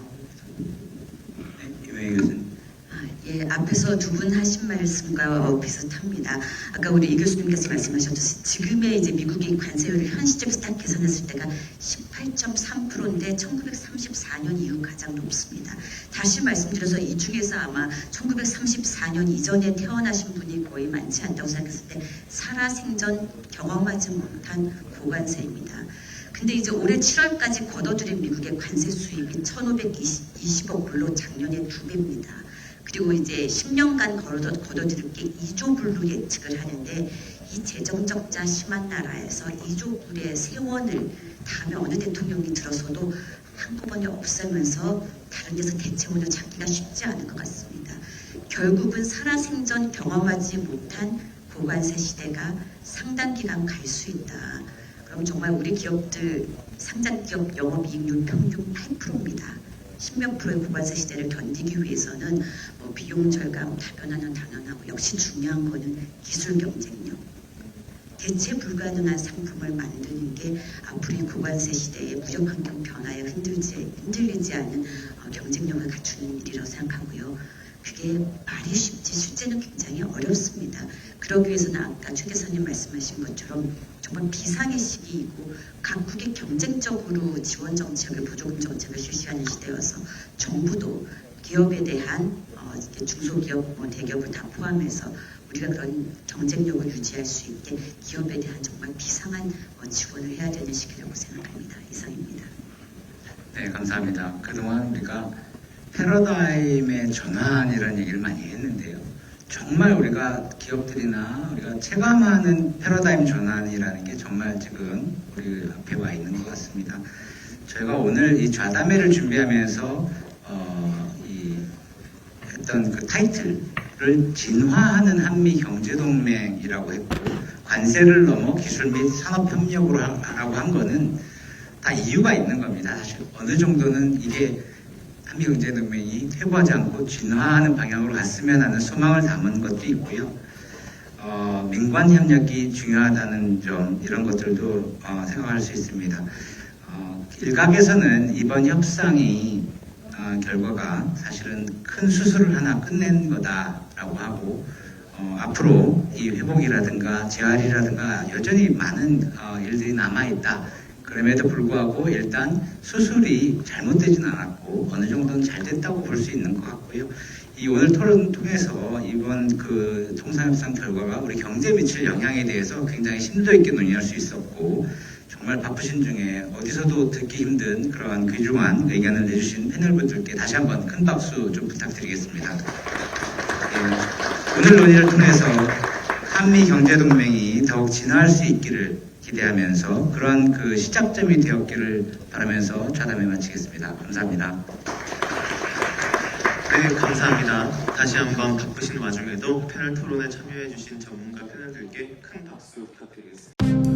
예, 앞에서 두 분 하신 말씀과 비슷합니다. 아까 우리 이 교수님께서 말씀하셨듯이 지금의 이제 미국이 관세율을 현 시점에서 딱 계산했을 때가 18.3%인데 1934년 이후 가장 높습니다. 다시 말씀드려서 이 중에서 아마 1934년 이전에 태어나신 분이 거의 많지 않다고 생각했을 때 살아생전 경험하지 못한 고관세입니다. 근데 이제 올해 7월까지 걷어들인 미국의 관세 수입이 1,520억 불로 작년에 2배입니다. 그리고 이제 10년간 걷어들일 게 2조 불로 예측을 하는데 이 재정적자 심한 나라에서 2조 불의 세원을 다음에 어느 대통령이 들어서도 한꺼번에 없애면서 다른 데서 대체문을 찾기가 쉽지 않은 것 같습니다. 결국은 살아생전 경험하지 못한 고관세 시대가 상당 기간 갈 수 있다. 그럼 정말 우리 기업들 상장기업 영업이익률 평균 8%입니다. 10몇 프로의 고관세 시대를 견디기 위해서는 비용 절감, 다변화는 당연하고 역시 중요한 거는 기술 경쟁력. 대체 불가능한 상품을 만드는 게 앞으로 이 고관세 시대의 무역 환경 변화에 흔들리지 않은 경쟁력을 갖추는 일이라고 생각하고요. 그게 말이 쉽지 실제는 굉장히 어렵습니다. 그러기 위해서는 아까 최 대사님 말씀하신 것처럼 정말 비상의 시기이고 각국이 경쟁적으로 지원 정책을 보조금 정책을 실시하는 시대여서 정부도 기업에 대한 중소기업, 대기업을 다 포함해서 우리가 그런 경쟁력을 유지할 수 있게 기업에 대한 정말 비상한 지원을 해야 되는 시기라고 생각합니다. 이상입니다. 네, 감사합니다. 그동안 우리가 패러다임의 전환이라는 얘기를 많이 했는데요. 정말 우리가 기업들이나 우리가 체감하는 패러다임 전환이라는 게 정말 지금 우리 앞에 와 있는 것 같습니다. 저희가 오늘 이 좌담회를 준비하면서 했던 그 타이틀을 진화하는 한미 경제동맹이라고 했고 관세를 넘어 기술 및 산업협력으로 하라고 한 거는 다 이유가 있는 겁니다. 사실 어느 정도는 이게 한미경제동맹이 퇴보하지 않고 진화하는 방향으로 갔으면 하는 소망을 담은 것도 있고요. 민관 협력이 중요하다는 점 이런 것들도 생각할 수 있습니다. 일각에서는 이번 협상이 결과가 사실은 큰 수술을 하나 끝낸 거다라고 하고 앞으로 이 회복이라든가 재활이라든가 여전히 많은 일들이 남아있다. 그럼에도 불구하고 일단 수술이 잘못되진 않았고 어느 정도는 잘 됐다고 볼 수 있는 것 같고요. 이 오늘 토론 통해서 이번 그 통상협상 결과가 우리 경제에 미칠 영향에 대해서 굉장히 심도 있게 논의할 수 있었고 정말 바쁘신 중에 어디서도 듣기 힘든 그러한 귀중한 의견을 내주신 패널분들께 다시 한번 큰 박수 좀 부탁드리겠습니다. 오늘 논의를 통해서 한미 경제동맹이 더욱 진화할 수 있기를 기대하면서 그런 그 시작점이 되었기를 바라면서 좌담회 마치겠습니다. 감사합니다. 네, 감사합니다. 다시 한번 바쁘신 와중에도 패널 토론에 참여해주신 전문가 패널들께 큰 박수 부탁드리겠습니다.